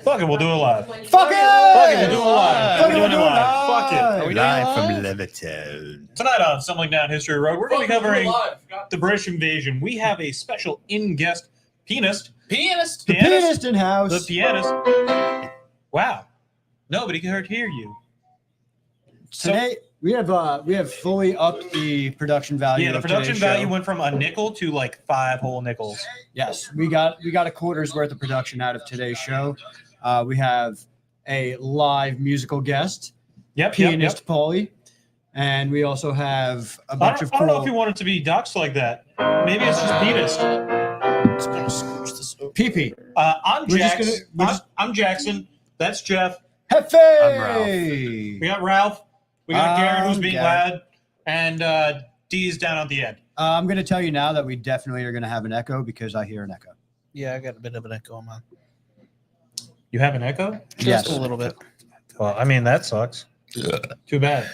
Fuck it, we'll do it live. Fuck it! Fuck it, we'll do it live. Fuck We're it, doing it we'll do it live. Fuck it. live. Are we doing it Live from live? Levittown. Tonight on Stumbling Down History Road, we're going to be covering Forgot the British invasion. We have a special in-guest pianist. The Pianist pianist in house. The pianist. Wow. Nobody could hear you. Today we have fully upped the production value. Yeah, the of production today's value show. went from a nickel to like 5 whole nickels. Yes, we got a quarter's worth of production out of today's show. We have a live musical guest, pianist Paulie, and we also have a bunch of I don't know if cool you want it to be ducks like that. Maybe it's just pianist. Just gonna scooch this over. PP. I'm We're just Jackson. gonna- I'm Jackson. That's Jeff. Hefe. We got Ralph. We got Garrett, who's I'm being Garrett. loud, and D's down at the end. I'm going to tell you now that we definitely are going to have an echo because I hear an echo. Yeah, I got a bit of an echo on. You have an echo? Just Yes. a little bit. Well, I mean, that sucks. Too bad.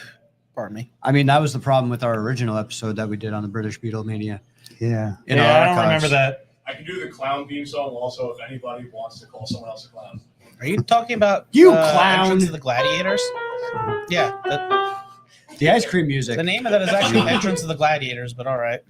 Pardon me. I mean, that was the problem with our original episode that we did on the British Beatlemania. Yeah. In Yeah, our I don't archives. remember that. I can do the clown theme song also if anybody wants to call someone else a clown. Are you talking about You clown. Entrance of the Gladiators? Yeah. The ice cream music. The name of that is actually Entrance of the Gladiators, but all right.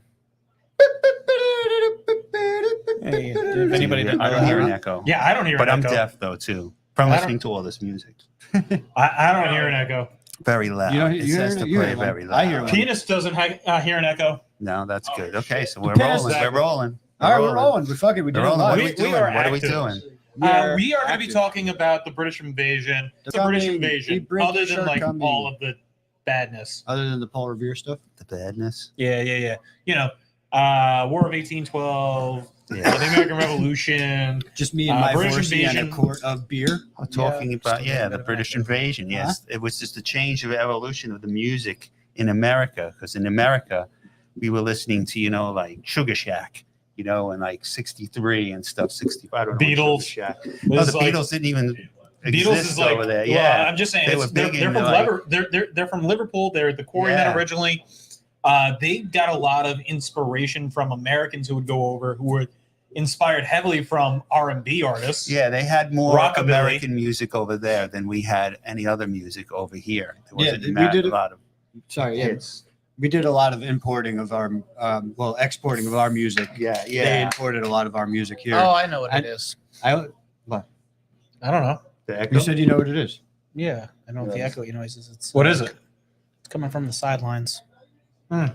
Hey, if anybody didn't know I don't hear an that. echo. Yeah, I don't hear But an I'm echo. deaf though too. From I don't- listening to all this music. I don't hear an echo. Very loud. You don't- It you says hear- to you play hear one. very loud. I hear one. Pianist doesn't hear an echo. No, that's good. Okay, so we're Pianist- rolling. We're rolling. All right, we're rolling. We fucking we did We're it rolling. What live. are we We doing? are What are we active. doing? We are going to be active. talking about the British invasion. The Tell British me, invasion, you break other your than shirt, like come all in. of the badness. Other than the Paul Revere stuff. The badness. Yeah. You know, War of 1812, Yeah. the American Revolution. Just me and my British Vorsi and a invasion. quart of beer. We're talking about just a little the bit of British echo. invasion. Yes, it was just a change of evolution of the music in America. Because in America, we were listening to like Sugar Shack, and like '63 and stuff. 65. I don't know. Beatles. Sugar Shack. No, the Beatles didn't even Beatles exist is like over there. Well, Yeah, I'm just saying They it's- were they're, big they're in, from like- they're from Liverpool. They're the Quarrymen Yeah. originally. They got a lot of inspiration from Americans who would go over who were inspired heavily from R&B artists. Yeah, they had more Rockabilly. American music over there than we had any other music over here. There Yeah, wasn't we did a it- lot of Sorry, yeah. hits. We did a lot of importing of our, exporting of our music. Yeah, They yeah. imported a lot of our music here. Oh, I know what And- it is. I, I don't know. The echo? you said you know what it is. Yeah, I know what the Yeah. echo noise is. It's What is it? It's coming from the sidelines. Oh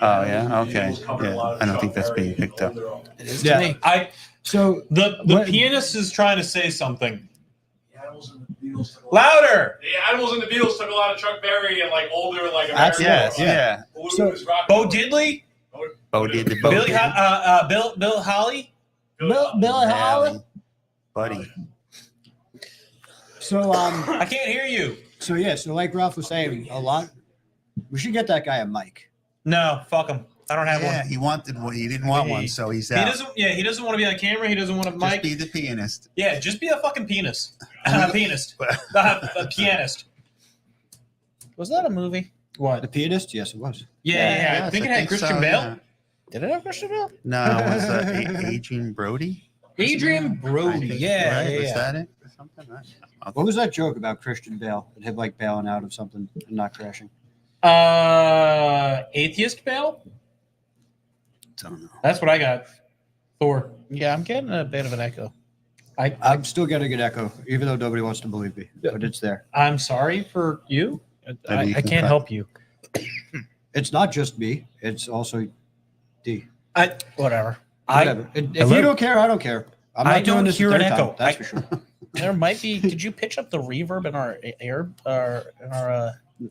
yeah, okay. Yeah, I don't think that's being picked up. It is Yeah. to me. So The What- pianist is trying to say something. The Animals and the Beatles took a lot. Louder. The Animals and the Beatles took a lot of Chuck Berry and like older like That's- American Yes, rock. yeah. Blues, So- rock. Bo Diddley. Oh, did the Billy. Bill Holly. Billy Holly. buddy. So I can't hear you. so like Ralph was saying, a lot. We should get that guy a mic. No, fuck him. I don't have Yeah, one. he wanted one. He didn't want one, so he's He out. doesn't. Yeah, he doesn't want to be on camera. He doesn't want a Just mic. be the pianist. Yeah, just be a fucking pianist. A pianist. A pianist. Was that a movie? The What? pianist? Yes, it was. Yeah. Yes, I think it had Christian so, Bale. yeah. Did it have Christian Bale? No, it was Adrian Brody. Adrian I Brody. think, Yeah, right? yeah, Was yeah. that it? Or something? What was that joke about Christian Bale? Him like bailing out of something and not crashing. Atheist Bale. Don't know. That's what I got. Thor. Yeah, I'm getting a bit of an echo. I'm still getting an echo, even though nobody wants to believe me, but it's there. I'm sorry for you. Maybe you I can can't cut. help you. It's not just me. It's also D. Whatever. Whatever. If Hello? you don't care, I don't care. I'm not I doing don't this hear the an third echo. time, that's for sure. There might be. Did you pitch up the reverb in our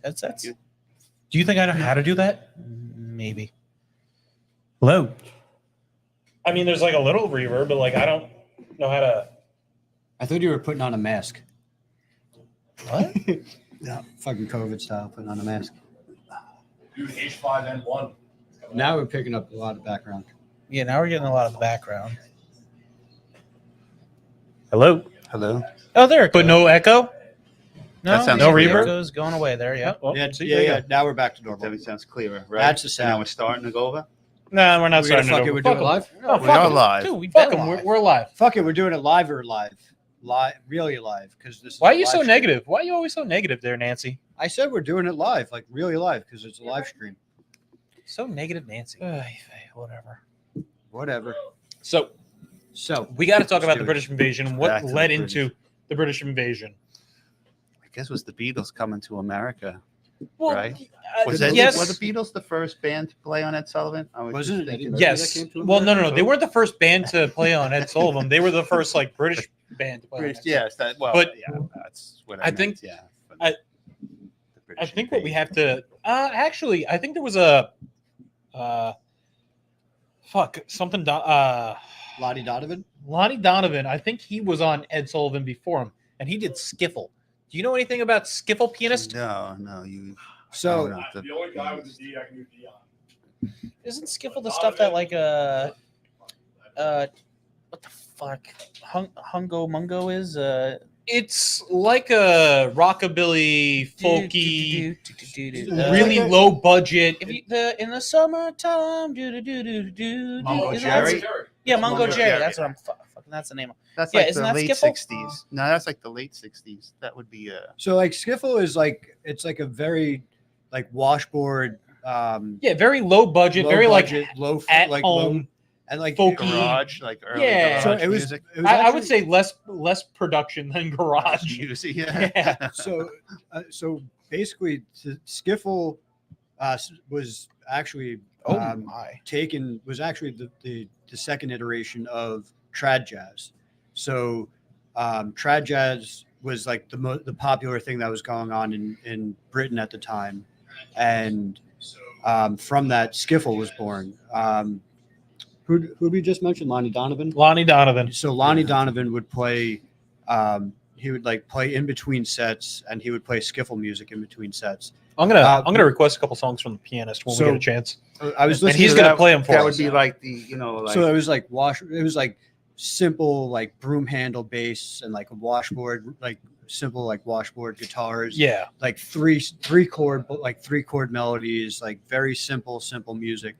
headsets? Do you think I know how to do that? Maybe. Hello. I mean, there's like a little reverb, but like I don't know how to. I thought you were putting on a mask. What? Yeah, fucking COVID style, putting on a mask. Dude, H5N1. Now we're picking up a lot of background. Yeah, now we're getting a lot of the background. Hello. Hello. Oh, there it But goes. no echo. No, That sounds the reverb? echo's going away there. Yeah. Well, Yeah, see, yeah, there you yeah. go. Now we're back to normal. That sounds clearer, right? That's the Now sound. we're starting to go over. No, we're not We're gonna starting fuck it it. over. We're doing Fuck it live. No, We fuck are 'em. live. Dude, we've Fuck been them. live. We're live. Fuck it. We're doing it live or live. live, really live, because this. Why is are a you so live stream. negative? Why are you always so negative there, Nancy? I said we're doing it live, like really live, because it's a live stream. So negative, Nancy. Whatever. Whatever. So So we got to talk Let's about do the it. British invasion and Back what to the led British. into the British invasion. I guess it was the Beatles coming to America. Well, Right. uh, Was that yes. were the Beatles the first band to play on Ed Sullivan? I was Wasn't just it Eddie thinking. Murphy that Yes. came to Well, no. America? They weren't the first band to play on Ed Sullivan. They were the first like British band to play on Ed Sullivan. Yes, that. Well, But yeah, that's what I I meant, think- Yeah. for I- the British I think what we invasion. have to actually, I think there was a something. Lottie Donovan. Lonnie Donovan. I think he was on Ed Sullivan before him, and he did skiffle. Do you know anything about skiffle pianist? No, you. So no, The only guy with the D I can do D on. Isn't skiffle the stuff that like what the fuck hungo mungo is? It's like a rockabilly, folky, really like a- low budget. If you, in the summertime, do. Mungo Isn't Jerry? that- Yeah, Mungo Mungo Jerry. Jerry. That's what I'm fucking. That's the name. That's Yeah, like isn't the that late skiffle? '60s. No, that's like the late '60s. That would be So like skiffle is like it's like a very like washboard Yeah, very low budget, low very budget, low at like home, low and like folky. garage, like early Yeah. So garage it was music. it was I would actually- say less production than garage. Music, Yeah. so basically skiffle was actually My. was actually the second iteration of trad jazz. So trad jazz was like the popular thing that was going on in Britain at the time, and from that skiffle was born. Who we just mentioned, Lonnie Donovan. Lonnie Donovan. So Lonnie Yeah. Donovan would play. He would like play in between sets, and he would play skiffle music in between sets. I'm gonna request a couple songs from the pianist when we So- get a chance. I was And listening. he's to gonna that. play them for That us. would be like the like So it was like It was like simple like broom handle bass and like a washboard, like simple like washboard guitars. Yeah. Like three chord melodies, like very simple music.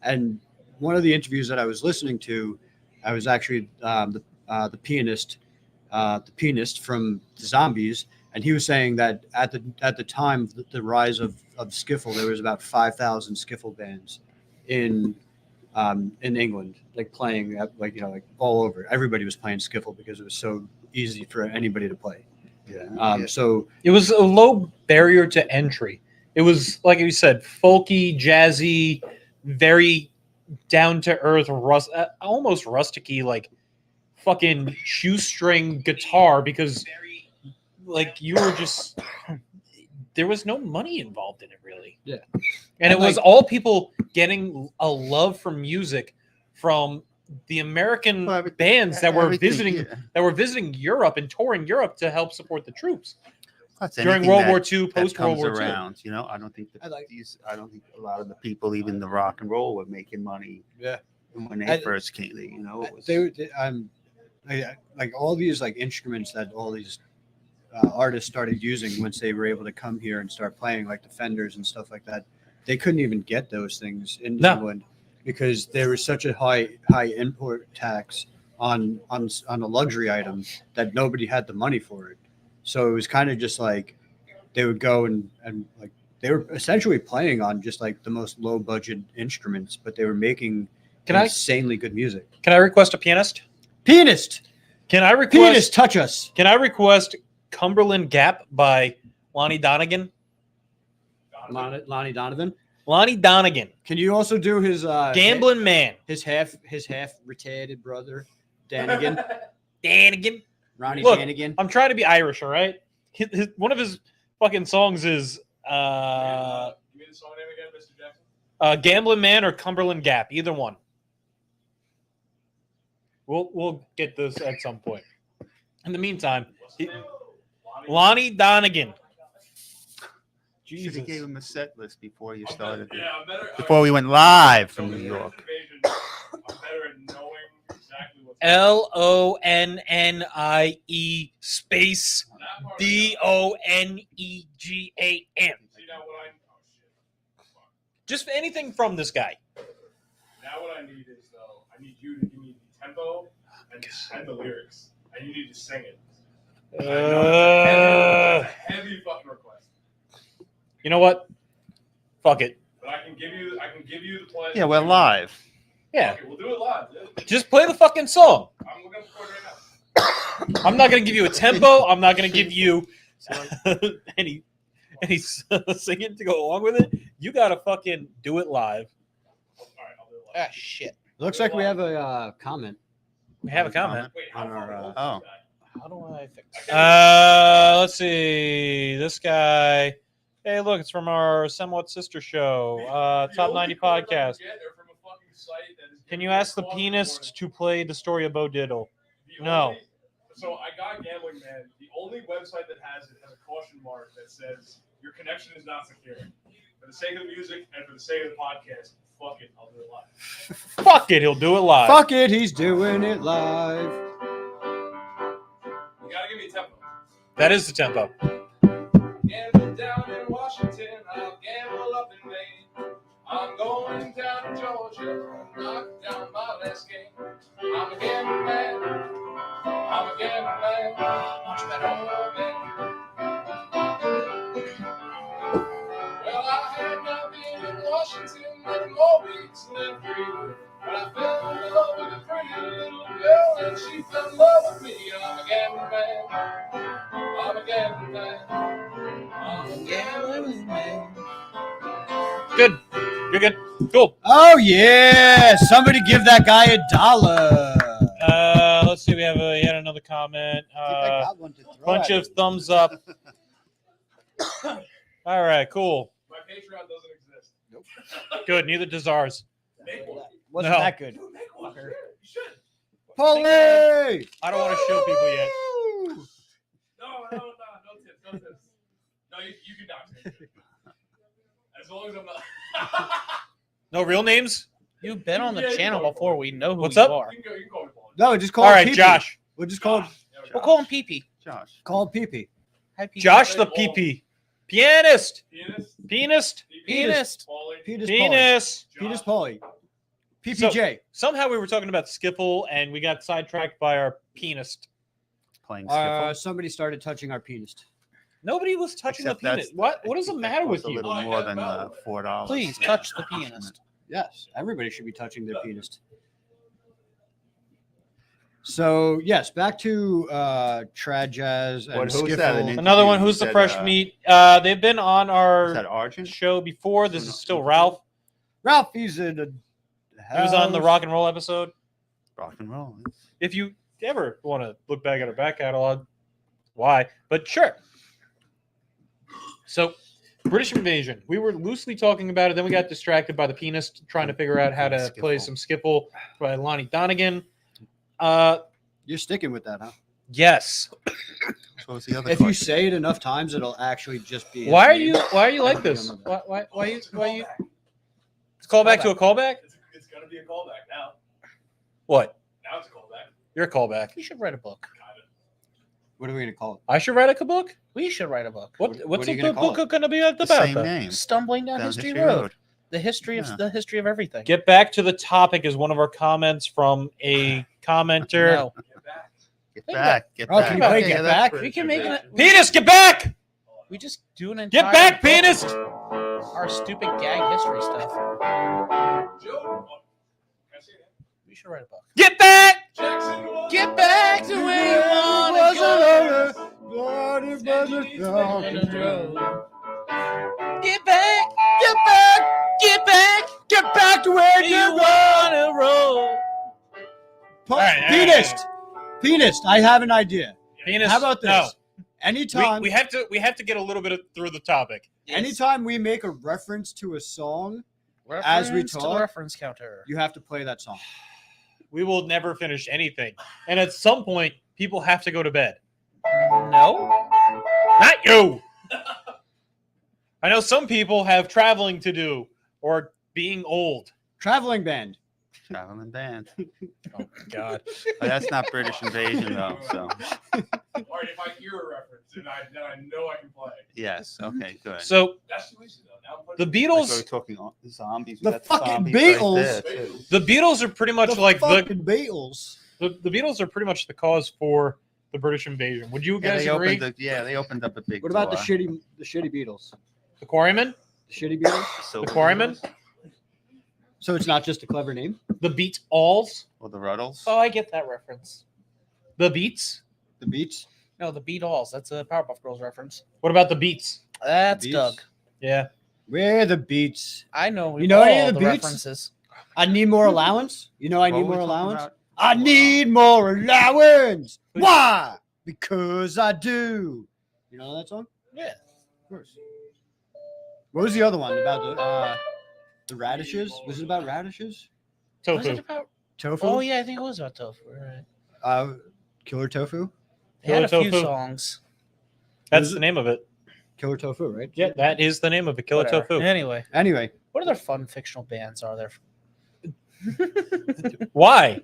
And one of the interviews that I was listening to, I was actually the pianist from the Zombies, and he was saying that at the time the rise of skiffle, there was about 5,000 skiffle bands in England, like playing like like all over. Everybody was playing skiffle because it was so easy for anybody to play. yeah. So It was a low barrier to entry. It was like you said, folky, jazzy, very down to earth, almost rusticy, like fucking shoestring guitar. Because like you were just there was no money involved in it really. Yeah. And it was like- all people getting a love for music from the American Well, everything- bands that were everything, visiting Europe and touring Europe to help support the troops Plus during anything World that- War II, that post World comes War II. around, you know, I don't think I like- I don't think a lot of the people, even the rock and roll, were making money. Yeah. When they I- first came, you know, it was, like all these like instruments that all these artists started using once they were able to come here and start playing, like the Fenders and stuff like that. They couldn't even get those things in No. England because there was such a high import tax on a luxury item that nobody had the money for it. So it was kind of just like they would go and like they were essentially playing on just like the most low budget instruments, but they were making Can I insanely good music. can I request a pianist? Pianist, Can I request pianist, touch us. Can I request Cumberland Gap by Lonnie Donegan? Lonnie Donovan. Lonnie Donegan, Can you also do his Gambling Man, his half retired brother, Danigan, Donegan. Ronnie Look, Danigan? I'm trying to be Irish, all right. One of his fucking songs is Give me the song name again, Mr. Jackson. Gambling Man or Cumberland Gap, either one. We'll get this at some point. In the meantime, What's the name? Lonnie Donegan. should Jesus. have gave him a set list before you started. Yeah, I'm better. Before we went live from New the York. British invasion, I'm better at knowing exactly what's LONNIE space that part. DONEGAN. See now what I shit. Just anything from this guy. Now what I need is though I need you to give me the tempo and the lyrics. and you need to sing it. Uh, That's a heavy fucking request. you know what? Fuck it. But I can give you the pleasure. Yeah, we're live. Yeah. Okay, we'll do it live. Dude. Just play the fucking song. I'm looking for it right now. I'm not gonna give you a tempo. I'm not gonna give you any singing to go along with it. You gotta fucking do it live. All right, I'll do it live. Ah, shit. Looks like we have a comment. We have a comment. Wait, how On our, far old is oh. this guy? How do I fix it? Let's see. This guy. Hey, look, it's from our somewhat sister show, The Top only 90 chords I can Podcast. get are from a fucking site that is Can giving you me ask the cause pianist warning. to play the story of Bo Diddle? The No. only- So I got Gambling Man. The only website that has it has a caution mark that says your connection is not secure. For the sake of the music and for the sake of the podcast, fuck it, I'll do it live. Fuck it, he'll do it live. Fuck it, he's doing it live. You gotta give me a tempo. That is the tempo. Gamble down in Washington, I'll gamble up in Maine. I'm going down to Georgia, knock down my last game. I'm a gambling man. I'm a gambling man. Much better man. Well, I had not been in Washington many more weeks than 3, but I fell in love with a pretty little girl, and she fell in love with me. I'm a gambling man. I'm a gambling man. I'm a gambling man. Good. You're good. Cool. Oh yeah! Somebody give that guy $1. Let's see. We have yet another comment. Bunch of thumbs up. All right. Cool. My Patreon doesn't exist. Nope. Good. Neither does ours. Make one. Wasn't No. that good? Dude, make one. You should. Polly! I don't want to show people yet. No tips. No, you can dox me. As long as I'm not. No real names? You've been on the Yeah, you channel go for before. it. We know who What's you up? are. You can call me Paul. No, just call All it right, Pee-Pee. Josh. We'll just call it, We'll call him Pee-Pee. Josh. call it Pee-Pee. Hi, Pee-Pee. Josh the PP. Pianist. Pianist. Pianist. Pianist. Paulie. Penis Penis. Penis Josh. Polly. PPJ. Somehow we were talking about skiffle and we got sidetracked by our pianist. Playing skiffle. Somebody started touching our penis. Nobody was touching Except the penis. that's- What is the that matter with costs a you? little more than $4. Please touch the pianist. Yes, everybody should be touching their penis. So yes, back to trad jazz and What, who's skiffle. that? An Another one. You Who's the said, fresh meat? They've been on Is our that Argent? show before. This No, is no. still Ralph. Ralph, he's in the He was on the house. rock and roll episode. Rock and roll. If you ever want to look back at our back catalog, why? But sure. So, British Invasion. We were loosely talking about it. Then we got distracted by the pianist trying to figure out how to play some skiffle by Lonnie Donegan. You're sticking with that, huh? Yes. What was the other If you question? say it enough times, it'll actually just be. Why are his you name. like this? Why you It's a why you callback. It's call back to a callback? It's gonna be a callback now. What? Now it's a callback. You're a callback. We should write a book. Kind of. What are we gonna call it? I should write a book? We should write a book. What's are you the gonna call book going to be about? The same then? name. Stumbling down Down history History road. The history of Yeah. the history of everything. Get back to the topic is one of our comments from a commenter. No. Get back. Get Think back. Get Oh, back. can you play Okay, Get that's Back? British We can make Invasion. it. Penis, get back! We just do an entire Get back, book penis! of our stupid gag history stuff. Joe. Oh, can I see that? We should write a book. Get back! Jackson was Get back to where you want to go. Get back, Get back! get back, Get back to where you you want to roll. Po- All right, Penis. Penis. I have an idea. Penis. How about this? No. Anytime, We have to get a little bit through the topic. anytime we make a reference to a song, As we Reference to talk- the reference counter. you have to play that song. We will never finish anything. And at some point, people have to go to bed. No. Not you! I know some people have traveling to do or being old. Traveling band. Traveling band. Oh, God. But that's not British Invasion, though. So, All right, if I hear a reference, then I know I can play. yes. Okay, good. So, That's too easy, though. Now I'm the putting- Like, we're Beatles... talking zombies. The That's fucking zombies Beatles. Right there, too. The Beatles are pretty much The like fucking Beatles. the Beatles are pretty much the cause for the British invasion. Would you Yeah, guys they agree? they opened up a big. What about the door. shitty Beatles? The Quarrymen? The shitty Beatles. So The Quarrymen? So it's not just a clever name. The Beats Alls? or the Ruddles? Oh, I get that reference. The Beats? The Beats. No, the Beat Alls. That's a Powerpuff Girls reference. What about the Beats? That's Beats? Doug. Yeah. Where the Beats? I know. You know any all of the Beats? references. I need more allowance. You know I What need were we more talking allowance. about? I need more allowance. Why? Because I do. You know that song? Yeah. Of course. What was the other one about the radishes? Was it about radishes? Was Tofu. it about? Tofu? Oh yeah, I think it was about tofu. Right. Killer tofu? They had a Killer few Tofu. songs. That's Was the it- name of it. Killer tofu, right? Yeah, that is the name of it. Killer Whatever. Tofu. Anyway, Anyway, what other fun fictional bands are there? Why?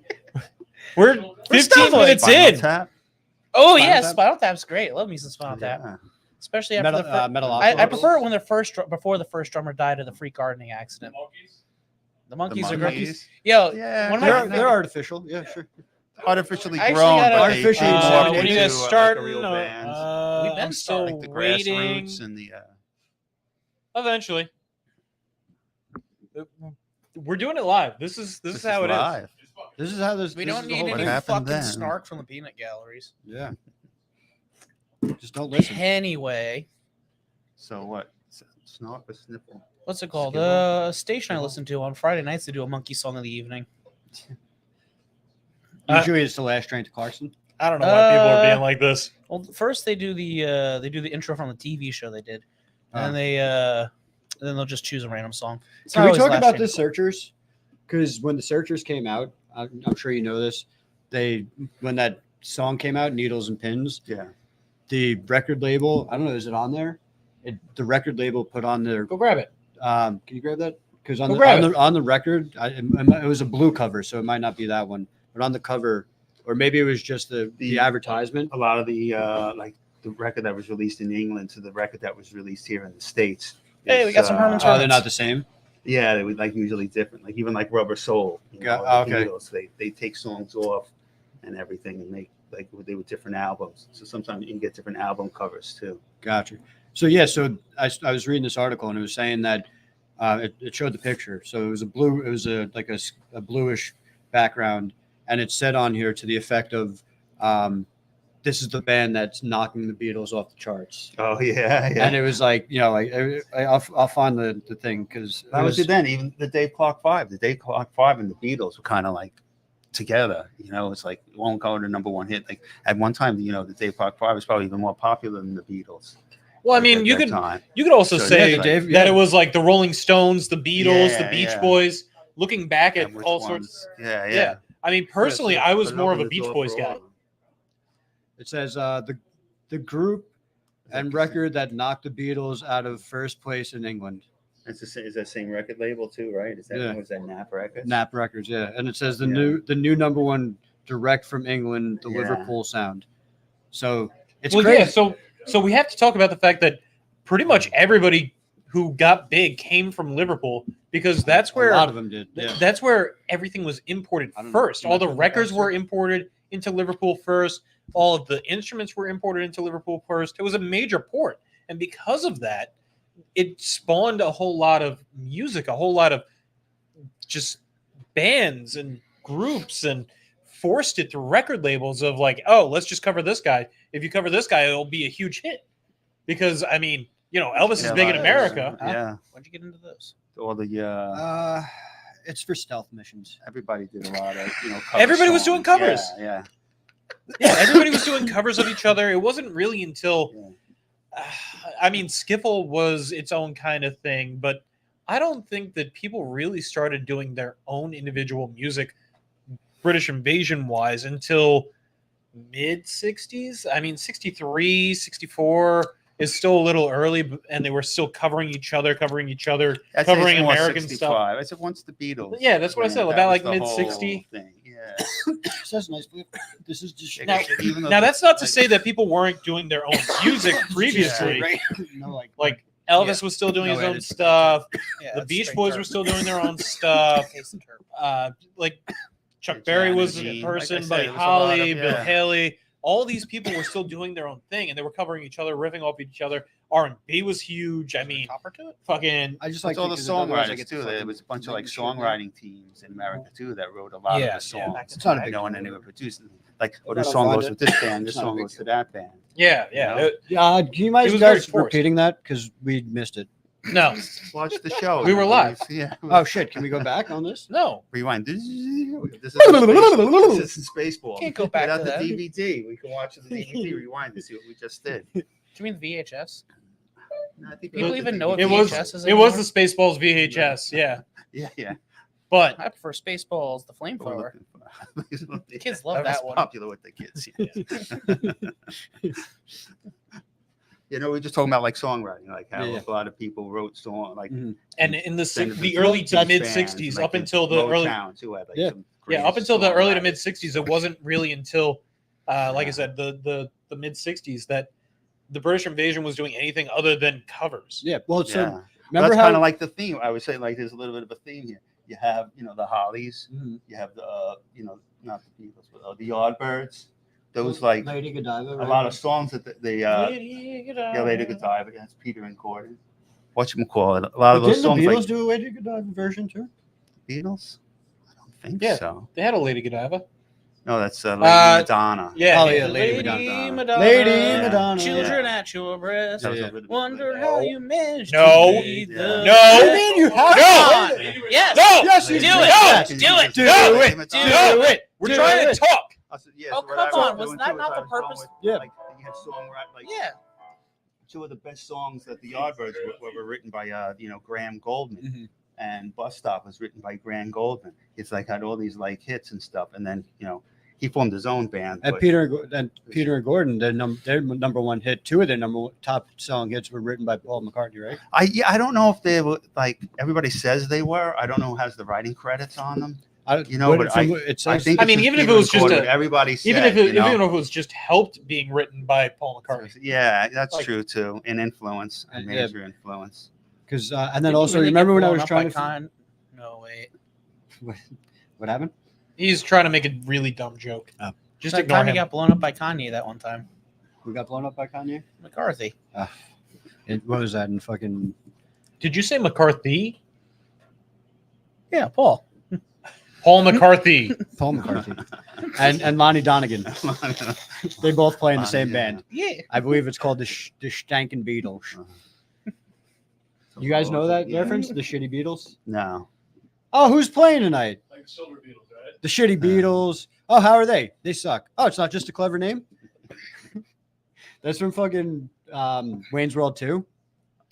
We're 15 Spinal minutes Spinal in. Tap? Oh Spinal yeah, Tap? Spinal Tap's great. I love me some Spinal Tap, Yeah. especially after metal, the first. metal I prefer it when the before the first drummer died of the freak gardening accident. The The monkeys are great. monkeys? Yo, Yeah. one of They're, my they're artificial. Yeah, sure. Artificially I actually grown, got a- but Artificially they inseminated. When are you guys into, starting? like a real band. We've been I'm still Like the waiting. grassroots and the Eventually. We're doing it live. This is how it is. live. This is how this. we this don't is the need whole any What thing. happened fucking then? snark from the peanut galleries. Yeah. Just don't listen. Anyway, So what? Snort or sniffle? what's it called? Skibble? Station I listen to on Friday nights. They do a monkey song of the evening. Usually it's the last train to Clarkson. I don't know why people are being like this. Well, first they do the intro from the TV show they did, and Ah. then they'll just choose a random song. It's Can not we always talk Last about Train the to- Searchers? Because when the Searchers came out, I'm sure you know this. When that song came out, Needles and Pins, Yeah. the record label. I don't know. Is it on there? The record label put on their. Go grab it. Can you grab that? Because on Go the grab on the record, it was a blue cover, so it might not be that one. But on the cover, or maybe it was just the The- advertisement. A lot of the like the record that was released in England to the record that was released here in the States. Hey, we got some Herman's Oh, they're not the same. Yeah, they would like usually different. Like even like Rubber Soul. You know, Got- the okay. Beatles, they take songs off and everything and make like they were different albums. So sometimes you can get different album covers too. Gotcha. So yeah, so I was reading this article and it was saying that it showed the picture. So it was a bluish background, and it said on here to the effect of, "This is the band that's knocking the Beatles off the charts." Oh yeah, yeah. And it was like, I'll find the thing because That was it then. Even the Dave Clark Five, and the Beatles were kind of like together. You know, it's like one go to number one hit. Like at one time, the Dave Clark Five was probably even more popular than the Beatles. Well, I Like, mean, at you that could time. also So, say yeah, the Dave- that yeah. it was like the Rolling Stones, the Beatles, the Yeah, Beach yeah. Boys. Looking back at And which all ones- sorts. Yeah, Yeah. yeah. I mean, personally, Yeah, so I was put it more of open a the Beach door Boys for all guy. of them. It says the group Is that and the record that knocked the Beatles out of first place in England. same- It's the same, is that same record label too, right? Is that Yeah. was that Nap Records? Nap Records, yeah. And it says the Yeah. new number one direct from England, the Yeah. Liverpool sound. So it's Well, crazy. yeah. So we have to talk about the fact that pretty much everybody who got big came from Liverpool because that's where a lot of them did. Yeah. that's where everything was imported I don't know. first. All the Metal records were detector. imported into Liverpool first. All of the instruments were imported into Liverpool first. It was a major port, and because of that, it spawned a whole lot of music, a whole lot of just bands and groups, and forced it through record labels of like, oh, let's just cover this guy. If you cover this guy, it'll be a huge hit. Because I mean, Elvis Yeah, is a big lot in of- America. Yeah. When'd you get into those? All the It's for stealth missions. everybody did a lot of cover Everybody was doing songs. covers. Yeah, Yeah, everybody was doing covers of each other. It wasn't really until, I mean, skiffle was its own kind of thing, but I don't think that people really started doing their own individual music, British invasion wise, until mid 60s. I mean, 63, 64 is still a little early, and they were still covering each other, I'd say covering it's more American 65. stuff. I said once the Beatles. Yeah, that's what I said, that about was like the mid whole 60. thing. Yeah. Says nice. This is just Now- Even though Now, the- that's not to say that people weren't doing their own music previously. right. No, Like Elvis was still doing No his own edits. stuff. Yeah, The that's Beach straight Boys turp. were still doing their own stuff. Case and turp. Like Chuck Yeah, Berry John was and a Gene. person, Like I said, Buddy it was a lot Holly, of- Bill yeah. Haley, all these people were still doing their own thing, and they were covering each other, riffing off each other. R&B was huge. I mean, Copper to it. fucking I just It's like all the because otherwise I songwriters get too. the There fucking was a bunch of like reading shit, man. songwriting teams in America too that wrote a lot Yeah, of the songs. back in It's not a the big day. You know, and then they were producing like, oh, But this I'll song find goes it. with this band, It's this not a song big goes to deal. that band. yeah. know? Can you mind It was very guys forced. repeating that because we missed it? No, Watch the show. We were live. Yeah. Oh shit! Can we go back on this? no. Rewind. This is Spaceball. Can't go back Without to the that. DVD. We can watch the DVD. Rewind to see what we just did. Do you mean VHS? No, I think People the even know what It VHS was is it was anymore? the Spaceballs VHS, yeah. Yeah. But I prefer Spaceballs, the We're flamethrower. looking for- The kids love That's that one. popular with the kids. Yeah. You know, we're just talking about like songwriting, like how Yeah. a lot of people wrote songs, like Mhm. and in the Send it the to early to That's mid bands, 60s, like up until the early Motown, too, had, like, Yeah. some yeah, great up until the early to songwriters. mid 60s, it wasn't really until like I Yeah. said, the mid 60s that the British invasion was doing anything other than covers. Yeah. Well, so Yeah. remember That's how kind of like the theme. I would say like there's a little bit of a theme here. You have, you know, the Hollies, Mhm. you have the, you know, not the Beatles, but the Yardbirds. Those like Lady Godiva, a right? lot of songs that Lady Godiva against Peter and Gordon. Whatchamacallit. A lot of But those didn't the songs Beatles like do a Lady Godiva version too? Beatles. I don't think Yeah. so. They had a Lady Godiva. No, that's Lady Uh, Madonna. Yeah. Oh, yeah, Lady Madonna. Lady Yeah. Madonna. Children Yeah. at your breast. That was a Yeah. little bit Wonder like- how you managed No. to be Yeah. the No. What do you mean you have No. to? Yes. No. Yes, you Do do. it. Yes. Do it. Do it. Lady Do Madonna. it. We're Do trying it. to talk. I said, yeah, Oh, so what come I was on. Was doing, that too, is not I the was going purpose? with, Yeah. Like, you had songwriting, like Yeah. two of the best songs that the Yardbirds were written by, you know, Graham Goldman. Mhm. And Bus Stop was written by Graham Goldman. It's like had all these like hits and stuff. And then, you know, he formed his own band. And but- Peter and Gordon, their number one hit, two of their top selling hits were written by Paul McCartney, right? I don't know if they were like everybody says they were. I don't know who has the writing credits on them. You know, but it I says, think I it's mean, just even if Peter it was and just Gordon, a- everybody said, Even if you know? it was just helped being written by Paul McCartney. Yeah, that's Like- true too. An influence, a Yeah. major influence. because and then Didn't also really remember get when I blown was up trying by to Con- No, wait. what happened? He's trying to make a really dumb joke. Oh. Just That ignore time he him. got blown up by Kanye that one time. We got blown up by Kanye. McCarthy. What was that in fucking Did you say McCarthy? Yeah, Paul. Paul McCarthy. Paul McCarthy and Lonnie Donegan? They both play in the same Yeah. band. Yeah. I believe it's called the Stankin' Beatles. You guys know that Yeah. reference? The Shitty Beatles? No. Oh, who's playing tonight? Like the Silver Beatles, right? The Shitty Beatles. Oh, how are they? They suck. Oh, it's not just a clever name? That's from fucking Wayne's World 2.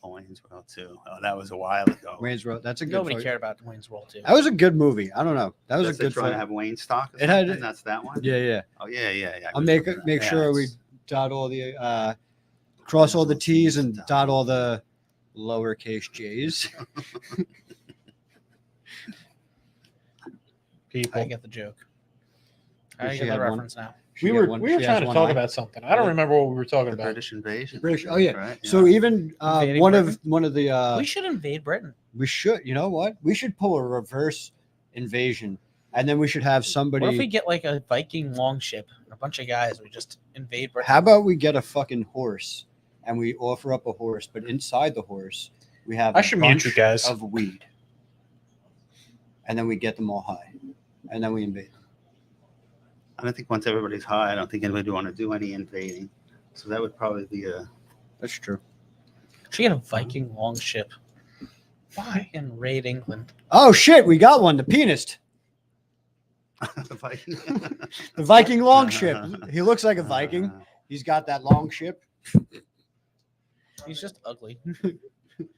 Wayne's World too. Oh, that was a while ago. Wayne's World. That's a good Nobody fuck- cared about Wayne's World too. That was a good movie. I don't know. That was That's a good trying to fuck- have Wayne stock. Or It had- something? That's that one. Yeah, yeah. Oh yeah, yeah, yeah. I'll I make remember that. make Yeah, sure we it's- dot all the cross all the T's and dot all the lowercase J's. People. I get the joke. I She get the had one. reference now. She We got were one- we were she trying has to one talk eye. about something. I don't remember what we were talking The about. British invasion. British- oh, yeah. Right? So even Invading one Britain? of the We should invade Britain. we should, you know what? We should pull a reverse invasion, and then we should have What if we somebody. get like a Viking longship and a bunch of guys? We just invade Britain. How about we get a fucking horse, and we offer up a horse, but inside the horse we have I a should mute bunch you guys. of weed, and then we get them all high, and then we invade. I don't think once everybody's high, I don't think anybody would want to do any invading. So that would probably be a. That's true. Should get a Viking longship. Why? And raid England. Oh shit, we got one. The pianist, Viking. the Viking longship. He looks like a Viking. He's got that long ship. He's just ugly. Oh shit!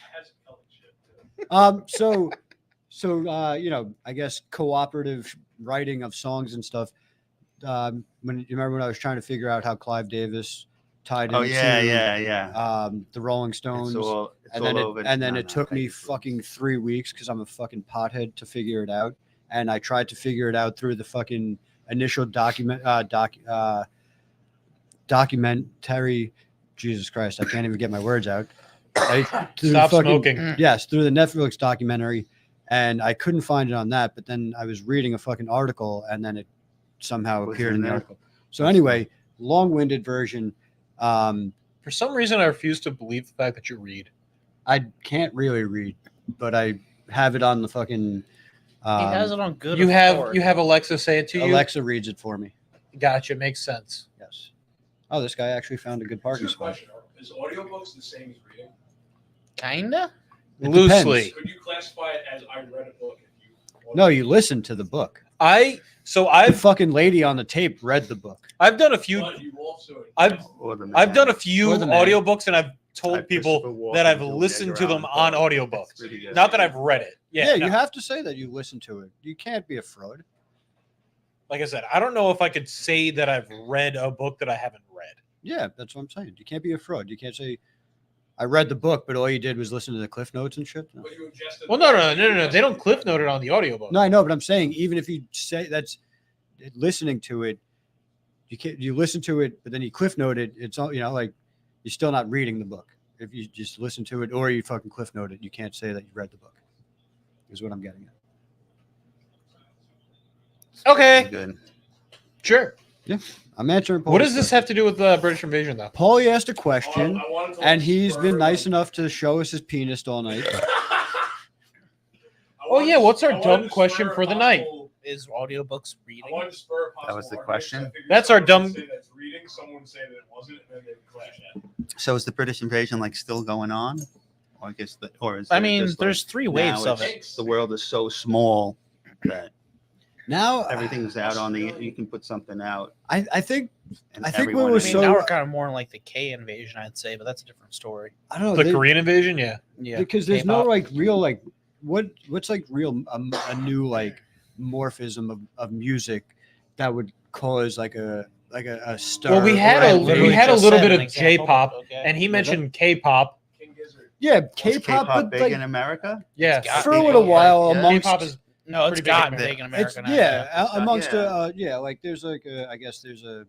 I had some colored shit too. So you know, I guess cooperative writing of songs and stuff. When you remember when I was trying to figure out how Clive Davis tied Oh into yeah. the Rolling Stones, It's and then all over. and then No, it no, took me thank you. fucking 3 weeks because I'm a fucking pothead to figure it out, and I tried to figure it out through the fucking initial documentary. Jesus Christ, I can't even get my words out. Through Stop fucking- smoking. Yes, through the Netflix documentary, and I couldn't find it on that. But then I was reading a fucking article, and then it somehow Was appeared in in the there? article. So anyway, long-winded version. For some reason, I refuse to believe the fact that you read. I can't really read, but I have it on the fucking. He has it on good. You authority. have Alexa say it to you. Alexa reads it for me. Gotcha, makes sense. Yes. Oh, this guy actually found a good parking Here's a spot. question. Is audiobooks the same as reading? Kinda. It Loosely. depends. Could you classify it as I read a book? If you No, you listen to the book. The The fucking lady on the tape read the book. I've done a few But you also I've done a few Or the man. audiobooks and I've told people that I've listened to them on audiobook. Not that I've read it. Yeah, no. you have to say that you listen to it. You can't be a fraud. Like I said, I don't know if I could say that I've read a book that I haven't read. Yeah, that's what I'm saying. You can't be a fraud. You can't say, I read the book, but all you did was listen to the cliff notes and shit. No, but you ingested Well, no. They don't cliff note it on the audiobook. no I know, but I'm saying even if you say that's listening to it, you listen to it, but then you cliff note it. It's all like you're still not reading the book. If you just listen to it or you fucking cliff note it, you can't say that you read the book. Is what I'm getting at. Okay, Good. sure. I'm answering. What does Paul's this question. have to do with the British invasion, though? Paulie asked a question, I wanted to and let he's spur been nice everyone- enough to show us his penis all night. Oh, yeah, what's our dumb question for the night? Is audiobooks I reading? wanted to spur a That was possible the argument, question? so I figured That's our someone would dumb- say that's reading, someone would say that it wasn't, and then they would clash that. So is the British invasion like still going on? Or I guess that, or is I it mean, just, there's like, 3 waves now of it. it's- The world is so small that Now everything's out on the. You can put something out. I think And I think we everyone were is- I mean, so- now we're kind of more in like the K invasion, I'd say, but that's a different story. I don't know The they- Korean invasion, yeah. Yeah, because there's no K-pop. like real like what's like real a new like morphism of music that would cause like a stir. Well, we or had a- a literally little just said bit an of example, J-pop, but okay. and he Was mentioned K-pop. King Gizzard. yeah Was K-pop, but big like in America? Yeah, got for big a little in while Yeah. amongst K-pop is No, it's pretty big in gotten America. big in America now. amongst Yeah. like there's like I guess there's a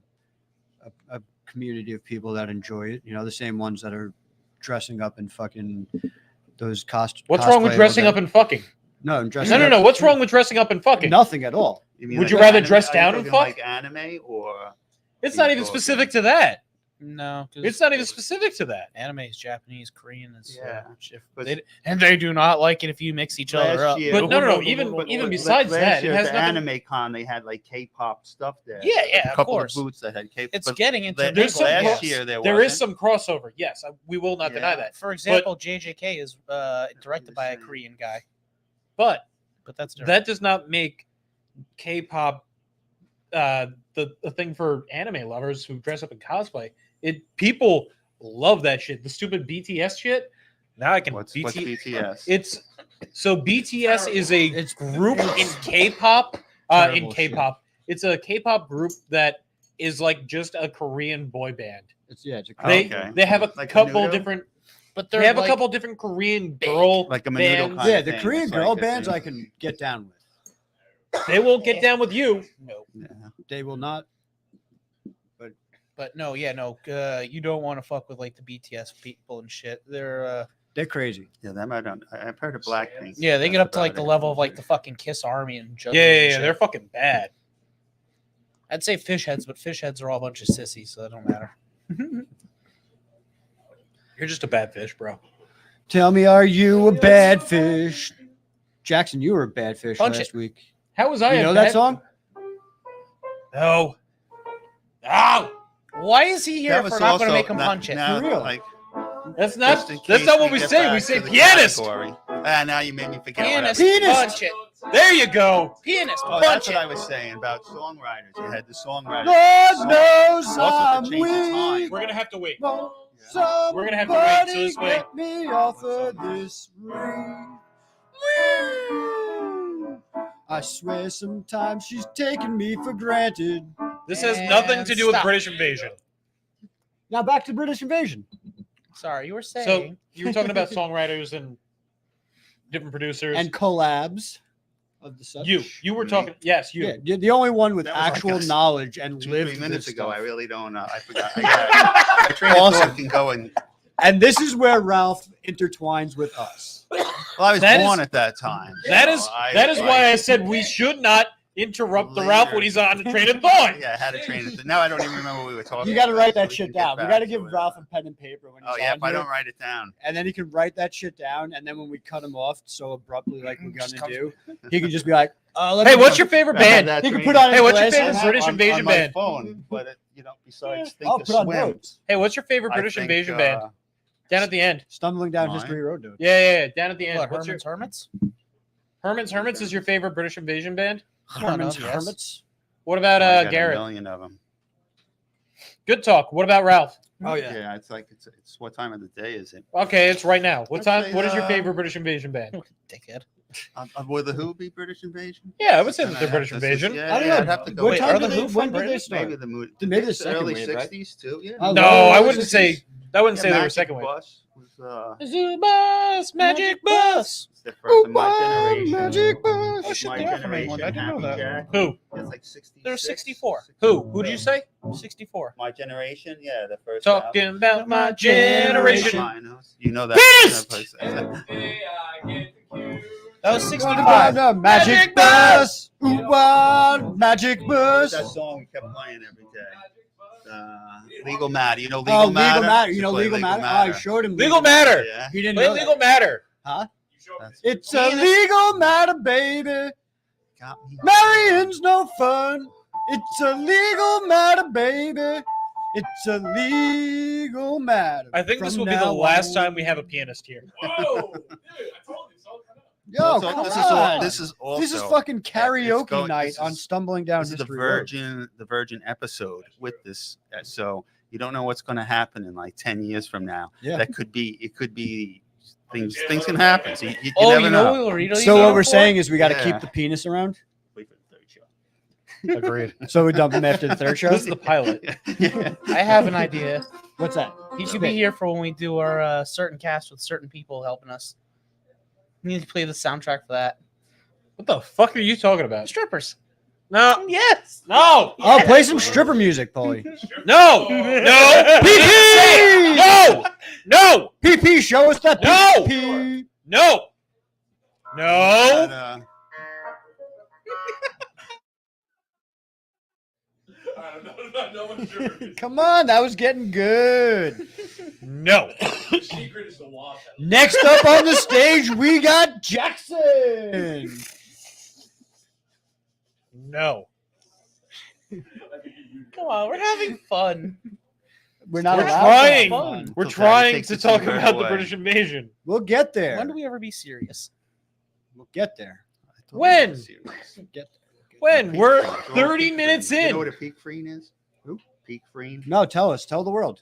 community of people that enjoy it. The same ones that are dressing up in fucking those costumes. What's wrong with dressing up and fucking? No, I'm dressing No. up- What's wrong with dressing up and fucking? Nothing at all. mean Would like you rather anime? dress Are you down and talking fuck? like anime or? It's not even specific to that. No, 'cause It's not even specific to that. Anime is Japanese, Korean is Yeah, but- and they do not like it if you mix each other up. year- But no, but even besides last that, it year has at the nothing. Anime Con they had like K-pop stuff there. Yeah, Like, yeah, a of couple course. of booths that had K-pop. It's but getting into there's There's some last cross- year there is wasn't. some crossover. Yes, we will not deny Yeah. that. For example, JJK is directed by a Korean guy, But but that's different. that does not make K-pop the thing for anime lovers who dress up in cosplay. People love that shit. The stupid BTS shit. Now I can What's BTS? It's so BTS is a It's group in it's K-pop. terrible In K-pop, it's a K-pop group that is like just a Korean boy band. it's a Okay. They have a Like couple Menudo? different. but They have a couple different Korean girl Like a Menudo bands. kind yeah, of the thing. Korean It's girl like a bands thing. I can get down with. They won't get down with you. No, Yeah. They will not. but no, yeah, no. You don't want to fuck with like the BTS people and shit. They're They're crazy. Yeah, them I don't. I've heard of Blackpink. yeah, they get That's up to like about the it. level of like the fucking Kiss Army and Juggles Yeah, and shit. they're fucking bad. I'd say fish heads, but fish heads are all a bunch of sissies, so that don't matter. You're just a bad fish, bro. Tell me, are you a bad fish? Jackson, you were a bad fish Punch last week. How was I? You a know bad- that song? No. Ow! Why is he here That if was we're not going to also make him not- punch it? now, For real. Like, That's not. just in That's case not what we get say. back We to say the pianist. category. Now you made me forget. Pianist, What I was- punch it. There you go. Pianist, Oh, punch that's it. what I was saying about songwriters. You had the songwriters. Lord knows Also, I'm to change the time. weak. We're gonna have to wait. Won't We're gonna have to wait, so this somebody way- get me off of this ring. I swear sometimes she's taking me for granted. This has nothing to do with Stop. British invasion. Now back to British invasion. Sorry, you were saying. So you were talking about songwriters and different producers. And collabs of the such. you were talking. Yes, you. Yeah, you're the only one with That was like actual us knowledge and 2-3 lived minutes this ago. stuff. I really don't know. I forgot. My train of Awesome. thought can go and. And this is where Ralph intertwines with us. Well, I was That born is- at that time. That so is why I said we should not interrupt the Ralph when he's on the train of thought. Yeah, I had a train. Now I don't even remember what we were talking about. You got to write so that we shit can get down. We back got to to give it. Ralph a pen and paper when he's Oh, yeah, on if I here. don't write it down. And then he can write that shit down. And then when we cut him off so abruptly, like we're Just gonna comes- do, he can just be like, Hey, what's your favorite band? That He can train- put on Hey, what's your glasses. favorite British invasion on my band? phone, but besides Think I'll to put on Swim. notes. Hey, what's your favorite I British think, invasion band? Down at the end. Stumbling down Mine? history road, dude. Yeah, down at the end. What, What's your Herman's Hermits is your favorite British invasion band? Herman's yes. Hermits. What about I got a Garrett? million of them. Good talk. What about Ralph? Oh Yeah, it's like it's what time of the day is it? Okay, it's right now. What I'd time? say, What is your favorite British invasion band? Dickhead. Would the Who be British Invasion? Yeah, I would say Then that they're I'd British have to- invasion. Yeah, I don't yeah, know. I'd have to go. What with time are did the they, Who when from did they Britain? start? Maybe the mood. Maybe the second early wave, right? '60s too. Yeah. Oh, No, Well, I wouldn't 60s. say. I wouldn't say they were Magic second wave. Bus was Zubas, magic bus. it's the first of my generation. Magic bus. Oh, shit, My they are from England. I generation, didn't know Happy that. Jack. Who? It's like 60. They're 64. Who? Who'd you say? 64. My generation, yeah, the first. Talking album. about my generation. generation. You know that. Penis! That was What 65. about the magic bus? Ooh, what magic bus? That song we kept playing every day. Legal Matter. You know Legal Oh, Legal Matter? Matter. You We know play Legal Matter? Oh, I showed him Legal Matter. Yeah. He didn't Play know Legal that. Matter. That's It's a legal matter, baby. got me. Marrying's no fun. It's a legal matter, baby. It's a legal matter. I think this From will be the now last on. time we have a pianist here. Whoa, dude, I told you, so Yo, So come this on. is also This is fucking karaoke going- night this on is- Stumbling Down This is the History Road. Virgin episode with this. So you don't know what's going to happen in like 10 years from now. Yeah. It could be things can happen. So you Oh, never you know what we'll So what we're saying is we got to Yeah. keep the penis around. Wait for the third show. Agreed. So we dump him after the third show. This is the pilot. Yeah. I have an idea. What's that? He should be here for when we do our certain cast with certain people helping us. We need to play the soundtrack for that. What the fuck are you talking about? Strippers. No, Yes. no, Oh, play some stripper music, Paulie. no, no, PP, no, no, PP, show us that. No! PP. no, no. But, no one's sure. Come on, that was getting good. No. The secret is to wash it. Next up on the stage, we got Jackson. No. Come on, we're having fun. We're not We're allowed trying. to have fun. We're Okay, trying takes to the talk secret about the away. British invasion. We'll get there. When do we ever be serious? We'll get there. When? We'll get there. When? Peak We're freen. 30 minutes You know in. what a peak freen is? Who? Peak freen? No, tell us. Tell the world.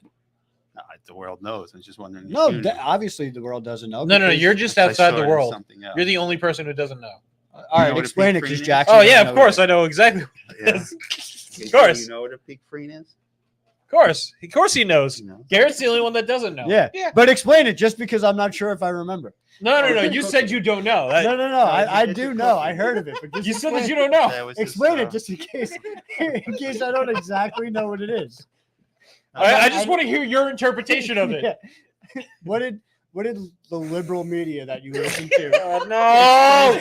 No, the world knows. I'm just wondering. if No, you know. obviously the world doesn't know. No, because- you're just I outside saw the it in world. something else. You're the only person who doesn't know. All You know right, what a explain peak it, because freen is? Jackson. Oh doesn't yeah, know of course. it. I know exactly. Yeah. Of course. You know what a peak freen is? Of course he knows. You know? Garrett's the only one that doesn't know. Yeah. Yeah. But explain it, just because I'm not sure if I remember. No. You said you don't know. No, no. I it's do a know. cookie. I heard of it, but just You said that explain- you don't know. That was Explain it, just in case, in case I don't exactly know what it is. I just want to hear your interpretation of it. Yeah. What did the liberal media that you listen to No.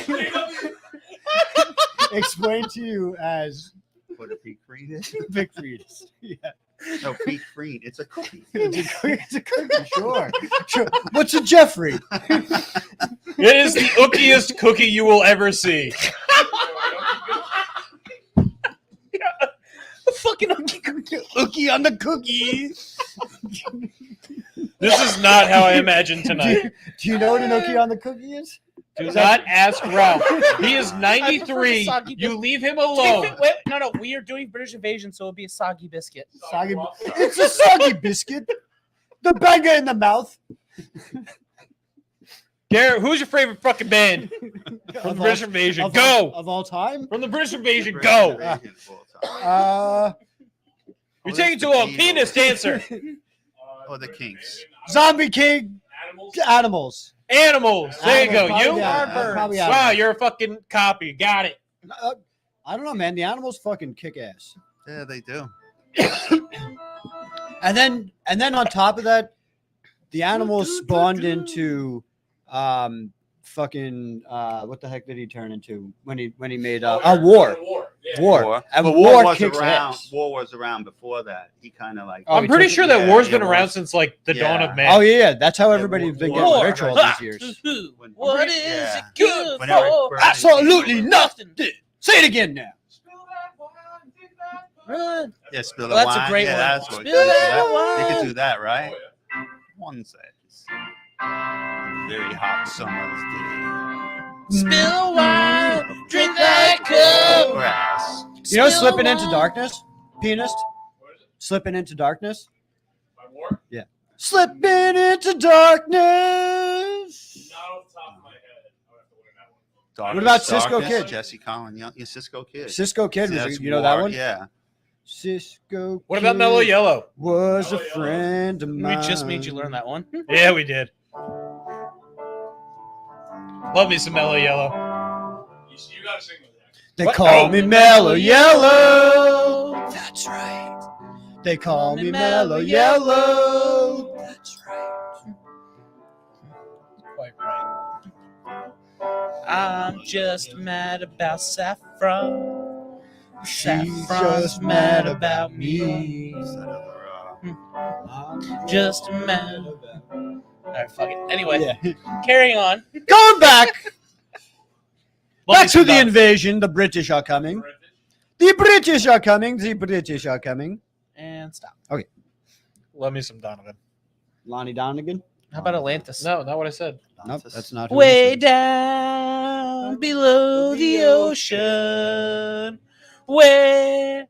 explain to you as what a peak freen is? big fetus? Yeah. No, peak freen. It's a cookie. It's a cookie, sure. What's a Jeffrey? It is the ookiest cookie you will ever see. Fucking ookie on the cookie. This is not how I imagined tonight. Do you know what an ookie on the cookie is? Do not ask Ralph. He is 93. soggy You biscuit. leave him alone. Wait, no. We are doing British invasion, so it'll be a soggy biscuit. Soggy, it's a soggy biscuit. The banger in the mouth. Garrett, who's your favorite fucking band from the British invasion? Go. Of all time? From the British invasion, go. You're taking to a penis dancer. Or the Kinks. Zombie King. Animals. Animals. There you go. Animals, You probably are animals, birds. probably Wow, animals. you're a fucking copy. Got it. I don't know, man. The animals fucking kick ass. Yeah, they do. And then on top of that, the animals spawned into fucking what the heck did he turn into when he made War. War. Yeah. War. And But War was kicks around. ass. War was around before that. He kind of like. Oh, I'm he pretty took it- sure that yeah, war's it been around was. since like the dawn Yeah. of man. Oh yeah, that's how Yeah, everybody's been War. getting War. rich all Ha! these years. Who? When- What is Yeah. it good When Eric for? Burton- Absolutely nothing. Say it again now. Run. Yeah, spill the Well, that's a wine. great yeah, one. That's what Spill that You wine. could do that, right? Oh, yeah. One says. Very hot summer's Spill wine. Drink day. that cup. Grass. You know, Spill slipping into wine. darkness, pianist. What is it? Slipping into darkness. My war? Slipping into darkness. Not off the top of my head. I would have to learn that one. Darkness, What about Cisco Darkness, Kid? Jesse Collins, yeah, Cisco Kid. Cisco Kid, See, was, that's you know that War, one? Yeah. Cisco. What about Kid Mellow Yellow? Was a Mellow Yellow. friend of We mine. just made you learn that one. Yeah, we did. Love me some Mellow Yellow. You gotta sing with that. They What? call Oh. me Mellow Yellow. That's right. They call me Mellow Yellow. That's right. Quite right. I'm just mad about Saffron. She's Saffron's just mad mad about about me. Instead of, Just mad. Alright, fuck it. Anyway, Yeah. carrying on. Going back. Love me Back some to the Donovan. invasion. The British are coming. The British are coming. The British are coming. And stop. Love me some Donovan. Lonnie Donegan. How about Atlantis? No, not what I said. Nope, that's not. Who he Way said. down below the ocean. Where? That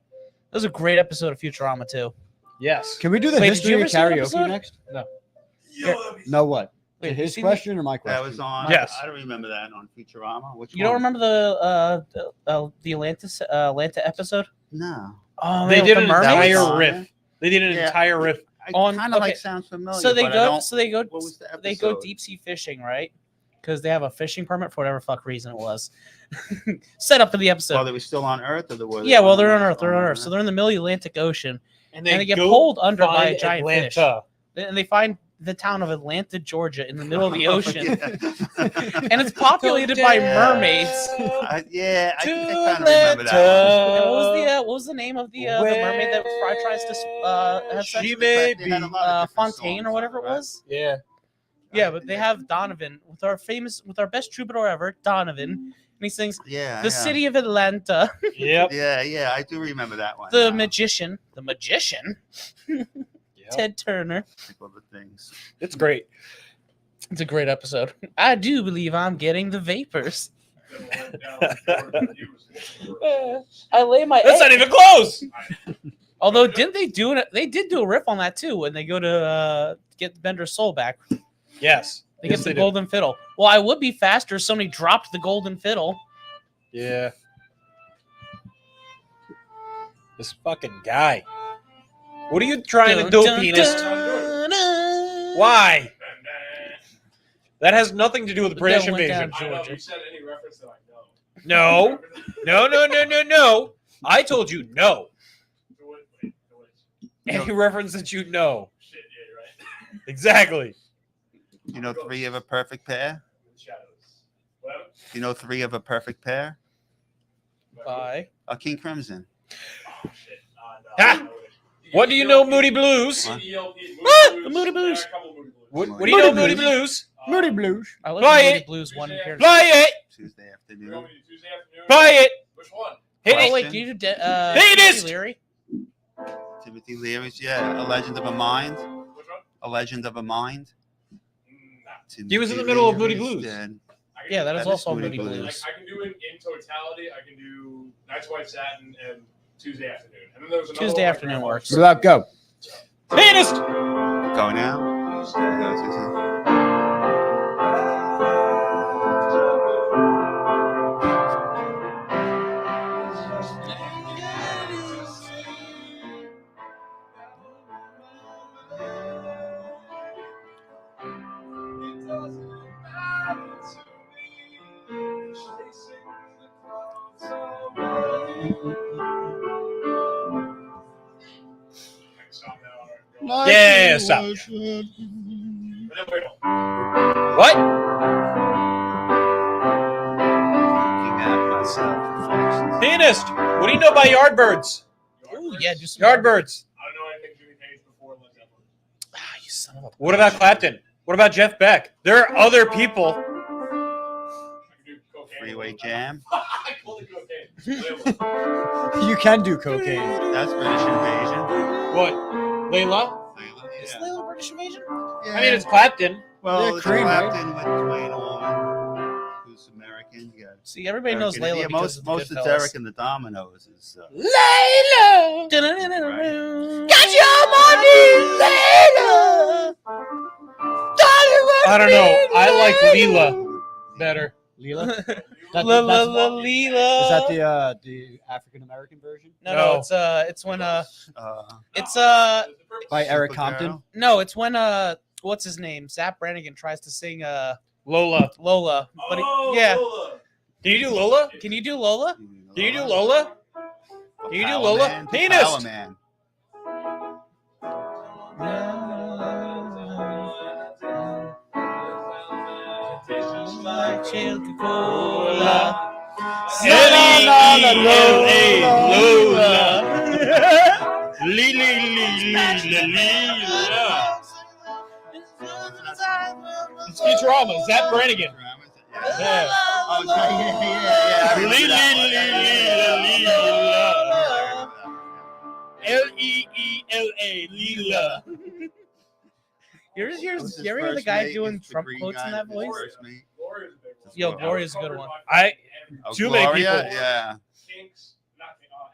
was a great episode of Futurama, too. Yes. Can we do the Wait, did you history ever of see that karaoke episode? next? No. No, what? Wait, His you seen question or my question? That was on. Yes. I don't remember that on Futurama. Which You don't one? remember the Atlantis Atlanta episode? No. Oh, They man, did with an the mermaids? was entire on riff. there? They did an Yeah. entire riff. I On- kind of okay. like sounds familiar. So they but I go. don't- So they go. What was the They go episode? deep sea fishing, right? Because they have a fishing permit for whatever fuck reason it was. Set up for the episode. While they were still on Earth, or they were? Yeah, well, they're on Earth. They're on Earth. So they're in the middle of the Atlantic Ocean, and they get go pulled under by a find giant fish. Atlanta. And they find the town of Atlanta, Georgia, in the middle of the ocean, Yeah. and it's populated by mermaids. I think I To kind of remember that. Atlanta. And what was the name of the mermaid that Fry tries to have sex She with? may They had a lot of different Fontaine songs or whatever it on it, right? was. Yeah. Yeah, but they have Donovan with our best troubadour ever, Donovan, and he sings Yeah. "The yeah. City of Atlanta." Yep. Yeah, I do remember that one. The now. magician, Ted Turner. Like all the things. It's great. It's a great episode. I do believe I'm getting the vapors. I lay my. That's not even close. Although, didn't they do it? They did do a riff on that too when they go to get Bender's soul back. Yes. They Yes, get the they did. golden fiddle. Well, I would be faster if somebody dropped the golden fiddle. Yeah. This fucking guy. What are you trying to do, penis? Why? That has nothing to do with the British Bill went invasion. down. I know, Georgia. you said any reference that I know. No. No. I told you no. To which- Any reference that you know. Shit, yeah, you're right. Exactly. You know, three of a perfect pair. The shadows. Well, You know, three of a perfect pair. Bye. King Crimson. Oh, shit. No, Ha! I know it. What do you know, Moody Blues? Huh? The Moody Blues. A couple Moody Blues. What do you know, Moody Blues? Moody Blues. I love Play the Moody it. Blues one here. Play it. Tuesday You afternoon. want me to do Tuesday afternoon? Play it. Which one? Hit Oh it. wait, do you do Penis! Timothy Leary? Timothy Leary's, yeah. A Legend of a Mind. Which one? A Legend of a Mind. Nah. He was in the Timothy middle of Moody Leary's Blues. dead. I can Yeah, do- that is That is also Moody Moody Blues. Blues. Like, I can do it in totality. I can do Night's White Satin and Tuesday afternoon. And then there was another Tuesday one I afternoon grabbed. works. What about go? Pianist. Go now. Yeah, stop. What? Pianist. What do you know about Yardbirds? Ooh, yeah, do some Yardbirds. I don't know anything Jimmy Page before Led Zeppelin. You son of a. What about Clapton? What about Jeff Beck? There are other people. I can do cocaine. Freeway Jam. I call it cocaine. You can do cocaine. That's British Invasion. What? Layla? Is Yeah. Little British Invasion? I mean, it's Clapton. well, Yeah, it's Cream, right? Clapton with Dwayne Allman, who's American. You got See, everybody Eric knows and- Layla yeah, because most of of the Derek and the Dominoes is. Layla! Got your money, Layla! I don't know. I like Leela better. Leela? La la la Leela. Is that the African American version? No, it's when it's By Eric Compton? Supergirl. no, it's when what's his name? Zap Brannigan tries to sing Lola. Lola. But yeah. Lola. Can you do Lola? Can you do Lola? Can you do Lola? Can you do Power Lola? Man, Pianist. Power Man. Coca-Cola. L-E-E-L-A, Lola. Leela. It's Futurama. Zap Brannigan. Yeah. Oh, yeah. I remember that one. L-E-E-L-A, Leela. You ever hear Who's his the first guy mate? doing He's the Trump green quotes in guy, that his voice? first mate. Gloria's a big one. Yo, Gloria's a good one. Oh, Too many Gloria? people. Yeah. Kinks, not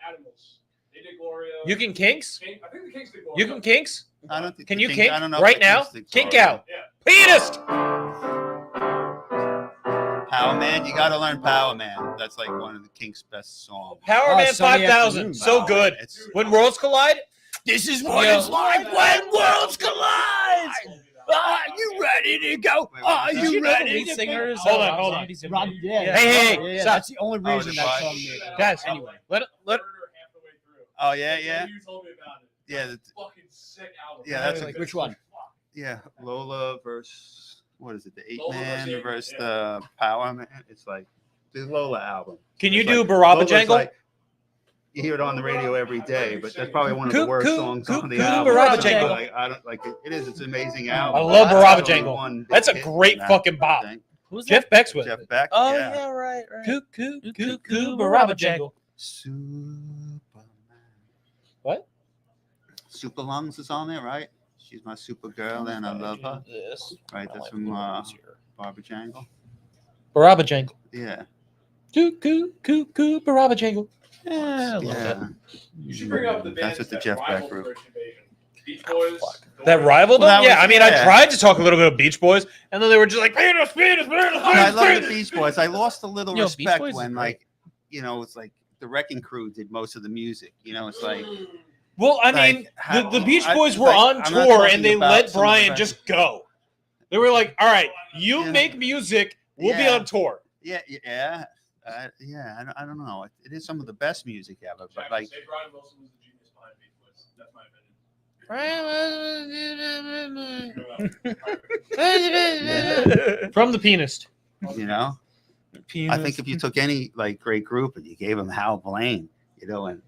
Animals. They did Gloria. You can kinks? I think the Kinks did Gloria. You can kinks? I don't think Can the you Kinks- kink I don't know if right the now? Kinks did Kink Gloria. out. Pianist. Power Man, you got to learn Power Man. That's like one of the Kinks' best songs. Power Oh, Man Sunny 5000. Afternoon. So good. It's When worlds collide? This is what it's like when worlds collide. Are you ready to go? Wait, Are what was Did you you know the ready lead to singer is Hold on, Rob hold on. Zombie's in Rob, it? yeah. Hey, stop. That's the only Oh, reason the that fight. song made it. Guys, Anyway. Let Half the way through. Oh, yeah, yeah. You told me about it. Yeah, Fucking sick album. Yeah, that's a Like, good which one? yeah. Lola versus, what is it, the Lola 8-Man versus versus 8-Man, the Power Man? It's like the Lola album. Can you It's do like- Barabba Lola's Jangle? like- you hear it on the radio every day, but that's probably one of the Coo- worst coo- songs coo- on the coo- album. Barabba So, Jangle. like, I don't like it. It is. It's an amazing album. I love That's Barabba only Jangle. one big That's a hit great on that fucking bop. thing. Who's Jeff that? Beck's with Jeff it. Beck. Oh yeah. yeah, right. Coo, coo, Coo, coo, coo, coo, Barabba Barabba Jangle. Superman. What? Super Lungs is on there, right? She's my super girl and I love her. This. Right, that's from Barbara Jangle. Barabba Jangle. Yeah. Coo, coo, coo, coo, Barabba Jangle. Yeah, I love Yeah. that. You should bring up the That's bands what the that Jeff Beck rivaled group. British Invasion. Beach Boys. That rivaled Well, them? that Yeah, was- I mean, I yeah. tried to talk a little bit of Beach Boys, and then they were just like, penis, penis, penis, I love the penis. Beach Boys. I lost a little Yo, Beach respect Boys is when, great. like, you know, it's like the Wrecking Crew did most of the music. You know, it's like Well, I Like, mean, how- the Beach I- Boys it's were like, on I'm not tour, talking and they about let some of the Brian best- just go. They were like, all right, you Yeah. make music, we'll be Yeah. on tour. yeah. I don't know. It is some of the best music ever, but like say Brian Wilson was the genius behind Beach Boys. That's my opinion. From the pianist. you know, I think if you took any like great group and you gave them Hal Blaine, you know, and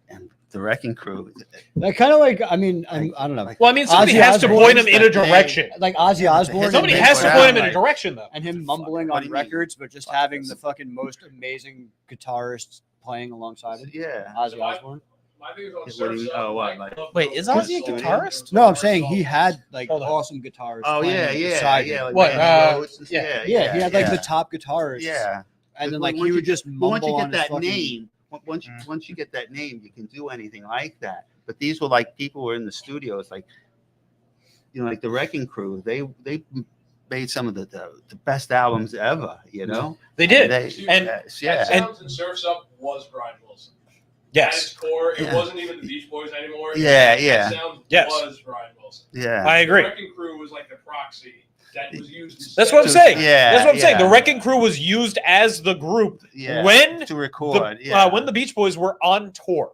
the Wrecking Crew, Like kind of like I mean I don't know. Well, I mean, somebody Ozzy has to Osbourne point him is in a that thing. direction. Like Ozzy Osbourne. Somebody They has put to out, point him in a like- direction, though. and him mumbling What on do you mean? records, but just having the fucking most amazing guitarists playing alongside him. yeah. Ozzy Osbourne. My thing is on What do Surf's you- Up, oh, what, like, like- Wait, is Ozzy a Studio? guitarist? No, I'm saying he had like Hold on. awesome guitarists. Oh playing yeah. beside him. Like What, Randy Rhoads and- yeah. Yeah, he had like yeah. the top guitarists. Yeah. and then But like once he you would just But mumble once you on get his that fucking name, once you get that name, you can do anything like that. But these were like people were in the studios, like you know, like the Wrecking Crew. They made some of the best albums ever. You know, They did. And- yes, That yeah, Sounds and Surf's Up was Brian Wilson. At its Yes, core, it Yeah. wasn't even the Beach Boys anymore. Yeah, That yeah. Sounds Yes. was Brian Wilson. yeah. I agree. The Wrecking Crew was like the proxy that was used. That's what I'm instead. saying. Yeah, That's what I'm saying. The yeah. Wrecking Crew was used as the group Yeah, when to record. when the Beach Boys were on tour,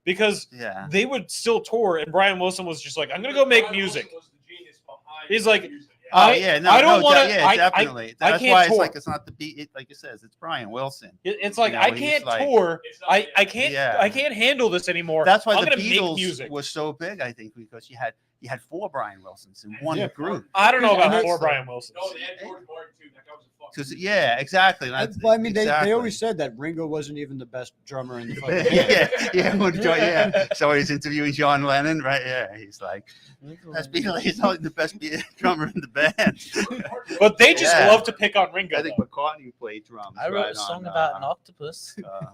because yeah. they would still tour, and Brian Wilson was just like, I'm gonna go make Brian music. Wilson was the genius behind He's the like, music, Oh yeah, no, I don't no, wanna- yeah, I- definitely. I That's can't why it's tour. like it's not the beat. Like it says, it's Brian Wilson. It's like You know, I he's can't like- tour. It's not- I can't Yeah. I can't handle this anymore. That's why I'm the gonna make Beatles music. was so big, I think, because you had 4 Brian Wilsons in one Yeah. group. I don't know And about it's 4 like- Brian Wilsons. No, they had George Martin too. That guy was a fucking. 'Cause- yeah, exactly. That's, Well, I mean, they exactly. always said that Ringo wasn't even the best drummer in the fucking band. yeah. So he's interviewing John Lennon, right? Yeah, he's like, he's only the best drummer in the band. But they just Yeah. love to pick on Ringo. I think though. McCartney played drums. I wrote right a song on, about an octopus. Now,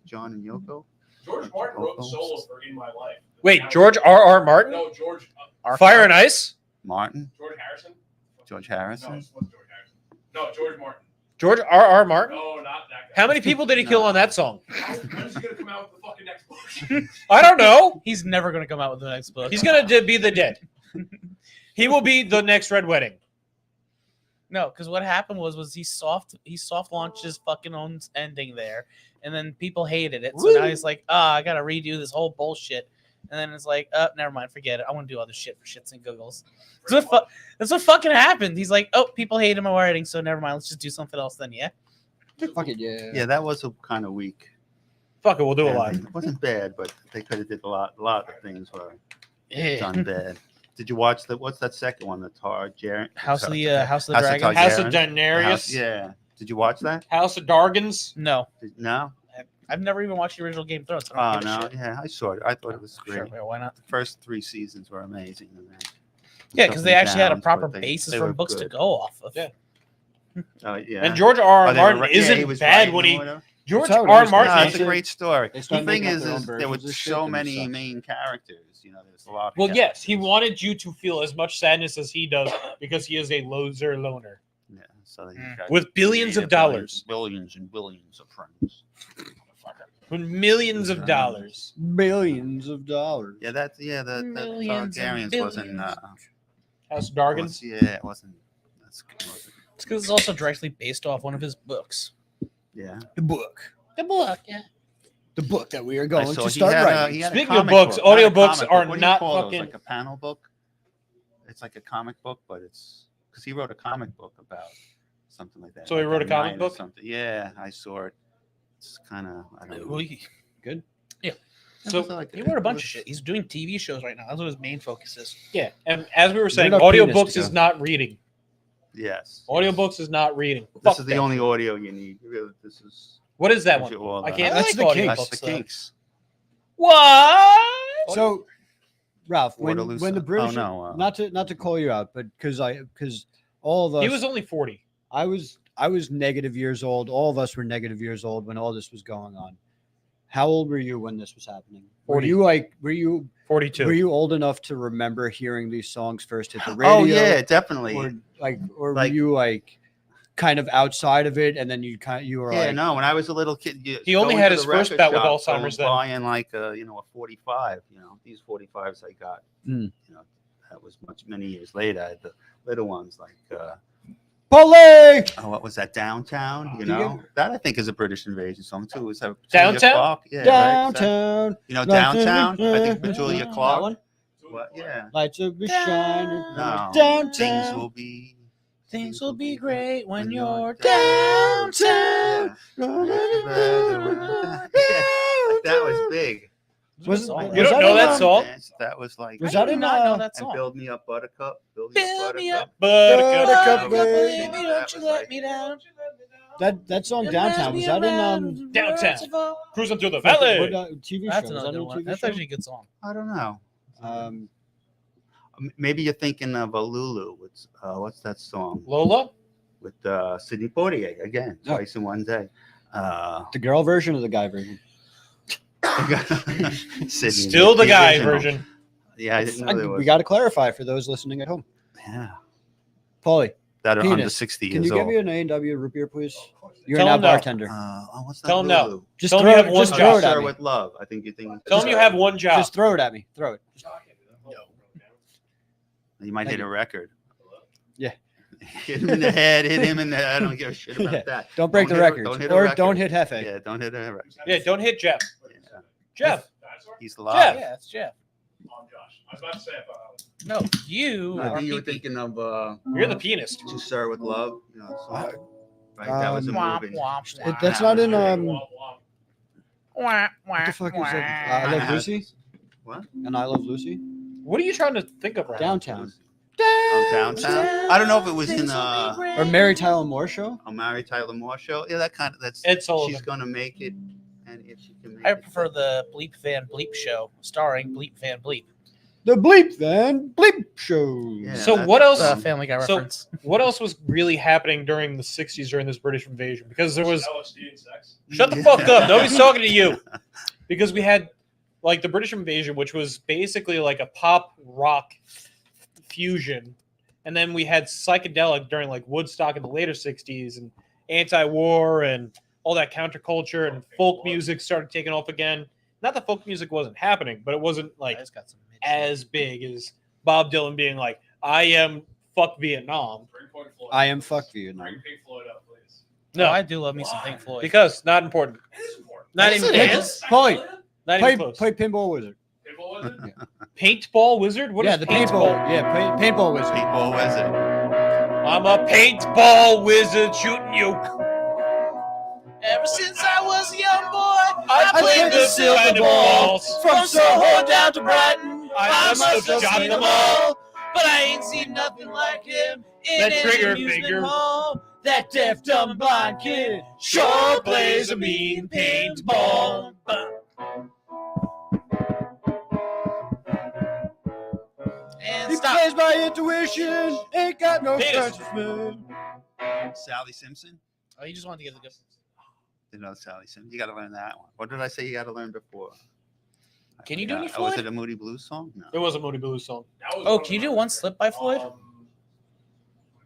John and Yoko. George Martin wrote the solo for "In My Life." Wait, George R.R. Martin? No, George. Fire and Ice? Martin, George Harrison. George No, Harrison. it wasn't George Harrison. No, George Martin. George R.R. Martin? No, not that guy. How many people did he kill on that song? When's he gonna come out with the fucking next book? I don't know. He's never gonna come out with the next book. He's gonna be the dead. He will be the next Red Wedding. No, because what happened was he soft launched his fucking own ending there, and then people hated it. So now he's like, I gotta redo this whole bullshit. And then it's like, never mind, forget it. I want to do other shit for shits and giggles. That's what fucking happened. He's like, people hated my writing, so never mind. Let's just do something else then. Yeah. Fuck it, yeah. Yeah, that was a kind of weak. Fuck it, we'll do it Yeah, live. It wasn't bad, but they could have did a lot of things were Yeah. done bad. Did you watch what's that second one? The House of the House of Dragon. Targaryen. House of House- Daenerys. yeah. Did you watch that? House of Dargans. No, No. I've never even watched the original Game of Thrones. So Oh I don't give a no. shit. Yeah, I saw it. I thought it was great. Sure, why not? The first 3 seasons were amazing. And then Yeah, ups because and they actually had a downs, proper but basis they from were books to good. go off of. Yeah. Yeah. And George R.R. Oh, they were Martin right- yeah, isn't he was bad writing when or he. whatever. George That's how it R. is. Martin. No, Yeah, it's a great story. They The started thing making is up their own there versions were of shit so and many such. main characters. You know, there's a lot. Of Well, yes, he characters. wanted you to feel as much sadness as he does because he is a loner. Yeah, so he's Mm. got- With billions of dollars. billions and billions of friends. With millions of dollars. Billions of dollars. Yeah, that's the Millions and Targaryens wasn't. House of Dargans. Yeah, it wasn't. That's good. It's because it's also directly based off one of his books. Yeah. The book. The book, yeah. The book that we are I going saw to he start had writing. he had a Speaking of comic books, book, not a audiobooks comic are book. What do you not call those? fucking- Like a panel book. It's like a comic book, but it's because he wrote a comic book about something like that. So he like wrote a comic Nine or book? Something. Yeah, I saw it. It's kind of I don't know. Good. So He wrote a bunch of shit. He's doing TV shows right now. That's what his main focus is. Yeah, and as we were saying, enough penis audiobooks to is go. not reading. Yes. Audiobooks is not reading. This Fuck is the that. only audio you need. Really, this is. What is that gives one? you all I the- can't That's like the audiobooks. That's the though. kinks. What? So, Ralph, when Waterloo the Sun- British, oh, no, not to call you out, but because all of us, He was only 40. I was negative years old. All of us were negative years old when all this was going on. How old were you when this was happening? 40. Were you 42. were you old enough to remember hearing these songs first hit the radio? Oh yeah, definitely. Or were Like- you like kind of outside of it, and then you were Yeah, like, no. When I was a little kid, He only going had to his the first record bout with shop, Alzheimer's then. Buying like a 45. These 45s I got. Mm. That was many years later. I had the little ones like. Polly! Oh, what was that? Downtown. You Do you know that I think is a British invasion song too. Is that Downtown? Julia Clark? Yeah, right? Is that- Downtown. Downtown. I think with Julia That Clark. one? What? Yeah. Lights will be shining. No. Downtown. Things will be. Things will be great when you're downtown. Yeah. That was big. Was- song. You don't know that song? Yes, that was like. Was I that did in, not know uh, that And song. build me up, Buttercup. Build me up, Buttercup. Buttercup, baby, baby. don't you let me down. That song Downtown, was that in Downtown. Cruising through the what, valley. TV That's show? Was that another in a one. TV That's show? actually a good song. I don't know. Um, Maybe you're thinking of a Lulu. What's that song Lola? with Sidney Poitier again? Oh. Twice in one day. the girl version or the guy version? Sydney, Still the guy original. version. Yeah, I didn't know there was. We got to clarify for those listening at home. Yeah, Paulie, that are Penis. under 60 can years you give old. me an A&W root beer, please? You're Tell now him no. bartender. What's that? Tell him no. Lulu? Just tell him throw you it. have one Just job, throw it at Sir me. with love. I think you think. Tell him you have one job. Just throw it at me. Throw it. You might Thank hit a record. Yeah. Hit him in the head. Hit him in the. I don't give a shit about Yeah. that. Don't break Don't the hit a- record. don't hit a Or record. don't hit Hefe. Yeah, don't hit a record. Yeah, don't hit Jeff. Yeah. Jeff. He's Jeff. alive. Yeah, it's Jeff. I'm Josh. I was about to say I thought I was. No, you. I are think you were pee-pee. thinking of You're the pianist. To Sir with Love. You know, song. Right, that was a Womp, movie. womp, womp. That's not in Womp, womp. Wah, what wah, the fuck is wah. that? I Love Lucy. What? And I Love Lucy. What are you trying to think of right now? Downtown. Oh, Downtown. I don't know if it was in Or Mary Tyler Moore Show. a Mary Tyler Moore show. Yeah, that kind of that's. Ed Sullivan. She's gonna make it, and if she can make I it. prefer the Bleep Van Bleep show, starring Bleep Van Bleep. The Bleep Van Bleep Show. Yeah, So that's- what else? Family Guy So- reference. What else was really happening during the 60s during this British invasion? Because there was. LSD and sex. Shut the fuck up. Nobody's talking to you. Because we had like the British invasion, which was basically like a pop rock fusion. And then we had psychedelic during like Woodstock in the later 60s and anti-war and all that counterculture and folk music started taking off again. Not that folk music wasn't happening, but it wasn't like I just got some mid- as big as Bob Dylan being like, I am fuck Vietnam. Bring Pink Floyd. I am fuck Vietnam. Bring Pink Floyd up, please. No, No, I do love me some Pink Floyd. because not important. It is important. Not Yes, even it close. is. Paulie, Not Play, even close. play Pinball Wizard. People was it? Paintball wizard? What is yeah, the paintball. Yeah, Paintball Wizard. People was it? I'm a paintball wizard shooting you. Ever since I was a young boy, I played the silver ball from Soho down to Brighton. I must have seen them all, but I ain't seen nothing like him in That any trigger amusement finger. hall. That deaf, dumb, blind kid sure plays a mean paintball. And He stop. plays by intuition. Ain't got no Penis. judgment. Sally Simpson. Oh, you just wanted to get the good. You know Sally Simpson. You got to learn that one. What did I say you got to learn before? Can you do any Was Floyd? it a Moody Blues song? No. It was a Moody Blues song. That was Oh, one can you of do my- one slip by Floyd?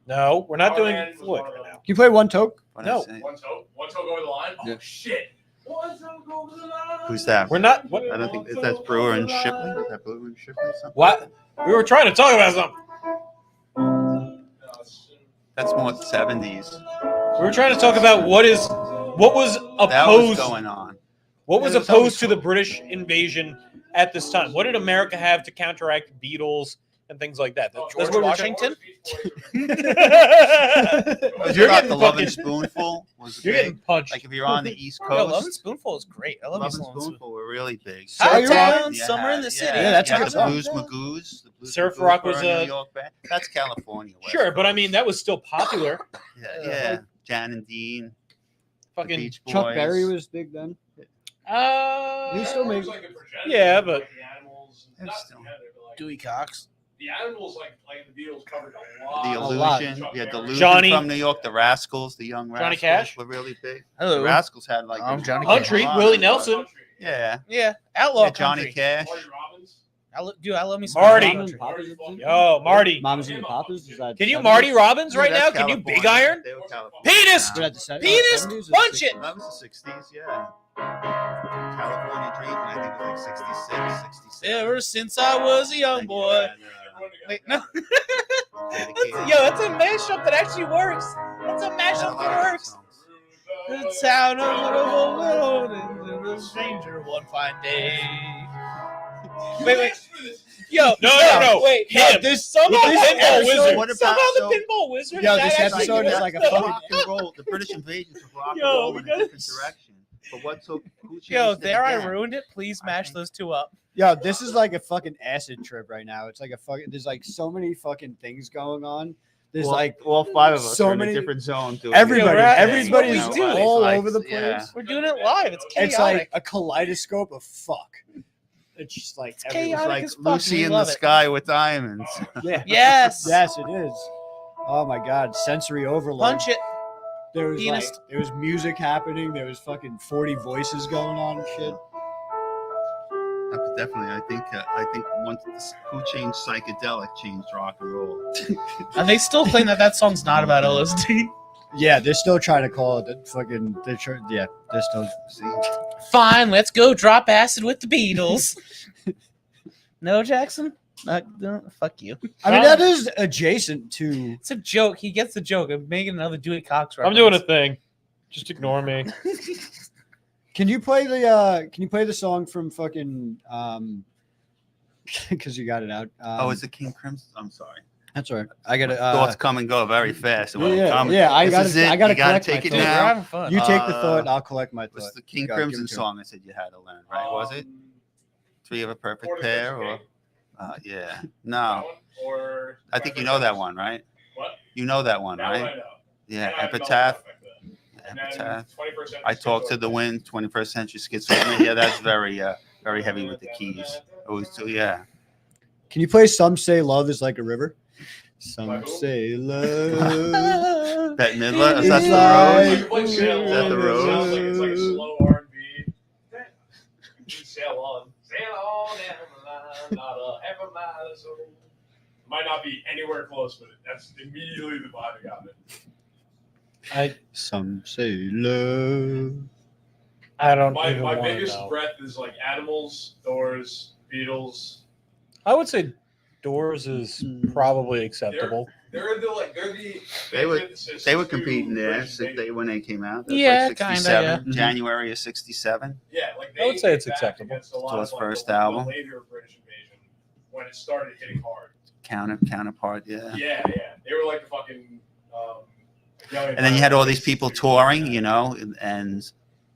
No, we're not doing Power Man was Floyd one of right them. now. Can you play One Toke? What No. did I say? One toe over the line. Oh Yeah. shit. One toe over the line. Who's that? We're not. What? I don't think that's Brewer and Shipley. Is that Brewer and Shipley or something? What? We were trying to talk about something. No, it's- That's more 70s. We were trying to talk about what was That was opposed. going on. What was Yeah, there's always opposed to the British invasion at this time? What did America have to counteract Beatles and things like that? Oh, That's George what we're Washington? You're You're getting the Love fucking- and Spoonful was You're big. getting punched. Like if you're on the East Yo, Coast, Love and Spoonful is great. I love Love me and some Love and Spoonful. Spoonful were really big. High Town, Yeah, Summer in the City. Yeah, that's yeah, a good the song. Blues Magoos. The Blues Surf Magoos Rock were was a a- New York band. That's California. West Sure, but I Coast. mean that was still popular. yeah. Jan and Dean, the Fucking. Beach Boys. Chuck Berry was big then. He still It makes. was like a progenitor, Yeah, but- like the animals. It's Not still- together, but like Dewey Cox. the animals, like the Beatles covered a lot. The A lot. Illusion. Chuck Yeah, Berry. Delusion Johnny- from New York. The Rascals, the Young Rascals, Johnny Cash? were really big. Hello. The Rascals had like I'm the- Johnny Country, a lot Willie of- Nelson. Yeah, Yeah, Outlaw yeah, Johnny Country. Cash. Marty Robbins. Dude, I love me some Marty. Country. Yo, Marty. Mamas and the Papas. Is that Can you 70s? Marty Robbins right Yeah, now? that's Can you Big California. Iron? They were California. Penis! Was that the se- Penis, 70s or punch it! 60s? That was the 60s, yeah. California Dreaming, I think it was like 66, 67. Ever since I was a young boy. Everyone together. Wait, no. Dedicated. Yo, that's a mashup that actually works. That's a mashup that works. The sound of a stranger one fine day. Wait. Yo, No. Wait, Him. This somehow This the pinball episode- wizard. What about- somehow the so- pinball wizard. Yo, that this actually episode is works. like a The fucking. rock and roll, the British invasion of rock and Yo, roll we in a gotta- different direction. But what's so who changed Yo, it there I again? ruined it. Please mash those two up. Yo, this is like a fucking acid trip right now. It's like a fucking. There's like so many fucking things going on. There's Well, like all five of us so are in many- a different zone. Doing everybody. Yo, right. Everybody's That's what we do. all Like, over the place. yeah. We're doing it live. It's chaotic. It's like a kaleidoscope of fuck. It's just like everywhere. It's chaotic like as fuck, Lucy we in the love it. sky with diamonds. Yeah. Yes. Yes, it is. Oh my god, sensory overload. Punch it. There was Pianist. like there was music happening. There was fucking 40 voices going on and shit. Definitely, I think once who changed psychedelic changed rock and roll. And they still claim that song's not about LSD. Yeah, they're still trying to call it the fucking. Yeah, they're still. See, Fine, let's go drop acid with the Beatles. No, Jackson? No, fuck you. I mean, that is adjacent to. It's a joke. He gets the joke. I'm making another Dewey Cox reference. I'm doing a thing. Just ignore me. Can you play the? Can you play the song from fucking? because you got it out. Oh, is it King Crimson? I'm sorry. That's all right. I got to. Thoughts come and go very fast. When Yeah, I'm coming. yeah. I This got is to. it. I got to You gotta collect my take it Dude, we're thought. now. having fun. You take the thought. I'll collect my thought. What's the King Go, give Crimson it to him. song I said you had to learn, right? Was it Three of a Perfect Or Pair? Defensive Or Game? yeah. That No. one? Or I think you know that one, right? What? You know that one, That one I right? know. Yeah. And I have Epitaph. Meltdown back then. And then Epitaph. 21st Century I talk to the wind. 21st Century Schizophrenia. Yeah, that's very heavy with the keys. Always too. Yeah. Can you play "Some Say Love Is Like a River"? Some By who? say love. Bette Midler. Is that It's the like- Rose? Like Sail Is that On, the it sounds like Rose? it's like slow R&B. Sail on down the line, not a half a mile or so. Might not be anywhere close, but that's immediately the vibe I got. Some say love. I don't My even want to biggest know. breath is like Animals, Doors, Beatles. I would say Doors is probably acceptable. They're the They were- antithesis They were to competing there British Invasion. when they came out. That's Yeah, like kinda, 67, yeah. January of 67. Yeah, like I would say it's hit back acceptable. against a lot Tour's of, like, first the album. later British Invasion when it started hitting hard. Counterpart, yeah. Yeah, they were like the fucking. And then you had all these people touring, you know, and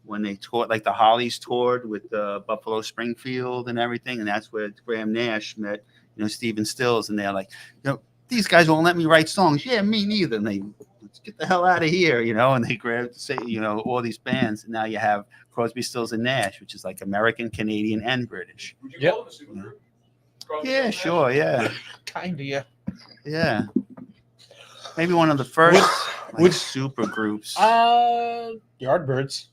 when they toured, like the Hollies toured with Buffalo Springfield and everything, and that's where Graham Nash met, you know, Stephen Stills, and they're like, you know, these guys won't let me write songs. Yeah, me neither. And they, let's get the hell out of here, you know, and they grabbed, say, you know, all these bands, and now you have Crosby, Stills, and Nash, which is like American, Canadian, and British. Would you Yep. call them a super group? Crosby, Yeah, Stills, sure, yeah, Kinda, yeah. yeah. Maybe one of the first would- super groups. Yardbirds.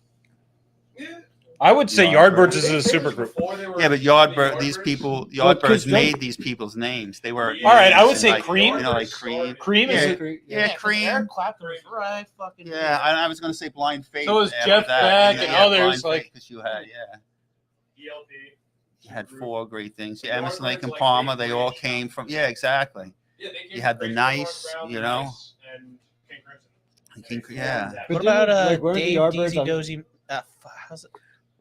Yeah. I would say Yardbirds. Yardbirds is a super group. Yeah, but these people, Well, 'cause Yardbirds they- made these people's names. They were. All right, I would and say like, Cream. You know, like Cream. Cream is Yeah. a, Yeah, 'cause Cream. Eric Clapton was right fucking. Yeah, I was going to say Blind Faith. So was after Jeff that. Beck Yeah, and yeah, others, Blind like- Faith, 'cause you had, ELP. you had super four great things. Yeah, Yardbirds, Emerson, Lake, and like, Palmer. Big They all British. came from. Yeah, exactly. Yeah, they came You had from the Crazy Nice, Horse, Brown, you the know. Nice, and King Crimson. King- They yeah. formed that. But What about like, weren't the Dave Yardbirds Deasy on- Dozy? How's it?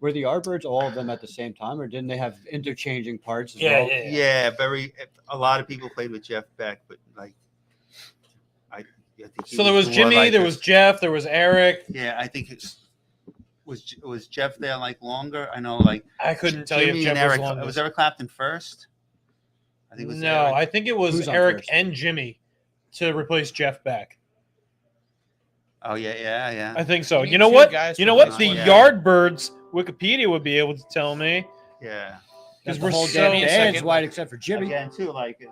Were the Yardbirds all of them at the same time, or didn't they have interchanging parts as yeah, well? yeah, yeah. Yeah, very. A lot of people played with Jeff Beck, but like, I think he So there was more Jimmy, like there a- was Jeff, there was Eric. Yeah, I think it was Jeff there like longer. I know, like I couldn't tell Jimmy you if and Jeff Eric. was Was long. Eric Clapton first? I think it was No, Eric. I think it was Who's on Eric first? and Jimmy to replace Jeff Beck. Oh yeah. I think so. You You need know two what? guys You for know what? this The one. Yeah. Yardbirds Wikipedia would be able to tell me Yeah. because The we're whole so. damn Give me a band's second. wide except for Jimmy. Again, too, like it's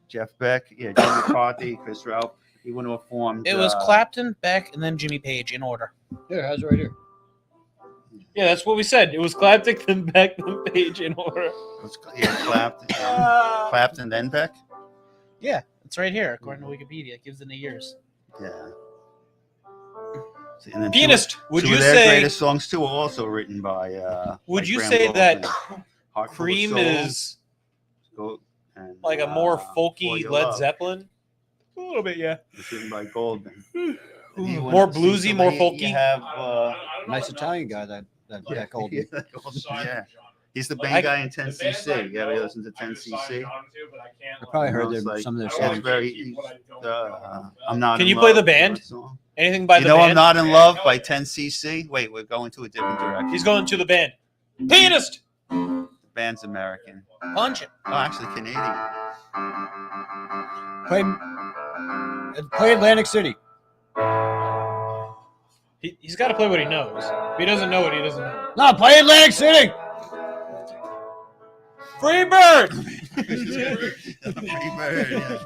Jeff Beck, yeah, Jim McCarthy, Chris Ralph. He wouldn't have formed. It was Clapton, Beck, and then Jimmy Page in order. There, how's it right here? Yeah, that's what we said. It was Clapton, then Beck, then Page in order. Clapton, Clapton, then Beck. Yeah, it's right here according to Wikipedia. It gives it the years. Yeah. See, and then Pianist, would two you of their say? greatest songs too were also written by? Would like you Graham say Goldman. that Heart Full of Cream Soul, is and, like a more For folky Your Led Love. Zeppelin? A little bit, yeah. It's written by Goldman. And he More went- bluesy, so more they- folky? You have, I don't know Nice enough Italian guy, that yeah, Goldman. yeah, Goldman, aside yeah. from genre. He's the Like, main guy in The bands 10cc. I Yeah, know, he listens to I can assign 10cc. genre to, but I can't, I probably You heard know, it's their, like- some of their I Yeah, wanna it's songs. very. keep what I don't Uh, know. I'm not. Can in you play love, the band? that song. Anything by You the know, I'm band? not in Yeah, love hell by yeah. 10cc. Wait, we're going to a different direction. He's going to the band. Pianist. The band's American. Punch it. Oh, actually Canadian. Play Atlantic City. He's got to play what he knows. If he doesn't know it, he doesn't know. No, play Atlantic City. Free bird!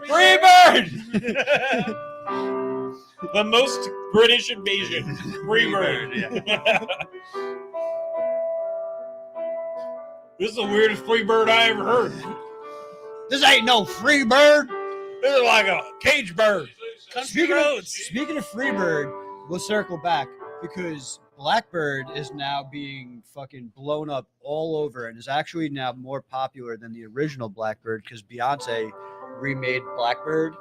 Free bird! The most British invasion. Free bird. This is the weirdest free bird I ever heard. This ain't no free bird. This is like a cage bird. Country roads. Speaking of Freebird, we'll circle back because Blackbird is now being fucking blown up all over and is actually now more popular than the original Blackbird because Beyonce remade Blackbird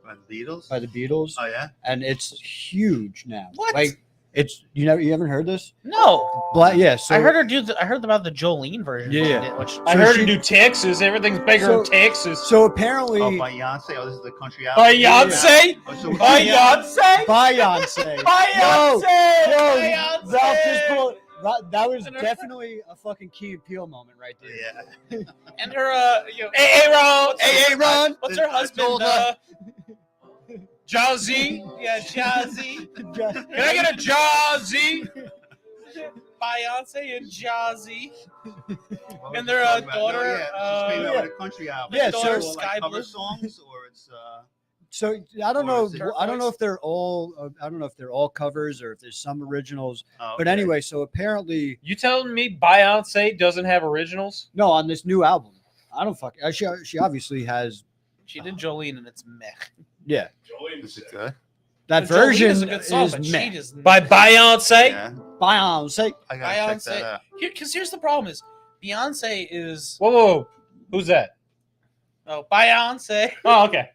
By the Beatles. by the Beatles, Oh yeah. and it's huge now. What? Like It's you haven't heard this? No. Yeah. So I heard her do. I heard about the Jolene version. Yeah, she yeah. did, which I So heard she- her do Texas. Everything's bigger So- in Texas. So apparently, Oh, Beyonce. Oh, this is the country album. Beyonce. Oh, so- Beyonce. Beyonce. Beyonce. Yo, Beyonce. Ralph just pulled. That was definitely a fucking Key and Peele moment right there. Yeah. and her. Hey, Ron. Hey, Ron. What's her I husband? told her. Jazzy. Yeah, Jazzy. Can I get a Jazzy? Beyonce and Jazzy. What And was their, I talking about? daughter, No, yeah, she's came out with a country album. Yeah, It's so- all, Sky like cover Blue. songs or it's So I don't Or know. is it I don't know if they're all. I don't know if they're all covers or if there's some originals. But okay. anyway, so apparently, You telling me Beyonce doesn't have originals? no, on this new album, I don't fuck. She obviously has. She did Jolene, and it's meh. Yeah, Is it good? that Jolene version is a good song, but meh. she just By Beyonce? Yeah. Beyonce. I gotta check Beyonce. that out. Because here's the problem: is Beyonce is Whoa. Who's that? Beyonce. Oh, okay.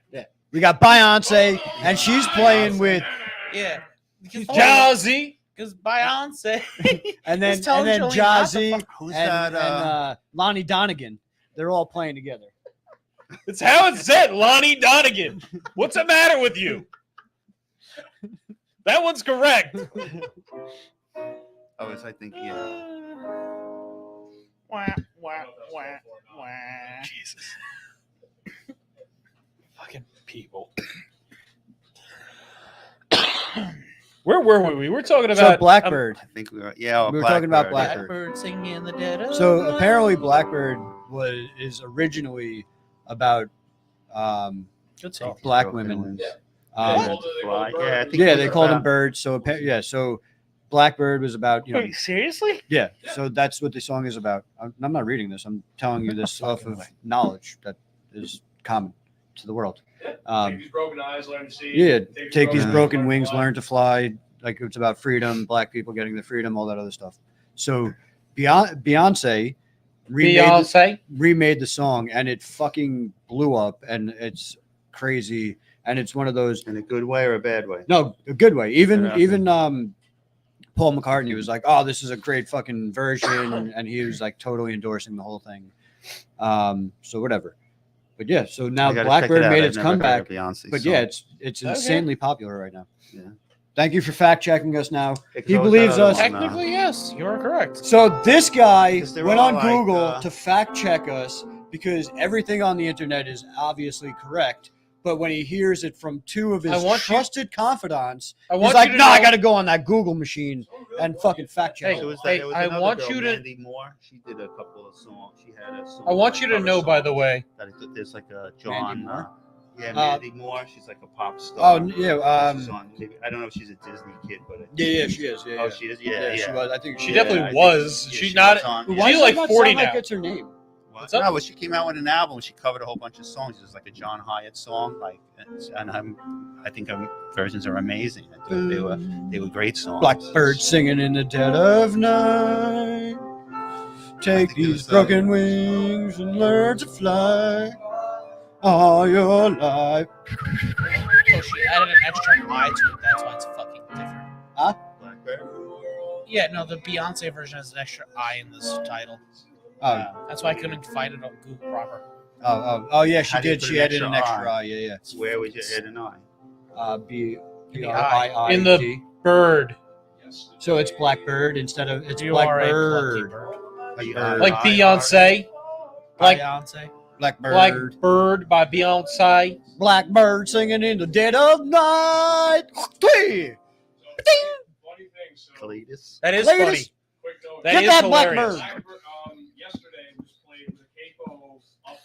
We got Beyonce, and she's playing with, Yeah, because Jazzy. Beyonce. and then He's telling Jolene not to Jazzy fuck- Who's and that? Lonnie Donegan. They're all playing together. It's how it's said, Lonnie Donegan. What's the matter with you? That one's correct. I was, I think, yeah. Wah, wah, wah, wah. Jesus. Fucking people. Where were we? We were talking So about Blackbird. I think we were, yeah. We were talking about Blackbird. Blackbird singing in the dead of So night. apparently, Blackbird is originally about Good song. black women. Um, Yeah, I think yeah, it they was called them about- birds. So so Blackbird was about Wait, seriously? yeah. So that's what the song is about. I'm not reading this. I'm telling you this off of knowledge that is common to the world. Take these broken eyes, learn to see. Yeah, take these broken broken wings, learn to fly. Like it's about freedom, black people getting the freedom, all that other stuff. So Beyonce remade the song, and it fucking blew up, and it's crazy, and it's one of those. In a good way or a bad way? No, a good way. Yeah. Even Paul McCartney was like, "Oh, this is a great fucking version," and he was like totally endorsing the whole thing. So whatever. But yeah, so now I gotta check Blackbird it out. made I've its never heard comeback. of Beyonce, But so yeah, it's Okay. insanely popular right now. Yeah. Thank you for fact checking us now. It He goes believes that other us. one, Technically, yes, you are correct. So this guy Because they're went all on like, Google to fact check us because everything on the internet is obviously correct. But when he hears it from two of his I want you- trusted confidants, I he's want like, you to "No, I know- got to go on that Google machine and fucking fact check." Hey, So it." was hey, there was I another want girl, you to- Mandy Moore. She did a couple of songs. She had a song. I want like you to cover know, by the songs way. that there's like a Mandy John. Moore? Yeah, Mandy Moore. She's like a pop Oh star. yeah, She's on, maybe, I don't know if she's a Disney kid, but yeah, she is. Yeah, oh, yeah. she is. Yeah, she was. I think She Yeah, definitely I think was. yeah, She's she not. was on, Why yeah. She's does like it not 40 sound now. Like it's her name. What's up? No, but she came out with an album. She covered a whole bunch of songs. It was like a John Hyatt song, like, and I think her versions are amazing. I thought they were great songs. Blackbird singing in the dead of night. Take think it these was, broken wings and learn to fly all your life. So she added an extra I to it. That's why it's fucking different. Blackbird. Yeah, no, the Beyonce version has an extra I in this title. Oh, That's why I couldn't find it on Google proper. oh, yeah, she How do you did. put She an added an extra extra I? I. Yeah, Where would you add an I? yeah. B In the R I In the- D. Bird. So it's Blackbird instead of it's You are a plucky Blackbird. bird. Are you Bird. Like Beyonce. Like Beyonce. Blackbird. Blackbird by Beyonce. Blackbird singing in the dead of night. Three. Funny thing, so Cletus? That is Latest- funny. quick note. That Get is that hilarious. Blackbird. Yesterday was played the capo up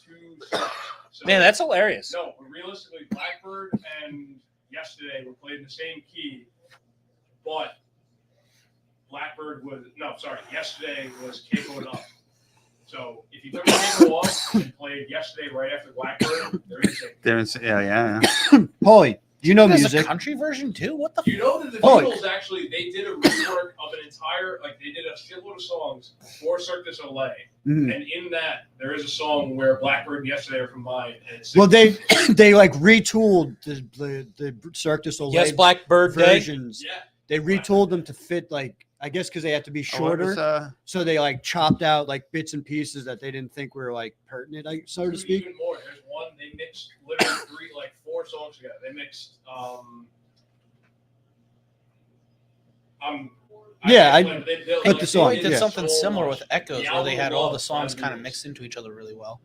to. So, Man, that's hilarious. no, but realistically, Blackbird and Yesterday were played in the same key, but Yesterday was capoed up. So if you took the capo off and played Yesterday right after Blackbird, there is a. There's, yeah. Paulie, you know There's music. a country version too? What the You know that the Oh. Beatles actually they did a rework of an entire they did a shitload of songs for Cirque du Soleil, Mhm. and in that there is a song where Blackbird and Yesterday are combined, and it's Well, they like retooled the Cirque du Soleil Yes, Blackbird Day. versions yeah. they retooled them to fit like I guess because they had to be Oh, what was, shorter, so they like chopped out like bits and pieces that they didn't think were like pertinent, so to speak. Even more. There's one they mixed literally 4 songs together. They mixed But the song, They did yeah. something so similar much. with Echoes, The where they had all the album songs was kind of 5 mixed into each other really well.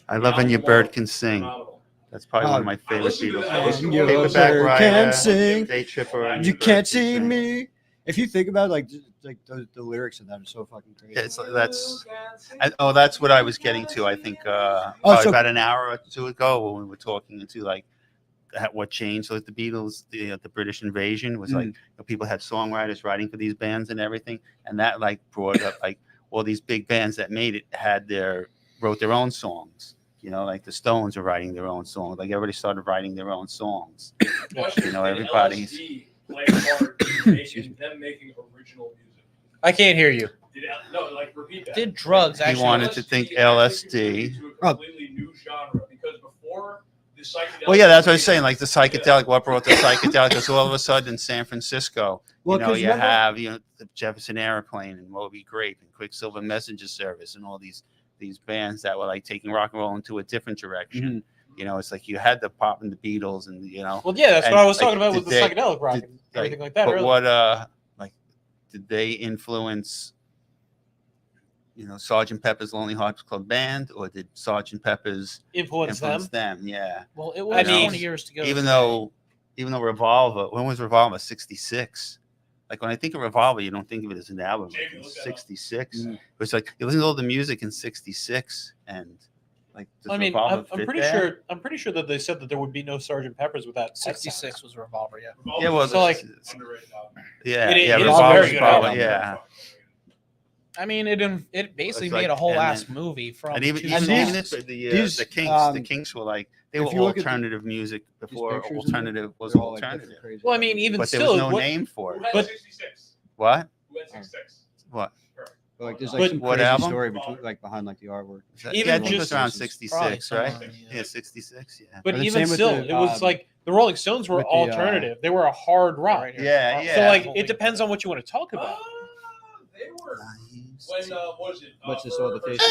I love when your bird can sing. Phenomenal. That's probably one of my I favorite listened to Beatles that. I listened songs. to Your Paperback bird Writer, can sing. Day Tripper, and You Your Bird can't Can see Sing. me. If you think about it, like the lyrics of that are so fucking crazy. Yeah, that's what I was getting to. I think probably about an hour or two ago when we were talking into like what changed with the Beatles, the British invasion was like people had songwriters writing for these bands and everything, and that like brought up like all these big bands that made it wrote their own songs. You know, like the Stones are writing their own songs. Like everybody started writing their own songs. You know, everybody's. LSD played a part in them making original music. I can't hear you. Repeat that. Did drugs He actually? wanted to think LSD. To a completely new genre because before the psychedelic. Well, yeah, that's what I was saying. Like the psychedelic, what brought the psychedelic? Because all of a sudden in San Francisco, Well, you 'cause you remember- have the Jefferson Airplane and Moby Grape and Quicksilver Messenger Service and all these bands that were like taking rock and roll into a different direction. You know, it's like you had the pop and the Beatles and Well, yeah, that's and, what I was like, talking about with the did they- psychedelic rock and everything like that. But earlier. what did they influence? You know, Sergeant Pepper's Lonely Hearts Club Band, or did Sergeant Pepper's influence them? Yeah. Well, it I was mean, 20 years to go. Even though Revolver, when was Revolver? 66. Like when I think of Revolver, you don't think of it as an album. Like in 66. It's like you listen to all the music in 66, and like. does I mean, Revolver I'm fit pretty there? sure. I'm pretty sure that they said that there would be no Sergeant Pepper's without 66 was Revolver, yeah. Yeah, well, So, like, Yeah, It is- yeah, it is a Revolver's very good probably- album. yeah. I mean, it basically It's like- made a whole and ass then- movie from And even two even, songs. even if the Kinks were like they were if you look at the- alternative music before pictures in alternative was They're all, like, alternative. different crazy. Well, I mean, even But there still, was no what- name for it. Who had But- 66? What? Who had 66? What? But, like there's But- like some What crazy album? story between like behind like the artwork. Even Yeah, I think it just- was around Probably 66, right? somewhere, Yeah, 66. Yeah. But And the even same with still, the, it was like the Rolling Stones were with the, alternative. They were a hard rock. Right here. Yeah, yeah. So like, it depends on what you want to talk about. They were. When what was it? What's this, for- all the for- faces,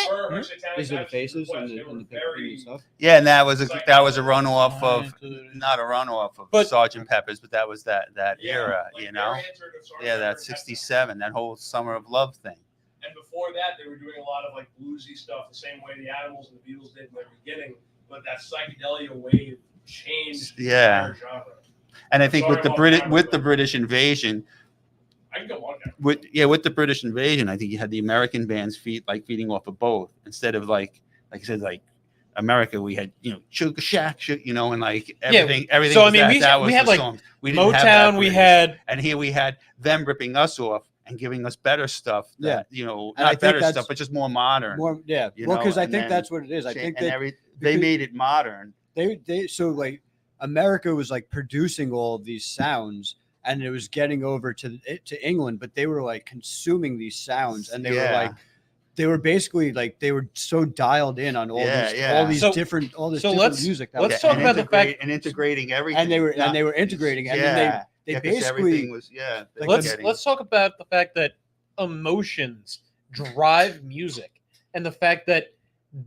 for her Satanic These are the Majesty's faces Request, and they the, were and the picture very- and stuff. Yeah, and that was a runoff of not a runoff of But- Sergeant Pepper's, but that was that Yeah, era, like you know. Barry Entered of Sergeant Yeah, that Pepper had- 67, that whole Summer of Love thing. And before that, they were doing a lot of like bluesy stuff, the same way the Animals and the Beatles did in their beginning. But that psychedelia wave changed Yeah. the entire genre. And I think Sorry with the about British that, with the but- British invasion, I can go on there. with the British invasion, I think you had the American bands feeding off of both instead of like I said, like America, we had Sugar Shack, and like everything. Everything. So, was I mean, that we was had the like songs. We didn't have that Motown, we British. had And here we had them ripping us off and giving us better stuff. That, And I not think better that's stuff, but just more modern. More, yeah. You Well, know, because I and think then that's what it is. I think and that they because- made it modern. they so like America was like producing all of these sounds and it was getting over to England, but they were like consuming these sounds and they were like they were basically like they were so dialed in on all these So- different all this so different let's- music. That let's was talk and about the fact and integrating everything. and they were integrating and then they 'cause basically everything was let's talk about the fact that emotions drive music and the fact that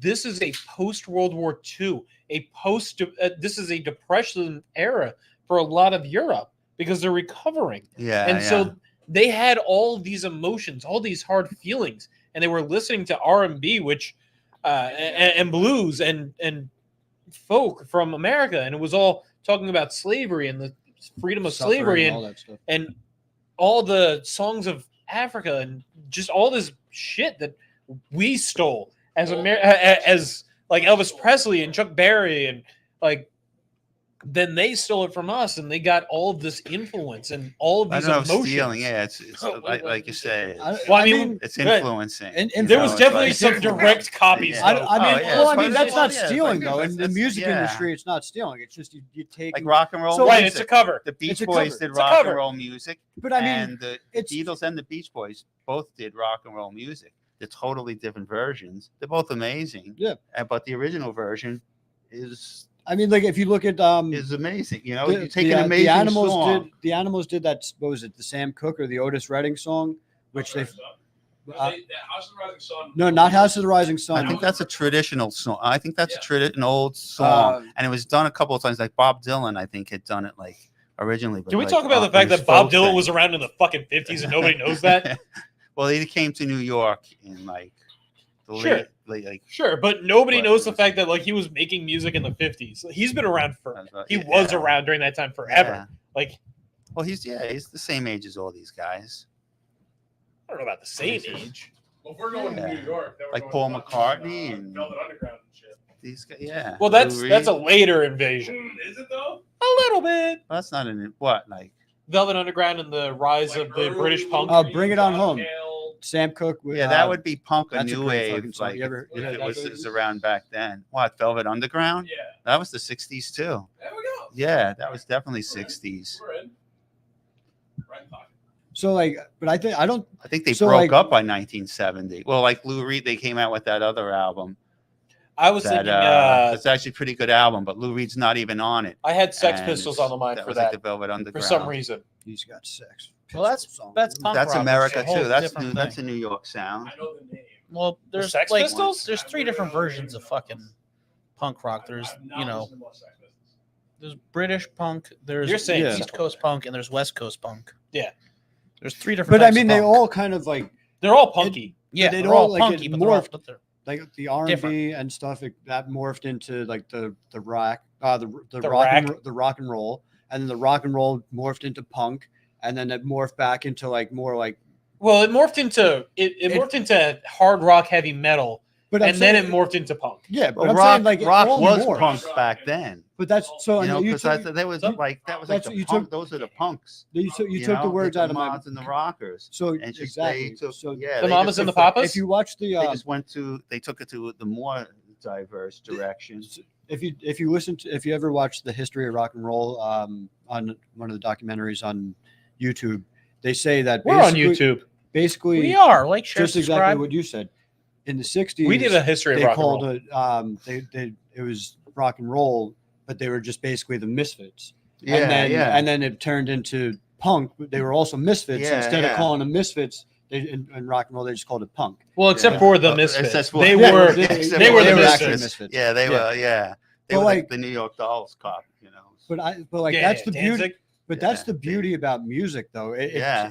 this is a post World War II, this is a depression era for a lot of Europe because they're recovering. So they had all these emotions, all these hard feelings, and they were listening to R&B, which and blues and folk from America, and it was all talking about slavery and the freedom of suffering slavery and and all that stuff. and all the songs of Africa and just all this shit that we stole as as like Elvis Presley and Chuck Berry and like then they stole it from us and they got all of this influence and all of I these don't know if emotions. stealing. Yeah, it's Oh, like you say, Well, I mean, it's good. influencing. And There was it's definitely like- some direct copies. Yeah. though. I mean, Oh, yeah, well, I it's mean, fine. that's not Yeah, it's stealing like- though. In the that's- music yeah. industry, it's not stealing. It's just you take. like rock and roll. So- Right, music. it's a cover. The Beach It's a Boys cover. did It's a rock cover. and roll music, but I mean, and the it's Beatles and the Beach Boys both did rock and roll music. They're totally different versions. They're both amazing. Yeah. But the original version is I mean, like if you look at It's amazing. You know, you take an amazing the Animals song. the Animals did that. What was it? The Sam Cooke or the Otis Redding song, which they. House of the Rising Sun. No, not House of the Rising Sun. I think that's a traditional song. I think that's an old song, and it was done a couple of times. Like Bob Dylan, I think had done it like originally. But Can we like, talk about the fact his that Bob folk Dylan thing. was around in the fucking 50s and nobody knows that? Well, he came to New York in like the Sure. late Sure, but nobody But knows it the was- fact that like he was making music in the 50s. He's been around for he yeah. was around during that time forever. Yeah. Like Well, he's the same age as all these guys. I don't know about the same age. Well, if we're going to New York, then we're Like going Paul to fucking, McCartney and- Velvet Underground and shit. These guys, yeah. Well, Lou that's a Reed. later invasion. Is it though? A little bit. Well, that's not an what like. Velvet Underground and the rise of the early British punk. Oh, Bring It On John Home. Cale. Sam Cooke. Yeah, that would be punk or that's a new great wave. fucking song. Like You ever- if yeah, it that's was around back then. What Velvet Underground? Yeah. That was the '60s too. There we go. Yeah, that was definitely '60s. We're in. Right in pocket. So like, but I don't. I think they So, broke like- up by 1970. Well, like Lou Reed, they came out with that other album. I was That thinking it's actually a pretty good album, but Lou Reed's not even on it. I had Sex And Pistols on the mind for was that like the Velvet Underground. for some reason. He's got sex. Well, that's Pistol song. punk That's rock. America It's a whole too. That's different new, that's a thing. New York sound. I know the name. Well, there's Sex like Pistols? there's three different versions of fucking punk rock. There's I've not you know listened to much Sex Pistols. there's British punk, there's You're saying East simple. Coast punk, and there's West Coast punk. Yeah. There's three different. But I types mean, of they punk. all kind of like They're all punky. yeah, they they're all, all like, punky, it but they're all, morphed. but they're like the R&B Different. and stuff that morphed into like the rock, the The rock and, rack. the rock and roll, and then the rock and roll morphed into punk, and then it morphed back into like more like. Well, it morphed into it morphed into hard rock heavy metal, But I'm and then saying- it morphed into punk. Yeah, but Well, I'm rock, saying like it rock all was morphed. punk back then. But that's so. You know, you because took, that was some- like that's the what you punk. took- Those are the punks. you took the know, words the out of my. mods and the rockers. So And just exactly. they took, So yeah, The they Mamas just and the took Papas? if you watch the, They just went to. They took it to the more diverse directions. if you listen to, if you ever watch the history of rock and roll on one of the documentaries on YouTube, they say that We're on basically- YouTube. Basically, we are like share, just exactly subscribe. what you said. In the '60s, We did a history of they rock and called roll. it it was rock and roll, but they were just basically the Misfits. Yeah, And then it turned into punk. But they were also Misfits. Yeah, Instead of yeah. calling them Misfits, in rock and roll they just called it punk. Well, except Yeah. for the But Misfits. except for- They Yeah, were they- except they for were the actually Misfits. Misfits. Yeah, they Yeah. were. Yeah, they But were like- like the New York Dolls cop. You know. But that's Yeah, the beauty. Danzig. But that's Yeah, the beauty about music, though. Yeah.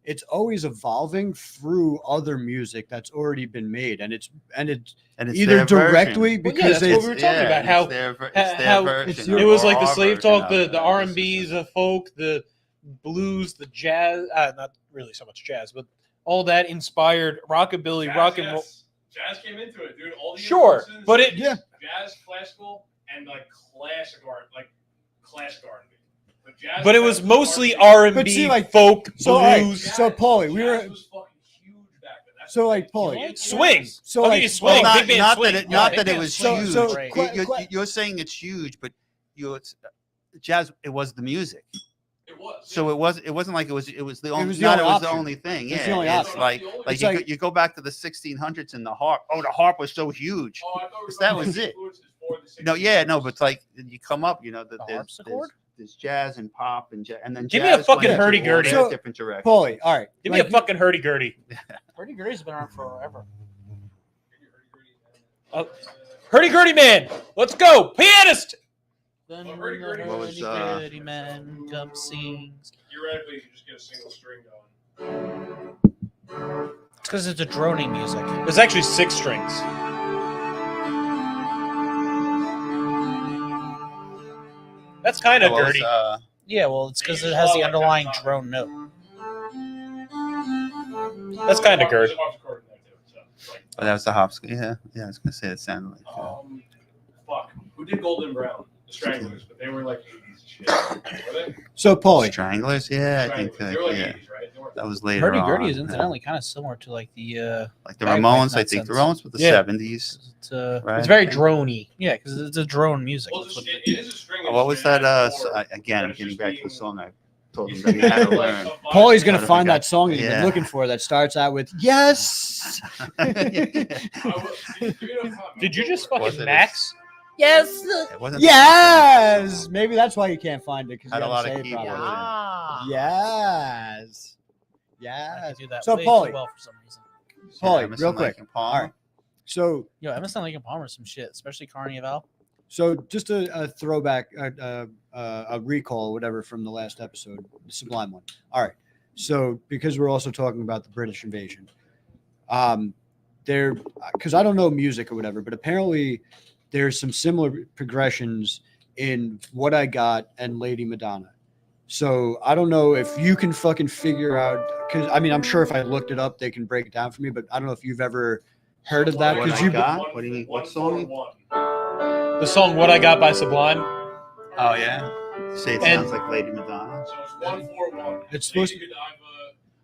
It's always evolving through other music that's already been made, and it's And it's either their version. directly Well, yeah, because that's what it's we were talking about, it's how- their, it's how- their how version it's of your- It was like the our slave version talk, of the it. R&Bs, the folk, the blues, the jazz. Not really so much jazz, but all that inspired rockabilly, Jazz, rock and roll. yes. Jazz came into it, dude. All the Sure, influences, but it- Yeah. jazz, classical, and like classic art, like classic R&B. Jazz, But it was classical, mostly R&B. But R&B, see, like- folk, so, all right, blues. so, Paulie, we Jazz were- was fucking huge back then. That's So, the like, thing. Paulie, Swing. So I'll like give you swing. Well, not, Big band not swing. that it, Yeah, not big that it band was swing. huge. So- Great. You're saying it's huge, but jazz. It was the music. It was. So it wasn't like it was the only was the not only it was the option. only thing. It's Yeah, the only it's option. like It's you, like- you go back to the 1600s and the harp. Oh, the harp was so huge. Oh, I thought we were Because talking that about was the it. influences for the No, yeah, no, 60s. but it's like you come up, you know, that The there's harpsichord? jazz and pop and then Give me a jazz fucking went into all hurdy-gurdy. their So- different directions. Paulie, all right. Give me a like, fucking hurdy-gurdy. Hurdy-gurdy's been around forever. Hurdy-gurdy man. Let's go. Pianist. Then Well, when hurdy-gurdy the was, hurdy-gurdy man comes sings. Theoretically, you can just get a single string going. It's because it's a droning music. There's actually 6 strings. That's kind of Well, dirty. Yeah, well, it's because it has the underlying drone note. That's kind of There's good. a harpsichord in there, too, so, like, that was the hops. Yeah, I was gonna say it sounded like. fuck. Who did Golden Brown? The Stranglers, but they were like 80s shit. Were they? So Paulie, Stranglers, yeah, I think Stranglers. They were like yeah, 80s, right? They weren't- that was later Hurdy-gurdy on. is yeah. incidentally kind of similar to like the Like the bagpipe in Ramones, I that think the sense. Ramones were the Yeah. 70s, it's right? It's very I think. drony. yeah, because it's a drone music. Well, That's it's what a- it is a string Oh, what was instrument that? for- Again, I'm but it's getting just back to the being- song I told him that he had to learn. Paulie's gonna How to find forget. that song that you've been Yeah. looking for that starts out with yes. Did you just Was fucking it max? Yes. It wasn't Yes. Maybe that's why you can't find it because Had you a lot had of to say it keyboards. properly. Yeah. Yes. I Yes. can do that So, way Paulie. too well for some reason. Paulie, Emerson, real quick. Lake and Palmer. All right. So Yo, Emerson, Lake and Palmer is some shit, especially Carnival. So just a throwback, a recall, whatever, from the last episode, the Sublime one. All right. So because we're also talking about the British invasion, because I don't know music or whatever, but apparently there's some similar progressions in What I Got and Lady Madonna. So I don't know if you can fucking figure out, because I mean I'm sure if I looked it up they can break it down for me, but I don't know if you've ever heard of that What because I you. Got? What do you mean? What song? The song "What I Got" by Sublime. Oh yeah. Say it And- sounds like Lady Madonna. So it's 1-4-1. It's supposed to-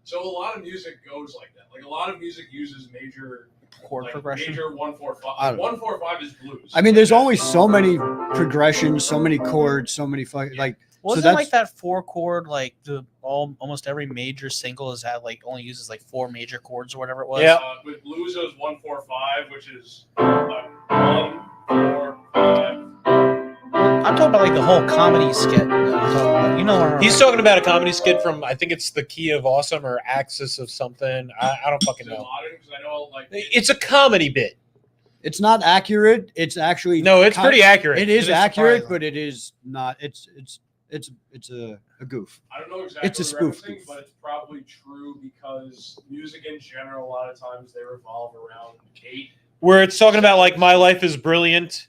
So a lot of music goes like that. Like a lot of music uses major Chord progression. Major I 1-4-5. don't- 1-4-5 is blues. I mean, there's only so many progressions, so many chords, so many like. Wasn't that's- like that 4-chord, like almost every major single has had like only uses like 4 major chords or whatever it was. Yeah. With blues, it was 1-4-5, which is 1-4-5. I'm talking about like the whole comedy skit. I'm talking about. You know what I'm He's talking about a comedy skit from, I think it's The Key of Awesome or Axis of something. I don't fucking Is it know. modern? Because I know like It's a comedy bit. It's not accurate. It's actually No, it's pretty accurate. It is It is accurate, surprising. but it is not. It's a goof. I don't know exactly It's a what spoof. you're referencing, but it's probably true because music in general, a lot of times they revolve around Kate. Where it's talking about like my life is brilliant.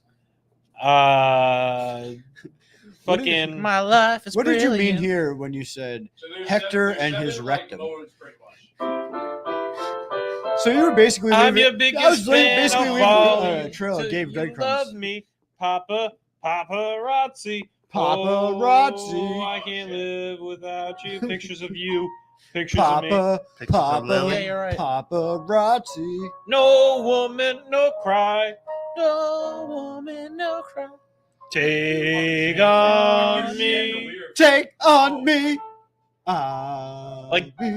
What did- Fucking. My life is What did you mean brilliant. here when you said? So there's Hector there's and his 7, rectum. modes pretty much. So you were basically. I'm leaving- your biggest I was fan basically of leaving all. a trail of Dave You breadcrumbs. love me, Papa, paparazzi. Paparazzi. Oh, I can't live without you. Pictures of you. Pictures of me. Papa, Pictures of Lily. Yeah, you're right. paparazzi. No woman, no cry. No woman, no cry. Take When on you see the me. lyrics- Take on me. I'll Like- be.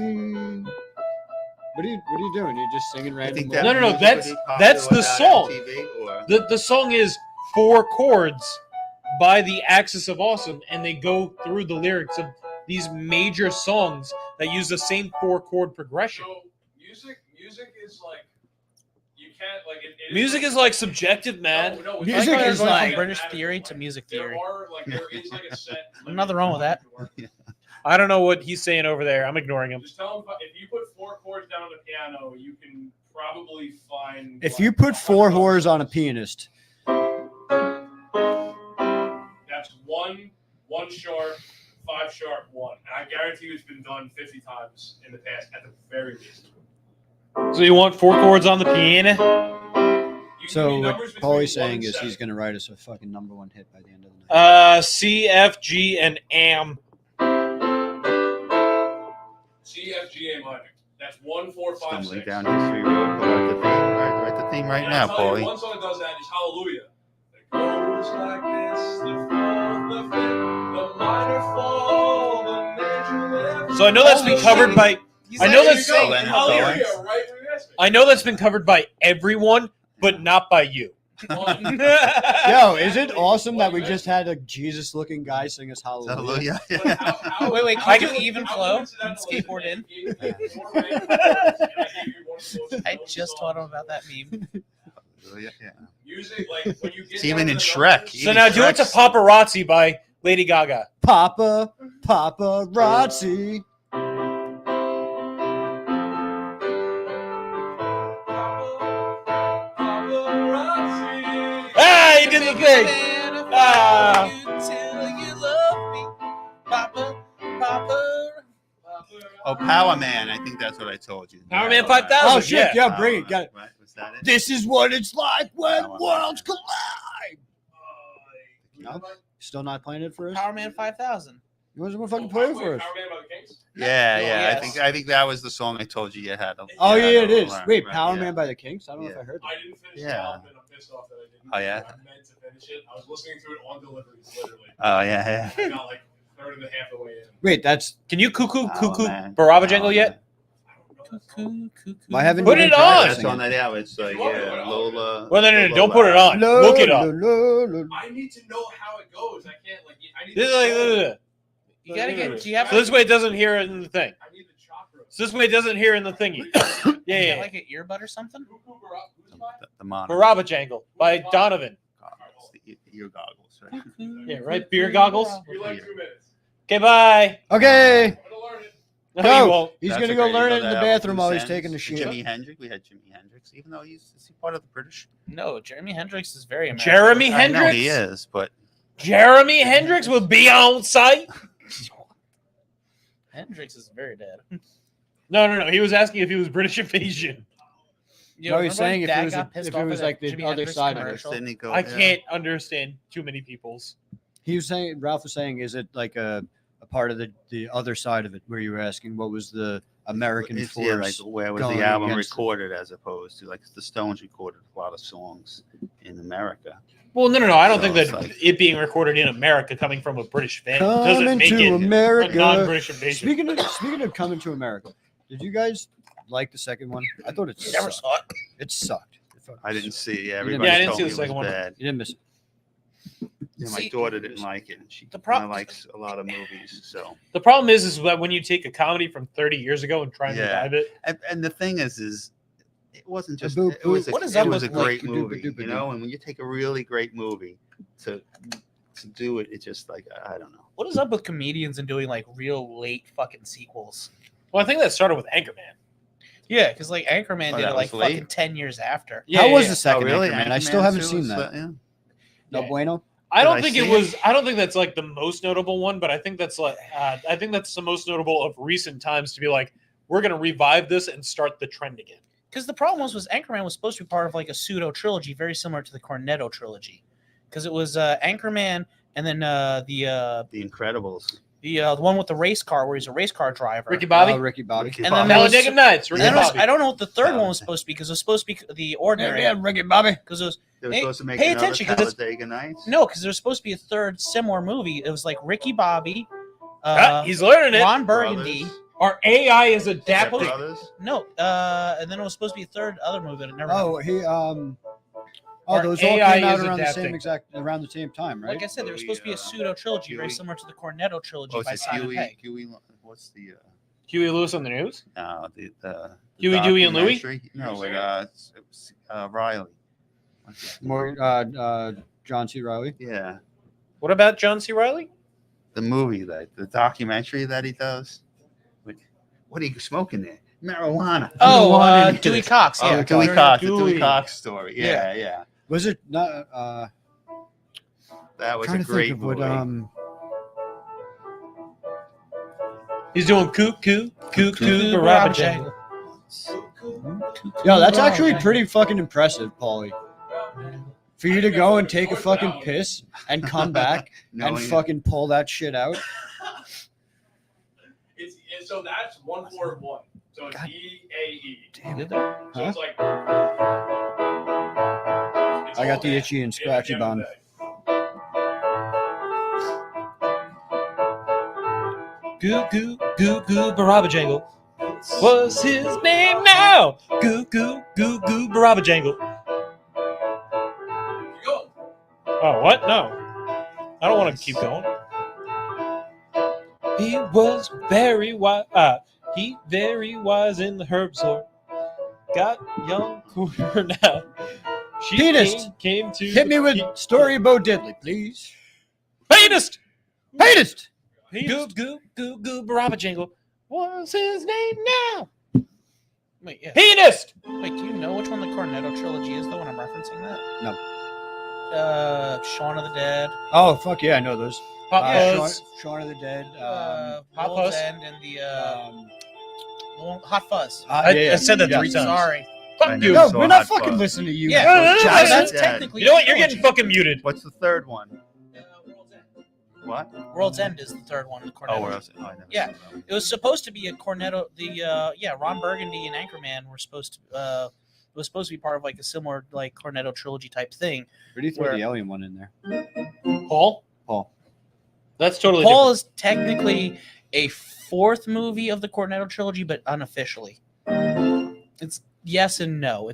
What are you doing? You're just singing I random. think lyrics? No, no, no, music that's- would be popular that's the without song. MTV, or- The song is 4 chords by the Axis of Awesome, and they go through the lyrics of these major songs that use the same 4-chord progression. So music is like you can't like it Music is like subjective, man. No, Music Like, is going from like- British theory to music there theory. are like there is like a set. Nothing wrong with that. I don't know what he's saying over there. I'm ignoring him. Just tell him if you put 4 chords down on the piano, you can probably find. If you put 4 whores on a pianist, that's one sharp, 5 sharp, 1. And I guarantee you it's been done 50 times in the past at the very least. So you want 4 chords on the piano? You can so give me what numbers between Paulie's 1 saying and is 7. he's going to write us a fucking #1 hit by the end of the night. C, F, G, and AM. C, F, G, A minor. That's 1, 4, 5, Stumbling 6. down history road, pull out the theme. Write the theme right And now, I'll tell you, Paulie. one song that does that is Hallelujah. It goes like this: the 4th, the 5th, the minor fall, the major lift. So I know that's been covered by. I know There that's. you go. Leonard Hallelujah, Cohen. right where you asked me. I know that's been covered by everyone, but not by you. One. Yo, is it awesome that we just had a Jesus-looking guy sing us Hallelujah? Hallelujah. But how- Wait, can I you can- do even how flow coincidental and is skateboard it in? that you gave me 4 random chords, and I gave you one of the most I known just songs. taught him about that meme. Hallelujah, yeah. Music, like when you get It's even down in to the Shrek. numbers- So now do it to Paparazzi by Lady Gaga. Papa, paparazzi. Paparazzi. Ah, he did the thing. Ah. Oh, Power Man. I think that's what I told you. Power Man Right. 5000. Oh shit! Yeah, Power bring it. Man, Got it. right? Was that it? This is what it's like when Power worlds Man. collide. No? Still not playing it for us? Power Man 5000. You want to fucking play it for us? Power Man by the Kings? Yeah, Oh, yeah. yes. I think that was the song I told you you had. To, Oh you had yeah, it to is. learn, Wait, right, Power yeah. Man by the Kinks? I don't know if Yeah. I heard that. I didn't finish the Yeah. album, and I'm pissed off that I didn't. Oh, yeah? I meant to finish it. I was listening to it on deliveries, literally. Oh yeah, I got like 1/3 and a half the way in. Wait, that's Can you cuckoo Power cuckoo Man. Baraba Power Jangle yet? Man. I don't I haven't Put even it on! That's on that out. It's like yeah, Lola. Well, no, Lola don't put it on. Lo, Look it up. lo, lo, lo. I need to know how it goes. I can't like. I need. This is like, You gotta get. Do you have so this way it doesn't hear it in the thing. I need the chakra. So this way it doesn't hear in the thingy. Yeah, yeah. like an earbud or something? The monitor. Baraba Jangle by Donovan. Goggles, the ear goggles, right? Yeah, right. Beer goggles. You're like 2 minutes. Okay, bye. Okay. I'm gonna learn it. No, Go. you won't. He's That's gonna a go great- learn you it know in the that bathroom album, while he's Sense? taking a shit. Jimi Hendrix. We had Jimi Hendrix, even though is he part of the British? No, Jeremy Hendrix is very American. Jeremy I know Hendrix. he is, but Jeremy Hendrix will be on site. Hendrix is very dead. No. He was asking if he was British invasion. You No, know, he's remember when saying if Dad it was got pissed if it off was at like the Jimi other Hendrix side of it. commercial? didn't he go? I yeah. can't understand too many people's. He was saying, Ralph was saying, is it like a part of the other side of it where you were asking what was the American It's, force? yeah, like where was going the album against it? recorded as opposed to like the Stones recorded a lot of songs in America. Well, no. I don't So think that it's like- it being recorded in America, coming from a British fan, doesn't Coming make to it a America. non-British invasion. Speaking of coming to America, did you guys like the second one? I thought it Never sucked. saw it. It sucked. I didn't see it. Yeah, You didn't- everybody Yeah, I didn't told see me the it second was one. bad. You didn't miss it. Yeah, my See, daughter didn't like it. And she the kind pro- of likes a lot of movies. So The problem is that when you take a comedy from 30 years ago and try and Yeah. revive it, and the thing is it wasn't just boop, it was a, What is it up was a with, like, great ba-doop, movie, ba-doop, you know. And when you take a really great movie to do it, it's just like I don't know. What is up with comedians and doing like real late fucking sequels? well, I think that started with Anchorman. Yeah, because like Anchorman Oh, did that it like was late? fucking 10 years after. How was yeah. the second really? Anchorman? I Anchorman still haven't too? seen Is that. yeah. No Yeah. bueno. I Did don't I think see it it? was. I don't think that's like the most notable one, but I think that's like. I think that's the most notable of recent times to be like, we're gonna revive this and start the trend again. Because the problem was Anchorman was supposed to be part of like a pseudo trilogy, very similar to the Cornetto trilogy. Because it was Anchorman and then The Incredibles. the one with the race car where he's a race car driver. Ricky Bobby, Ricky Bobby. Ricky And then Bobby. there was- Talladega Nights, And Ricky then it was- Bobby. I don't know what the third one Yeah. was supposed to be because it was supposed to be the ordinary. Yeah, Ricky Bobby. Because it was They were Hey, supposed to make pay another attention, 'cause it's- Talladega Nights. no, because there was supposed to be a third similar movie. It was like Ricky Bobby, He's learning it. Ron Burgundy. Brothers. Our AI is Step adapting. Brothers. No, and then it was supposed to be a third other movie. That I never. Oh, he Our those all AI came out is around the same time, right? Like I said, there was supposed to be a Huey, pseudo trilogy, very Huey. similar to the Cornetto trilogy Oh, by it's Simon Pegg. Huey. What's the Huey Lewis on the news. the Huey, Dewey, and Louie? documentary? No, with Riley. What's that? More John C. Riley. Yeah, What about John C. Riley? the movie the documentary that he does. What are you smoking there? Marijuana. Oh, one in Dewey it. Cox. Oh, Yeah, the Dewey Dewey. Cox, the Dewey Dewey. Cox story. Yeah. Was it not? That was Trying a to great think of what. movie. He's doing cuckoo, baraba jangle. Yeah, that's actually pretty fucking impressive, Paulie. For you to go and take a fucking piss and come back and Knowing- fucking pull that shit out. So that's 141. So it's God EAE. Damn it. So Huh? it's like. I got the itchy and scratchy bun. Cuckoo, baraba jangle. What's his name now? Cuckoo, baraba jangle. Go. Oh, what? No. I don't want to keep going. He was very wise. He very wise in the herb sort. Got young cougar now. She Penis. came to Hit me with Story of Bo Diddley, please. Penis. Penis. Goo, baraba jangle. What's his name now? Wait, yeah. Penis. Wait, do you know which one the Cornetto trilogy is? The one I'm referencing that? No. Shaun of the Dead. Oh fuck yeah, I know those. Pop Shaun, Fuzz. Shaun of the Dead. Hot World's Fuzz? End and the Hot Fuzz. I said that 3 times. Sorry. I Fuck never you. No, saw we're not Hot fucking Fuzz. listening to you. Yeah, No, so that's that's dead. technically. You know what? a You're getting trilogy. fucking muted. What's the third one? World's End. What? World's End is the third one. The Cornetto. Oh, where else? Oh, I never Yeah. saw that one. It was supposed to be a Cornetto. Ron Burgundy and Anchorman were supposed to. It was supposed to be part of like a similar like Cornetto trilogy type thing. Where do you throw Where- the alien one in there? Paul? Paul. That's totally Paul different. is technically a fourth movie of the Cornetto trilogy, but unofficially. It's yes and no.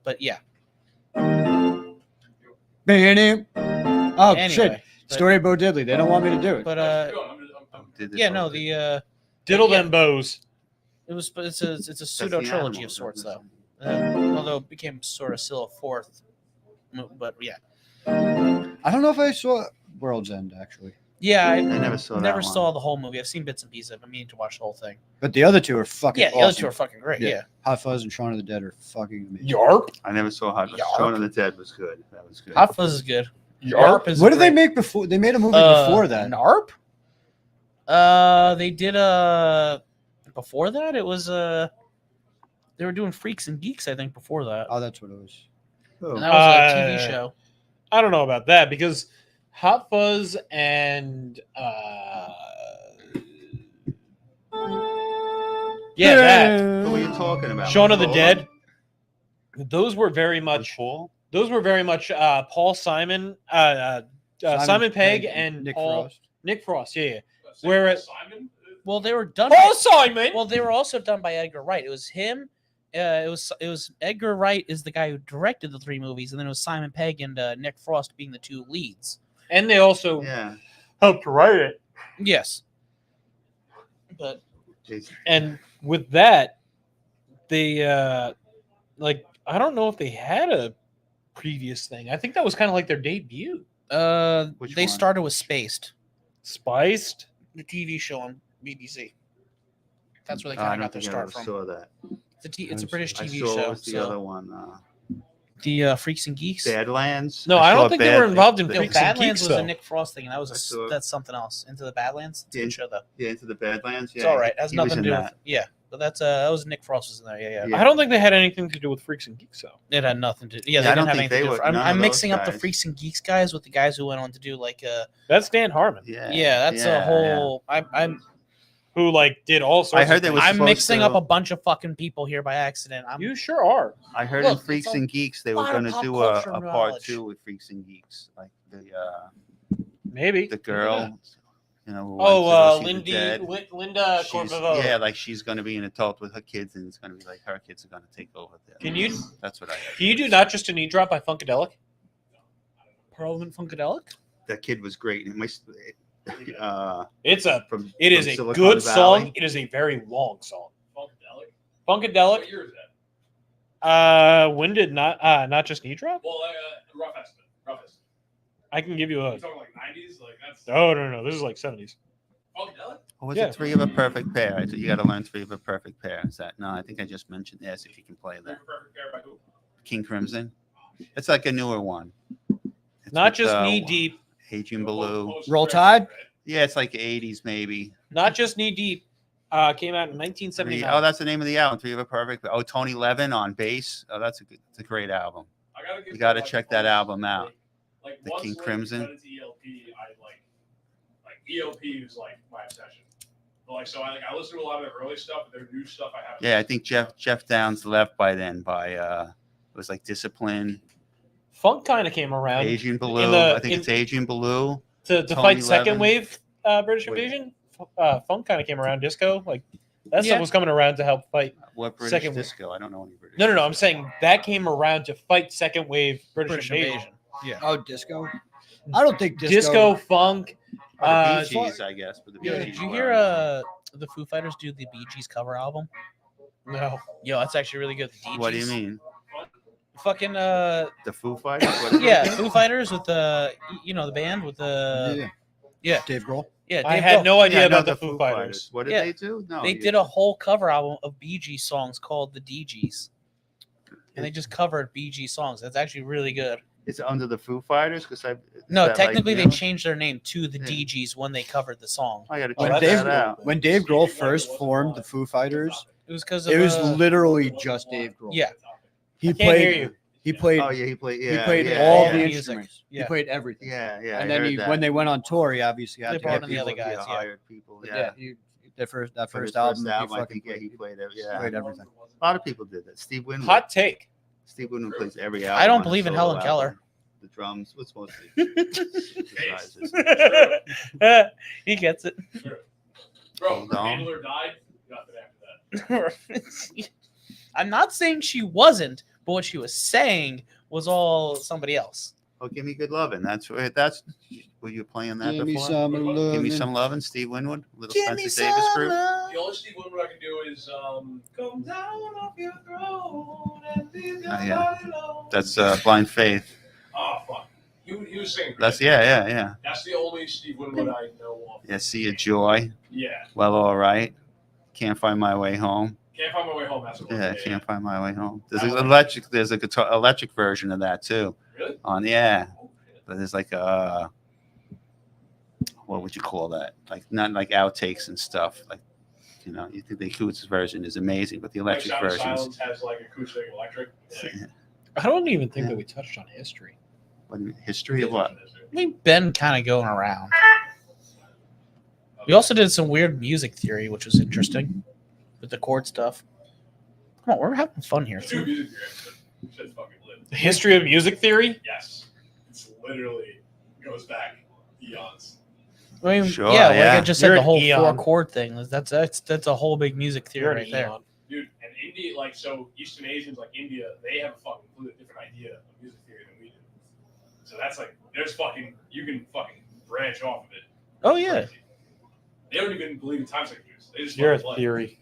But yeah. Oh Anyway, shit! but- Story of Bo Diddley. They don't want me to do it. But Did this yeah, whole no, thing. the Diddle yeah. them bows. it's a That's pseudo the trilogy animal, of sorts isn't though. it? Although it became sort of still a fourth, but yeah. I don't know if I saw World's End actually, Yeah, I never saw that never one. saw the whole movie. I've seen bits and pieces. I've been meaning to watch the whole thing. but the other two are fucking. Yeah, the other two awesome. are fucking great. Yeah. Hot Fuzz and Shaun of the Dead are fucking amazing. Yarp. I never saw Hot Fuzz. Yarp. Shaun of the Dead was good. That was good. Hot Fuzz is good. Yarp. is What did they great. make before? They made a movie before that. Narp? They did before that it was they were doing Freaks and Geeks, I think, before that. Oh, that's what it was. Oh. And that was a TV Uh, show. I don't know about that because Hot Fuzz and yeah, that What were you talking about? Shaun of the Paul? Dead. Those were very Was much. Paul? Those were very much Paul Simon, Simon Pegg, and Nick Paul Frost. Nick Frost. Yeah, yeah. Where it- Simon? Well, they were done. Paul Simon. Well, they were also done by Edgar Wright. It was him. It was Edgar Wright is the guy who directed the three movies, and then it was Simon Pegg and Nick Frost being the two leads. And they also Yeah. helped write it. Yes. But Jason. And with that, they like I don't know if they had a previous thing. I think that was kind of like their debut. Which they one? started with Spaced, Spiced. the TV show on BBC. That's where they I kind of don't got their think I start ever from. saw that. It's a British I TV saw show. what's the so- other one? The Freaks and Geeks. Badlands. No, I don't saw think they were involved in No, Freaks and Badlands Geeks, was a though. Nick Frost thing, and that was I saw- that's something else. Into the Badlands. It's a Yeah. good show though. Yeah, Into the Badlands. Yeah, It's all right. It has he was nothing to in do with but that was Nick Frost was in there. Yeah. Yeah. I don't think they had anything to do with Freaks and Geeks, though. It had nothing to. I Yeah, they didn't don't have think anything they to do. were- none I'm of mixing those up the guys. Freaks and Geeks guys with the guys who went on to do like That's Dan Harmon, Yeah. that's a whole. I'm who like did all sorts. I heard of they things. was I'm supposed mixing to- up a bunch of fucking people here by accident. You sure are. I heard Look, in it's Freaks all- and Geeks they were lot of going to pop do culture a part knowledge. 2 with Freaks and Geeks, like Maybe the girl, you know. Who Oh, wants to go see the dead. Linda She's, Corpovo. yeah, like she's going to be an adult with her kids, and it's going to be like her kids are going to take over. There. Can you That's what I heard. can you do Not Just a Knee Drop by Funkadelic? Parliament Funkadelic. That kid was great. And It's a from it is from a Silicon good Valley. song. It is a very long song. Funkadelic? Funkadelic. What year is that? When did Not Just Knee Drop? Well, rough estimate. Rough estimate. I can give you a You talking like 90s? Like that's no. This is like 70s. Funkadelic? What was Yeah. it? Three of a Perfect Pair. You got to learn Three of a Perfect Pair. Is that no? I think I just mentioned this. If you can play that, Perfect Pair by who? King Crimson. It's like a newer one. It's Not with, Just Knee Deep. Adrian Ballou. Post- Roll Tide? Yeah, it's like 80s maybe. Not Just Knee Deep. Came out in 1979. Oh, that's the name of the album. Three of a Perfect. Oh, Tony Levin on bass. Oh, it's a great album. I gotta give You got to like, check that album out. Like The once King Link Crimson. got into ELP, I like ELP was like my obsession. But like so, I listen to a lot of their early stuff, but their new stuff I haven't. Yeah, I think Jeff Downs left by then. By it was like Discipline. Funk kind of came around Adrian Ballou. the- I think it's Adrian Ballou. to Tony fight second Levin. wave British Wait. invasion. Funk kind of came around. Disco, like that Yeah. stuff was coming around to help fight. What British Second- disco? I don't know any British. No. I'm disco. saying that came around to fight second wave British, British invasion. invasion. Yeah. Oh, disco. I don't think Disco, funk. Oh, the Bee Gees, I guess. But the Bee Yo, Gees did you were- hear the Foo Fighters do the Bee Gees cover album? No. Yo, that's actually really good. The What do you DGs. mean? Fucking The Foo Fighters? What is it? yeah, Foo Fighters with the the band with the yeah Dave Grohl. yeah. I Dave had Grohl. no idea Yeah, I know about the Foo Fighters. What did Yeah. they do? No, They you- did a whole cover album of Bee Gees songs called the DGs, and they just covered Bee Gees songs. That's actually really good. It's under the Foo Fighters because I. No, technically they changed their name to the Yeah. DGs when they covered the song. I got to Oh, check When that's- Dave that out. when Dave Grohl first formed the Foo Fighters, It was because of it was uh, literally just Dave Grohl. yeah. He Can't played. hear you. He played. Oh yeah, he played. Yeah, he played yeah, all yeah. the Music. instruments. Yeah. He played everything. Yeah, yeah. and I then heard that. when they went on tour, he obviously had They to brought get in the other people, guys, yeah. hired people. Yeah. Yeah, that first For his album, I he think he played it. he Yeah, played everything. a lot of people did that. Steve Winwood. Hot take. Steve Winwood plays every album. I don't on believe in his solo Helen Keller. album. The drums. What's mostly? He gets it. Bro, Hold on. Handler died. Nothing after that. I'm not saying she wasn't, but what she was saying was all somebody else. Oh, give me good loving. That's were you playing that Give me before? some Give me lovin'. some loving, Steve Winwood, little Give me Spencer Davis some group. love. The only Steve Winwood I can do is come down off your throne and leave your Yeah. body alone. That's Blind Faith. Oh fuck. He was singing. That's yeah. That's the only Steve Winwood I know of. Yeah, See a Joy. Yeah. Well, all right. Can't find my way home. Can't find my way home. That's what. Yeah, can't find my way home. There's That an one. There's a guitar electric version of that too. Really? On yeah, but there's like a what would you call that? Like not like outtakes and stuff. Like you think the acoustic version is amazing, but the Like electric Sound of version is. Silence has like acoustic electric. Yeah. I don't even think Yeah. that we touched on history. What, history of what? We've been kind of going around. We also did some weird music theory, which was interesting with the chord stuff. Come on, we're having fun here. Two music theory. Shit's fucking lit. The history of music theory? Yes. It's literally goes back eons. I mean, Sure, yeah, like yeah. I just said, You're the an whole eon. four chord thing. That's a whole big music theory You're an right there. eon. Dude, and India, like, so Eastern Asians, like India, they have a fucking completely different idea of music theory than we do. So that's like, there's fucking, you can fucking branch off of it. Oh yeah, Crazy. They don't even believe in time signatures. They just You're a fucking play. theory.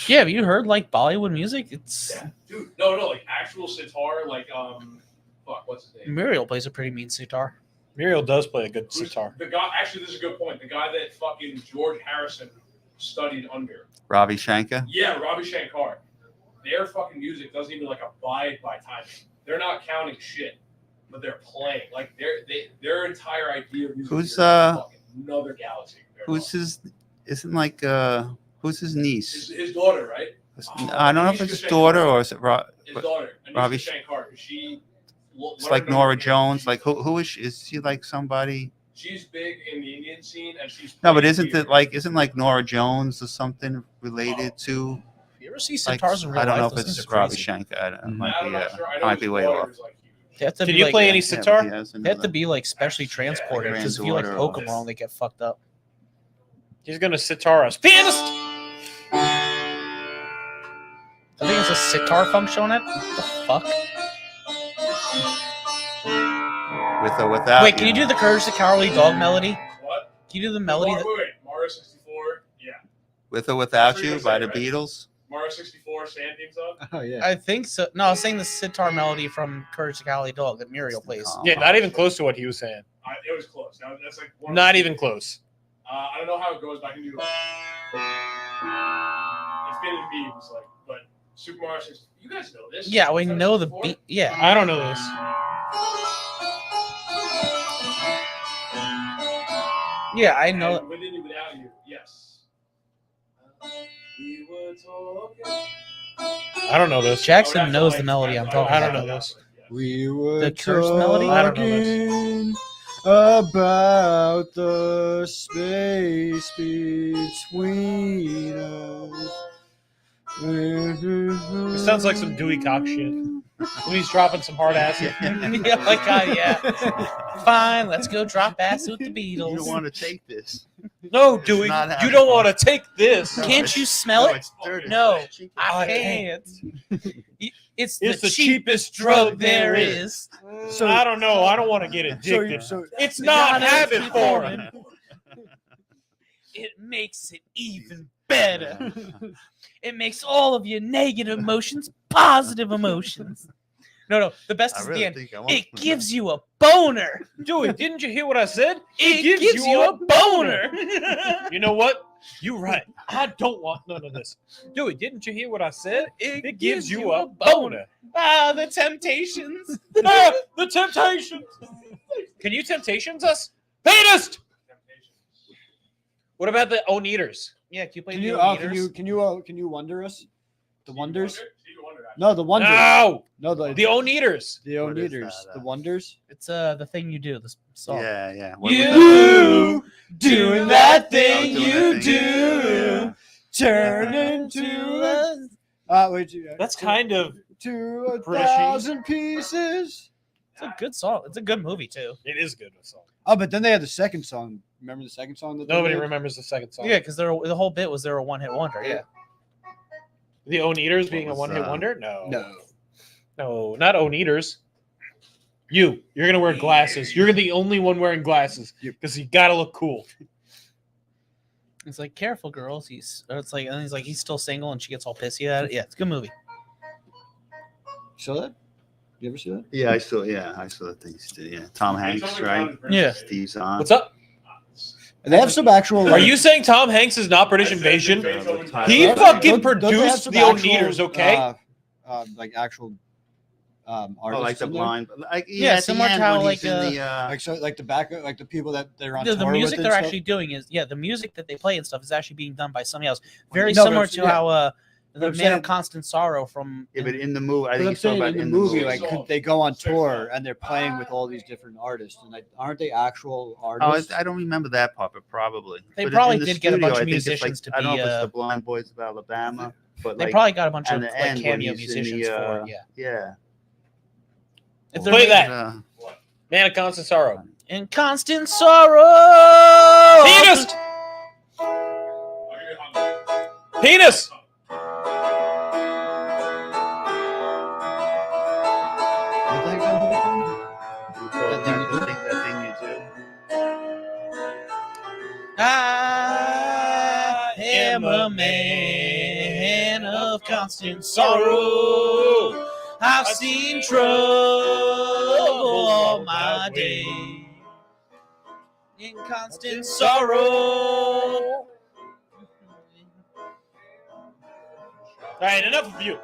yeah. Have you heard like Bollywood music? It's Yeah, dude. No, like actual sitar, like fuck, what's his name? Muriel plays a pretty mean sitar. Muriel does play a good Who's sitar. The guy. Actually, this is a good point. The guy that fucking George Harrison studied under. Ravi Shankar. Yeah, Ravi Shankar. Their fucking music doesn't even like abide by timing. They're not counting shit, but they're playing. Like their entire idea of music Who's, is fucking another galaxy. Who's his? Isn't like who's his niece? his daughter, right? I don't know if it's his daughter or is it His daughter, Ravi Anisha Shankar. She. It's like Nora Jones. Like who is she? Is she like somebody? She's big in the Indian scene, and she's No, but played isn't here. it like isn't like Nora Jones or something related to? You ever see Like, sitars in real I don't know life? if Those things it's are Ravi crazy. Shankar. It Mhm. might I'm be. not sure. I know Might his be way daughter off. is, like, huge. They have to Can be you like, play any Yeah, sitar? but he has They have to another- be like specially transported because if you like Granddaughter poke or- them wrong, they get fucked up. He's gonna sitar us. Pianist! I think it's a sitar function on it. What the fuck? With or without. Wait, can you do the Courage the Cowardly Dog melody? What? Can you do the melody? Wait, Mario 64. Yeah. With or Without That's what You you're by saying, the right? Beatles? Mario 64 Sand theme song. Oh yeah. I think so. No, I was saying the sitar melody from Courage the Cowardly Dog that Muriel plays. Yeah, not even close to what he was saying. It was close. That's like one of Not the- even close. I don't know how it goes, but I can do. It's been in memes, like, but Super Mario 64. You guys know this? Yeah, we know the 64? beat. Yeah. I don't know this. Yeah, I know. And With it, without you, yes. We were talking. I don't know this. Jackson knows the melody I'm talking I don't about. know this. We were The Curse melody? I don't know this. talking about the space between us. It sounds like some Dewey Cox shit. When he's dropping some hard acid. Yeah, like yeah. Fine, let's go drop acid with the You don't Beatles. want to take this. No, It's Dewey, not you happening. don't want to take this. Can't you smell it? It's dirty. No, I I can't. can't. It's It's the cheapest drug there is. So I don't know. I don't want to get addicted. It's not habit forming. It makes it even better. It makes all of your negative emotions positive emotions. No, the best I is really at the end. think I want It gives you a boner. Dewey, didn't you hear what I said? It gives you a boner. You know what? You're right. I don't want none of this. Dewey, didn't you hear what I said? It gives you a boner. Ah, the Temptations. Ah, the Temptations. Can you Temptations us? Pianist! What about the Oneaters? Yeah, can you play Can the you, Oneaters? can you wonder us? The Wonders? Stevie Wonder, actually. No, the Wonders. No! No, the The Oneaters. the What is Oneaters. that, The Wonders. It's the thing you do. The song. Yeah, yeah. You doing that thing you do, turn into wait, That's kind of. to a British-y. 1,000 pieces. It's a good song. It's a good movie too. It is good. A song. Oh, but then they had the second song. Remember the second song that they Nobody did? remembers the second song. Yeah, because the whole bit was they were a one-hit wonder. Yeah. The Oneaters being a was, one-hit wonder? No. No. Not Oneaters. You're going to wear glasses. You're the only one wearing glasses because you got to look cool. It's like, careful, girls. It's like, and he's like, he's still single, and she gets all pissy at it. Yeah, it's a good movie. Saw that? You ever see that? Yeah, I saw the things too. Yeah, Tom Hanks, right? Yeah. Steve Zahn. What's up? And they have some actual. Are you saying Tom Hanks is not British Invasion? He fucking produced the Oneaters, okay? Like actual artists. Oh, like the in there. blind, like Yeah, at the similar to end how, when like, he's in the Like so, like the back, like the people that they're on The tour music with and they're stuff. actually doing is the music that they play and stuff is actually being done by somebody else. Very No, but similar it's- to yeah. how the I'm Man saying- of Constant Sorrow from. yeah, but in the movie, I But think I'm he's talking saying about in the movie, movie. like they go on tour and they're playing with all these different artists, and like, aren't they actual Oh, artists? I don't remember that part, but probably. They But probably in the did get a studio, bunch of I think it's musicians like, to I don't be, know if it's the Blind Boys of Alabama, but They like, probably got a bunch at of the like end when cameo he's in musicians the, for it. Yeah. yeah. If they're Play making- that. Man of Constant Sorrow. In constant sorrow. Pianist! Penis! What the heck that whole That thing you do. I am a man of constant sorrow. I've seen trouble all my day. In constant sorrow. All right, enough of you.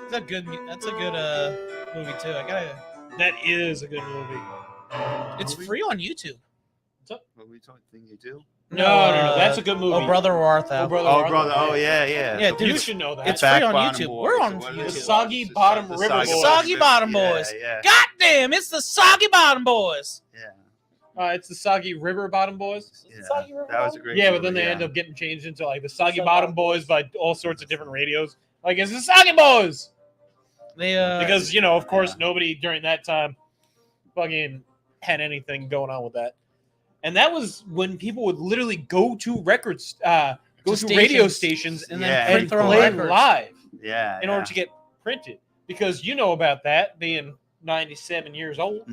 That's a good movie too. That is a good movie. It's free on YouTube. What we talking thing you do? No, that's a good movie. Oh, Brother Wart Thou. Oh, Brother Oh, Wart brother. Thou. Oh, yeah. Yeah, dude, You should know that. it's Back free on Bottom YouTube. Boys, We're on what is The it? YouTube. Soggy Bottom River Soggy Boys. Soggy Bottom Boys. Yeah. God damn, it's the Soggy Bottom Boys. It's the Soggy River Bottom Boys. Yeah. Soggy River That was a Bottom? great Yeah, but then movie, they yeah. end up getting changed into like the Soggy Bottom Boys by all sorts of different radios. Like it's the Soggy Boys They because of course, nobody during that time fucking had anything going on with that. And that was when people would literally go to records, go to radio stations, and Yeah, then print and their own play records. live Yeah. in order to get printed. Because you know about that being 97 years old.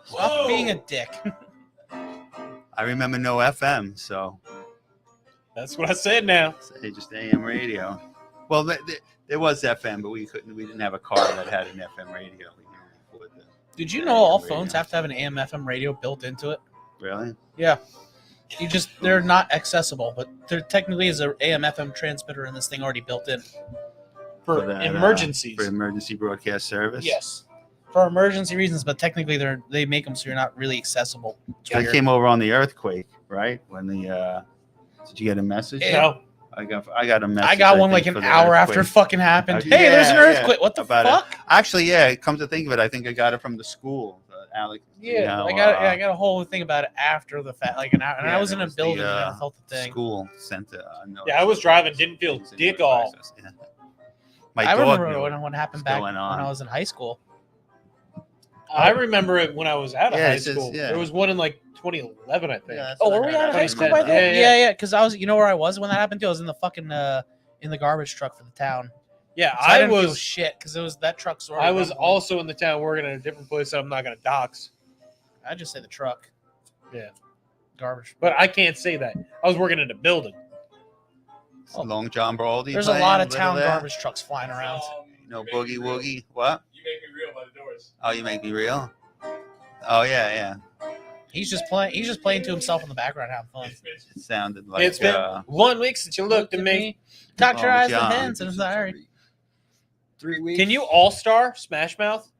Stop being a dick. I remember no FM, so That's what I said now. say just AM radio. Well, there was FM, but we didn't have a car that had an FM radio. We couldn't afford the- Did you know all phones have to have an AM/FM radio built into it? Really? They're not accessible, but there technically is an AM/FM transmitter in this thing already built in. For that, emergencies. For emergency broadcast service? Yes. For emergency reasons, but technically they make them so you're not really accessible. It's I weird. came over on the earthquake, right? When the did you get a message? No. I got a message. I got one think, like for an the hour after it earthquake. fucking happened. Yeah, Hey, there's an yeah, earthquake. What the about it. fuck? Actually, yeah. Come to think of it, I think I got it from the school. Alec. Yeah, I got a whole thing about it after the fact, like an hour, and I was in a building and I felt the thing. School sent a notice. Yeah, I was driving, didn't feel It's in dick the all. process, yeah. My I dog remember knew when it. it happened What's back going when on? I was in high school. I remember it when I was out of Yeah, high it says- school. yeah. There was one in like 2011, I think. Yeah, that's Oh, what I were we heard. out of high That's school what I by heard. then? Yeah, Yeah, because I was, where I was when that happened too. I was in the fucking in the garbage truck for the town. Yeah, So I I didn't feel was. shit because it was that truck's. I was also in the town working at a different place that I'm not going to dox. I just say the truck. Yeah. Garbage. But I can't say that. I was working in a building. Long John Baldy. There's a playing lot of little town there? garbage trucks flying around. No boogie woogie. What? You make me real by the doors. Oh, you make me real. Oh yeah. He's just playing to himself in the background, having fun. It sounded like. It's been 1 week since you looked at me. Cocked your Oh, eyes John. and hands and sorry. 3 weeks. Can you all-star Smash Mouth?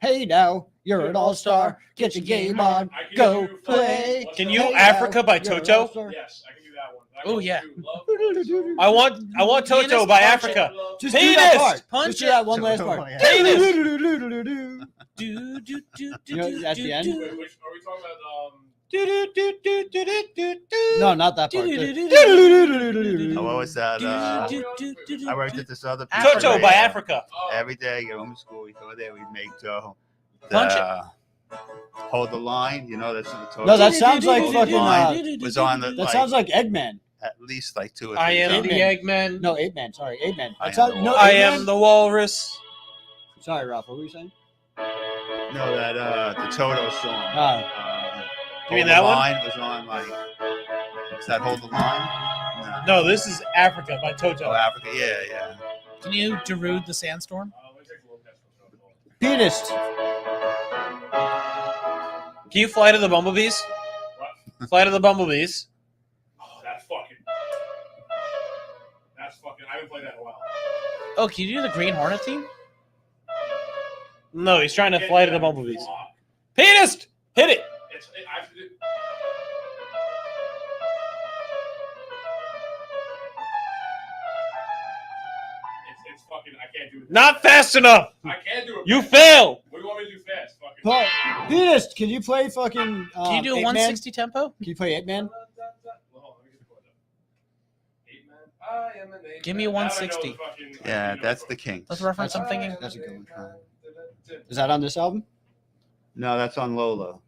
Hey now, you're an all-star. Get your game on. I can Go do play. Can you Hey Africa now, by you're an Toto? all-star. Yes, I can do that one. I Oh, can yeah. do Love. I want Toto Penis by punch Africa. Just do that Penis! part. Punch Just do it. that one last part. Yeah. Penis! Do, do, do, You know, at the end? Wait, are we talking about No, not that part. Oh, what was that? I worked at this other. Africa. Toto by Africa. Every day, I get home from school, we go there, we'd make dough. Punch Hold the line, that's what the Toto. No, that sounds like fucking. line was on the. That sounds like Eggman. at least like 2 or 3 I am times. the Eggman. No, Ape Man. Sorry, Ape Man. I That's am how- the no, Walrus. I Ape am Man? the walrus. Sorry, Ralph. What were you saying? No, that the Toto song. You mean Hold that the one? Line was on like. Is that Hold the Line? No, this is Africa by Toto. Oh, Africa. Yeah. Can you Darude the Sandstorm? Pianist. Can you fly to the bumblebees? What? Fly to the bumblebees. Oh, that's fucking. I haven't played that in a while. Oh, can you do the Green Hornet theme? No, he's trying to Can't fly do to the that. bumblebees. Fuck. Pianist, hit it. I have to do. It's fucking. I can't do it. Not fast enough. I can't do it. You fast. fail. What do you want me to do fast? Fucking. Paul, pianist. Can you play fucking? Can you do a Ape 160 tempo? Man? Can you play Ape Man? Hold on, let me get the chord up. Ape Man. I am an ape Give me a man. Now I know 160. the fucking- Yeah, I know that's the the Kinks. That's the reference I'm thinking. That's a good one. Is that on this album? No, that's on Lola.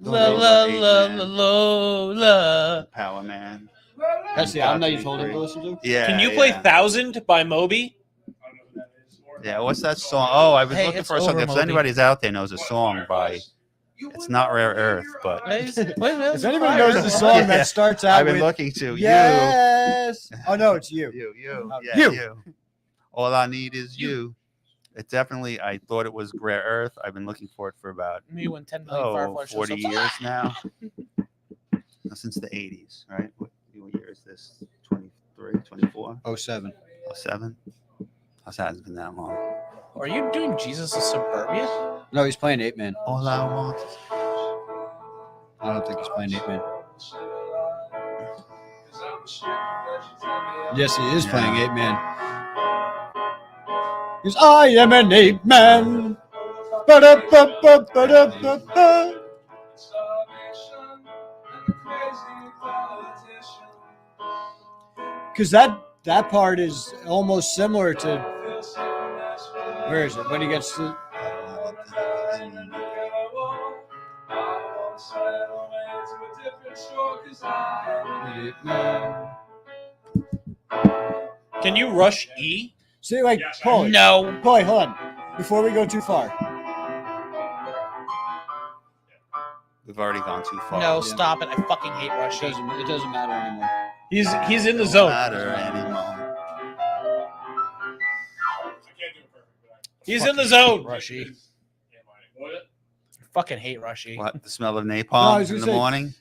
La la la la la. Power Man. That's the album that you told him to listen to. Yeah. Can you play yeah. 1000 by Moby? I don't know who that is. Or- Yeah, what's that song? Oh, I was Hey, looking it's for a song. over, If Moby. anybody's out there knows a song by, it's not Rare Earth, but If If anybody knows the song Yeah. that starts out I've been with looking to yes. Oh no, it's you. you, Oh, yeah, you. you. All I need is you. It definitely. I thought it was Rare Earth. I've been looking for it for about Me when 10 million Firefly shows 40 up. years now. Since the 80s, right? What year is this? 23, 24, 07. 07? It hasn't been that long. Are you doing Jesus of Suburbia? No, he's playing Ape Man. All I want is I don't think he's playing Ape Man. Yes, he is Yeah. playing Ape Man. Because I am an Ape Man. Ba-da-ba-ba-ba-da-ba-ba. Because that part is almost similar to where is it when he gets to Ape Man. Can you rush E? See, like Yes, Paulie, No. Paulie, hold on. Before we go too far, We've already gone too far. No, Yeah. stop it. I fucking hate it Rushy. doesn't matter anymore. He's in the Don't zone. matter anymore. I can't do it perfect, but He's in the zone. Rushy. What? I fucking hate Rushy. What? The smell of No, I napalm was in gonna the say- morning?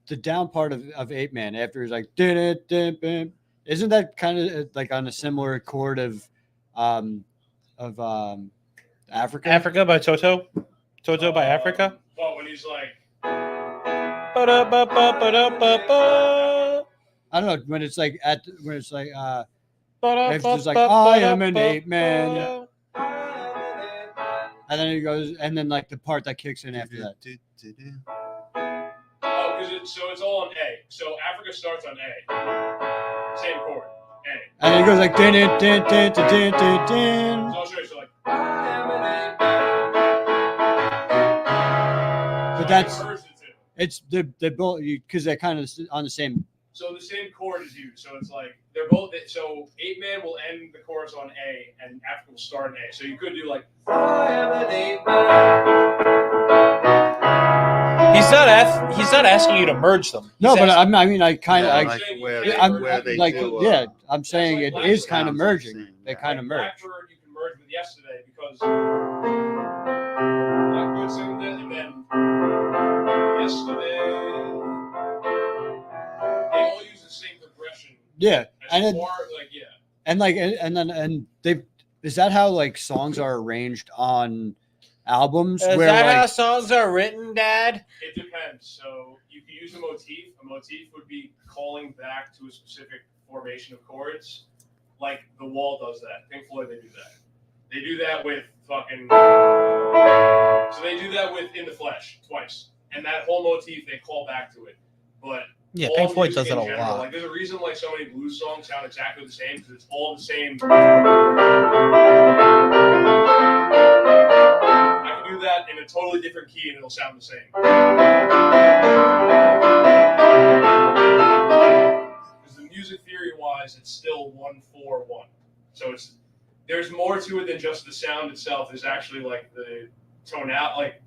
The down part of Ape Man after he's like isn't that kind of like on a similar chord of Africa? Africa by Toto. Toto by Africa. Well, when he's like, Ba-da-ba-ba-ba-da-ba-ba. I don't know when it's like after it's like Ba-da-ba-ba-ba-da-ba. It's just like, I am an ape man. and then it goes and then like the part that kicks in after that. oh, because it's all on A. So Africa starts on A. Same chord, A. And then it goes like din din din din din din din. So I'll show you. So like, But that's reverse it too. it's they both because they're kind of on the same. So the same chord is used. So it's like they're both. So Ape Man will end the chorus on A, and Africa will start on A. So you could do like. He's not asking you to merge them. No, He's but asking- I mean I kind of like where yeah, they, I'm where they like do, yeah I'm saying it like is kind of sounds merging. the same, They yeah. kind of merge. Blackbird you can merge with yesterday because Blackbird sing that and then yesterday they all use the same progression. Yeah, and As it, far like yeah. and like and they is that how like songs are arranged on albums Is where that how like songs are written, Dad? It depends. So you can use a motif. A motif would be calling back to a specific formation of chords. Like The Wall does that. Pink Floyd, they do that. They do that with fucking. So they do that with In the Flesh twice. And that whole motif, they call back to it. But Yeah, all Pink Floyd music does it in a general, lot. Like there's a reason like so many blues songs sound exactly the same because it's all the same. I can do that in a totally different key and it'll sound the same. wise, it's still 1-4-1. So there's more to it than just the sound itself. There's actually like the tonality, like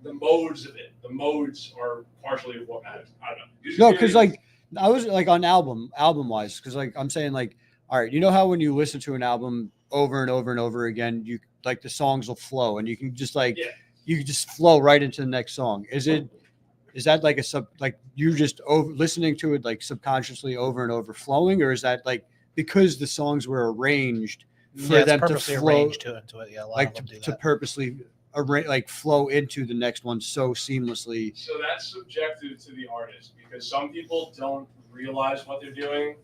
the modes of it. The modes are partially what matters. I don't know. No, because like I was like on album wise, because like I'm saying like, all right, you know how when you listen to an album over and over and over again, you like the songs will flow, and you can just like you can just flow right into the next song. Is that like like you just listening to it like subconsciously over and over flowing, or is that like because the songs were arranged for them to flow arranged to it? Yeah, a lot like of them do to that. purposely like flow into the next one so seamlessly? So that's subjective to the artist because some people don't realize what they're doing.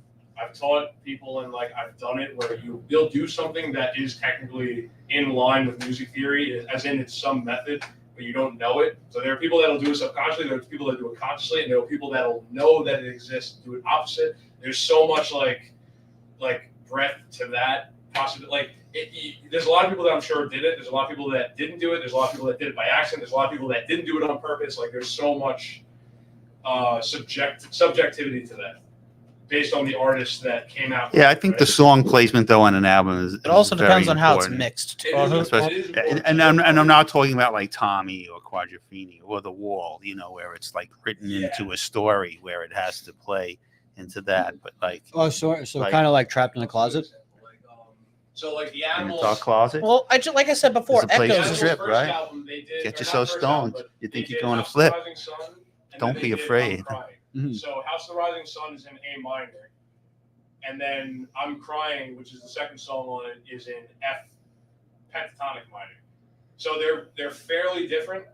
I've taught people and like I've done it where they'll do something that is technically in line with music theory, as in it's some method, but you don't know it. So there are people that'll do it subconsciously, there are people that do it consciously, and there are people that'll know that it exists and do it opposite. There's so much like breadth to that possibly. Like there's a lot of people that I'm sure did it. There's a lot of people that didn't do it. There's a lot of people that did it by accident. There's a lot of people that didn't do it on purpose. Like there's so much subjectivity to that, based on the artist that came out. Yeah, I think the song placement though on an album is. It also very depends on how it's important. mixed. Too. And I'm not talking about like Tommy or Quadrophenia or The Wall, you know, where it's like written into a story where it has to play into that. But like, so like- kind of like Trapped in the Closet. So like the in the Animals. dark closet. Well, like I said before, There's a place Echoes to Animals' is trip, first right? album, they did, Get or yourself not first album, stoned. but You think they you're did going to House of flip. the Rising Sun, and Don't then be they did afraid. I'm Crying. Mhm. So House of the Rising Sun is in A minor, and then I'm Crying, which is the second song on it, is in F pentatonic minor. So they're fairly different,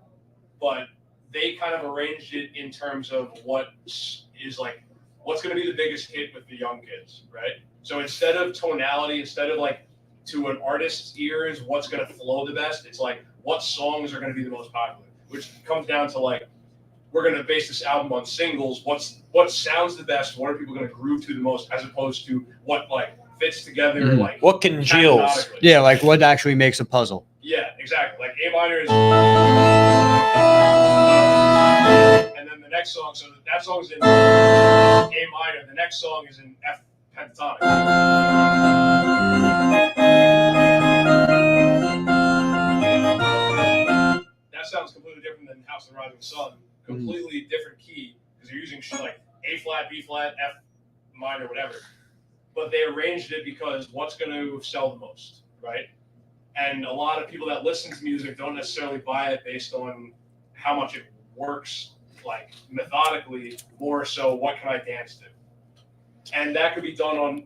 but they kind of arranged it in terms of what is like what's going to be the biggest hit with the young kids, right? So instead of tonality, instead of like to an artist's ears, what's going to flow the best, it's like what songs are going to be the most popular, which comes down to like we're going to base this album on singles. What sounds the best? What are people going to groove to the most, as opposed to what like fits together, like What congeals? categorically. Yeah, like what actually makes a puzzle. Yeah, exactly. Like A minor is, and then the next song. So that song's in A minor. The next song is in F pentatonic. That sounds completely different than House of the Rising Sun. Completely different key because you're using like A flat, B flat, F minor, whatever. But they arranged it because what's going to sell the most, right? And a lot of people that listen to music don't necessarily buy it based on how much it works, like methodically, more so what can I dance to? And that could be done on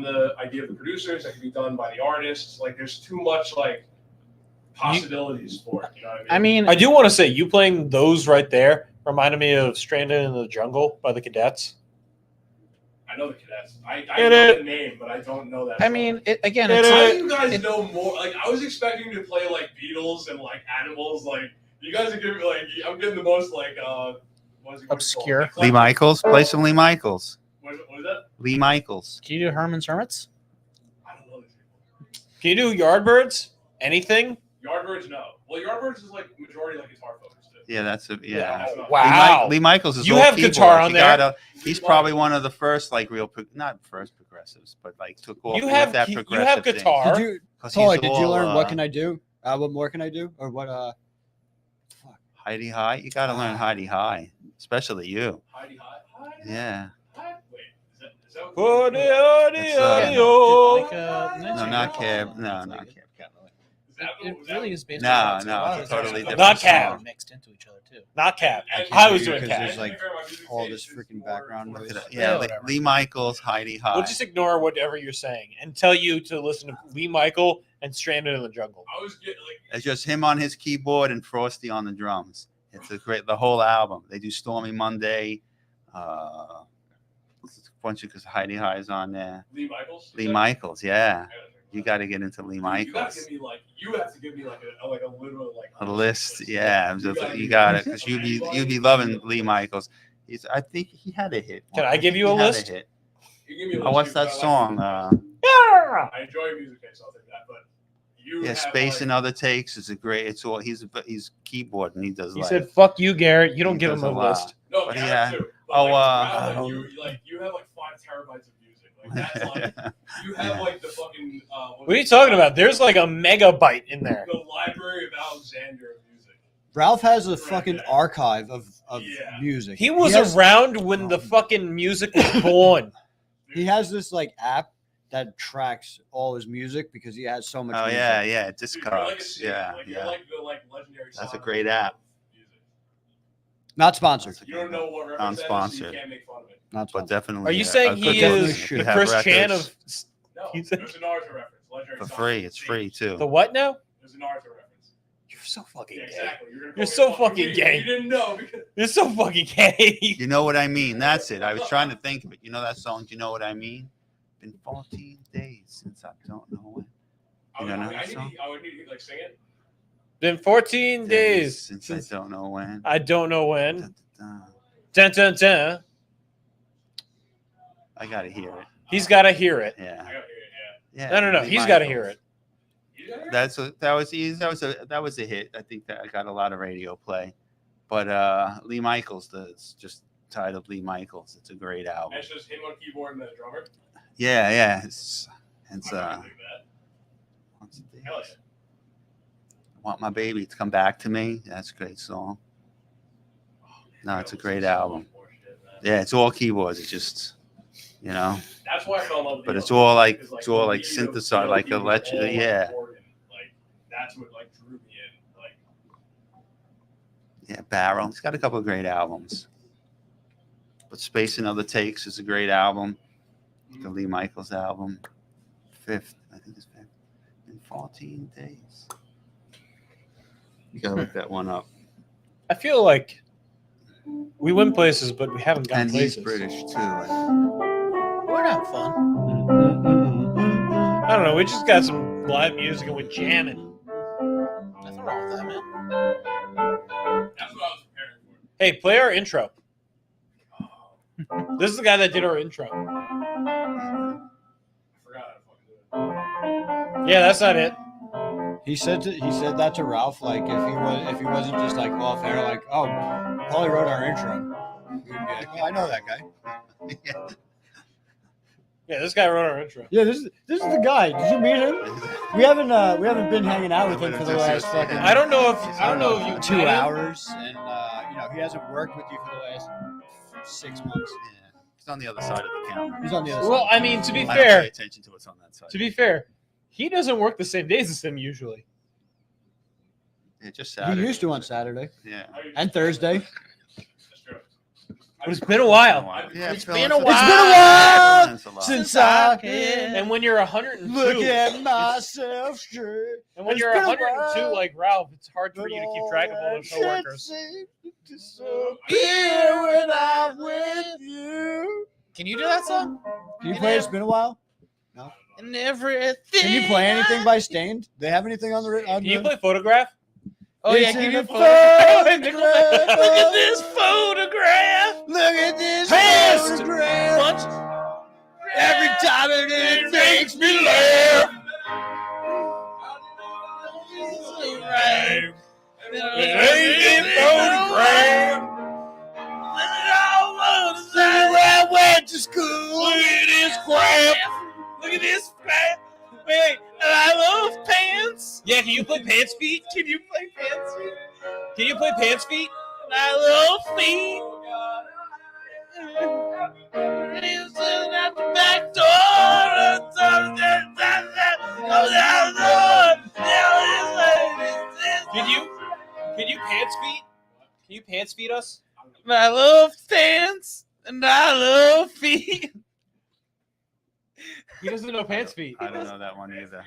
the idea of the producers. That could be done by the artists. Like there's too much like possibilities for it. You know what I mean? I do want to say you playing those right there reminded me of "Stranded in the Jungle" by the Cadets. I know the Cadets. I know the name, but I don't know that. I song. mean, again, How it's do you guys know more? Like I was expecting to play like Beatles and like Animals. Like you guys are giving like I'm getting the most like what's it Obscure. called? Lee Michaels, play some Lee Michaels. What is that? Lee Michaels. Can you do Herman's Hermits? I don't know these people. Can you do Yardbirds? Anything? Yardbirds, no. Well, Yardbirds is like majority like guitar focused. Yeah, that's a yeah. Wow. Lee Michaels is You all have keyboard. guitar on You there? he's probably one of the first like real not first progressives, but like took off You with have that you progressive have thing. guitar. Did you learn what can I do? What more can I do? Or what Heidi High? You got to learn Heidi High, especially you. Heidi High. Yeah. Wait, is that Oh, No, not Cab. No, not Cab. It really is based No, on no, a lot it's of totally those different Not songs Cab. are mixed into each other too. Not Cap. And- I was doing because Cap. there's like all this freaking background noise. Yeah, whatever. Lee Michaels, Heidi High. We'll just ignore whatever you're saying and tell you to listen to Lee Michael and "Stranded in the Jungle." I was getting like It's just him on his keyboard and Frosty on the drums. It's the whole album. They do Stormy Monday. A bunch of because Heidi High is on there. Lee Michaels. Lee Michaels, yeah. I gotta think You about got to get into Lee it. You gotta Michaels. give me like you have to give me like a literal like A list, yeah. You got it because you'd be loving Lee Michaels. I think he had a hit. Can I give you He a had list? hit. You give me a Oh, what's list, that I like song? music. I enjoy music taste, I'll take that. But you Yeah, have, Space like, and Other Takes is a great. It's all he's keyboard and he does. He like, said, "Fuck you, Garrett. You don't He give does him a a lot. list." No, But yeah, yeah. too. But Oh, like, throughout, I you have like 5 terabytes of music. Like that's like you have like the fucking. What are you talking about? There's like a megabyte in there. The Library of Alexander of music. Ralph has a fucking archive of Yeah. music. He was has, around when the fucking music was born. He has this like app that tracks all his music because he has so much. Oh music. yeah, Dude, you're like a Discogs. singer, Yeah, like, yeah. You're like the like legendary. That's a songwriter great of app. music. Not sponsored. You don't know what reference that is, so Non-sponsored. you can't make fun of it. Not But sponsored. definitely. Are you a saying good he one is should the have Chris Chan records. of No, He's- there's an Naruto reference. Legendary For song. free. It's free too. the what now? There's a Naruto reference. You're so fucking Yeah, gay. exactly. You're, gonna You're call so me fucking weird. gay. You didn't know because You're so fucking gay. You know what I mean? That's it. I was trying to think of it. You know that song? Do you know what I mean? Been 14 days since I don't know when. I You would, don't know I, that need song? to, I would need to like sing it. Been 14 days since I don't know when. I don't know when. Dun, dun, dun. Dun, dun, dun. I gotta hear it. He's got to hear it. I Yeah. gotta hear it. Yeah. No. Lee He's got to Michaels. hear it. Yeah. You gotta hear it? That was a hit. I think that got a lot of radio play. But Lee Michaels, it's just titled Lee Michaels. It's a great album. It's just him on keyboard and the drummer. Yeah. It's I dig that. what's it? Hell yeah. I Want My Baby to Come Back to Me. That's a great song. No, it's a great album. Yeah, it's all keyboards. It's just, That's why I fell in love with but the it's album, all like because, it's all the like beat of synthesized, the like beat was electric. all Yeah, important. Like that's what like drew me in. Like yeah. Barrel. He's got a couple of great albums. But Space and Other Takes is a great album. The Lee Michaels album. Fifth, I think it's fifth. In 14 days. You gotta look that one up. I feel like we win places, but we haven't gotten And he's places. British too. We're having fun. I don't know. We just got some live music and we're jamming. Nothing wrong with that, man. that's what I was preparing for. Hey, play our intro. This is the guy that did our intro. I forgot how to fucking do it. Yeah, that's not it. He said that to Ralph, like if he wasn't just like off air, like, oh, Paulie wrote our intro. He'd be like, oh, I know that guy. Yeah, this guy wrote our intro. Yeah, this is the guy. Did you meet him? We haven't been hanging out with him for the last fucking I don't know if you 2 met him. hours, and he hasn't worked with you for the last 6 months. Yeah. He's on the other side of the camera. He's on the other Well, side. I mean, to be I don't fair, pay attention to what's on that side. he doesn't work the same days as him usually. Yeah, just He Saturday. used to on Saturday Yeah. and Thursday. That's true. But it's been a while. Yeah, It's Phil, been it's a while. It's been a while It's a lot. since I And when you're 102, look at myself straight. and when It's you're been a 102 while, like Ralph, it's hard for you to keep track of all those coworkers. Disappear when I'm with you. Can you do that song? Can you play It's Been a While? And everything. Can you play anything by Stained? They have anything on the Can you play Photograph? Oh yeah, It's can in you a photograph? photograph. Look at this photograph. Look at this Past photograph. Bunch. Every time it makes me laugh. Right. Where I went to school. Look at this crap. Look at this crap. Wait, I love pants. Yeah, can you play Pants Feet? Can you play pants? Can you play Pants Feet? I love feet. It's at the back door. Can you Pants Feet? Can you Pants Feet us? I love pants and I love feet. He doesn't know Pants Feet. I don't know that one either.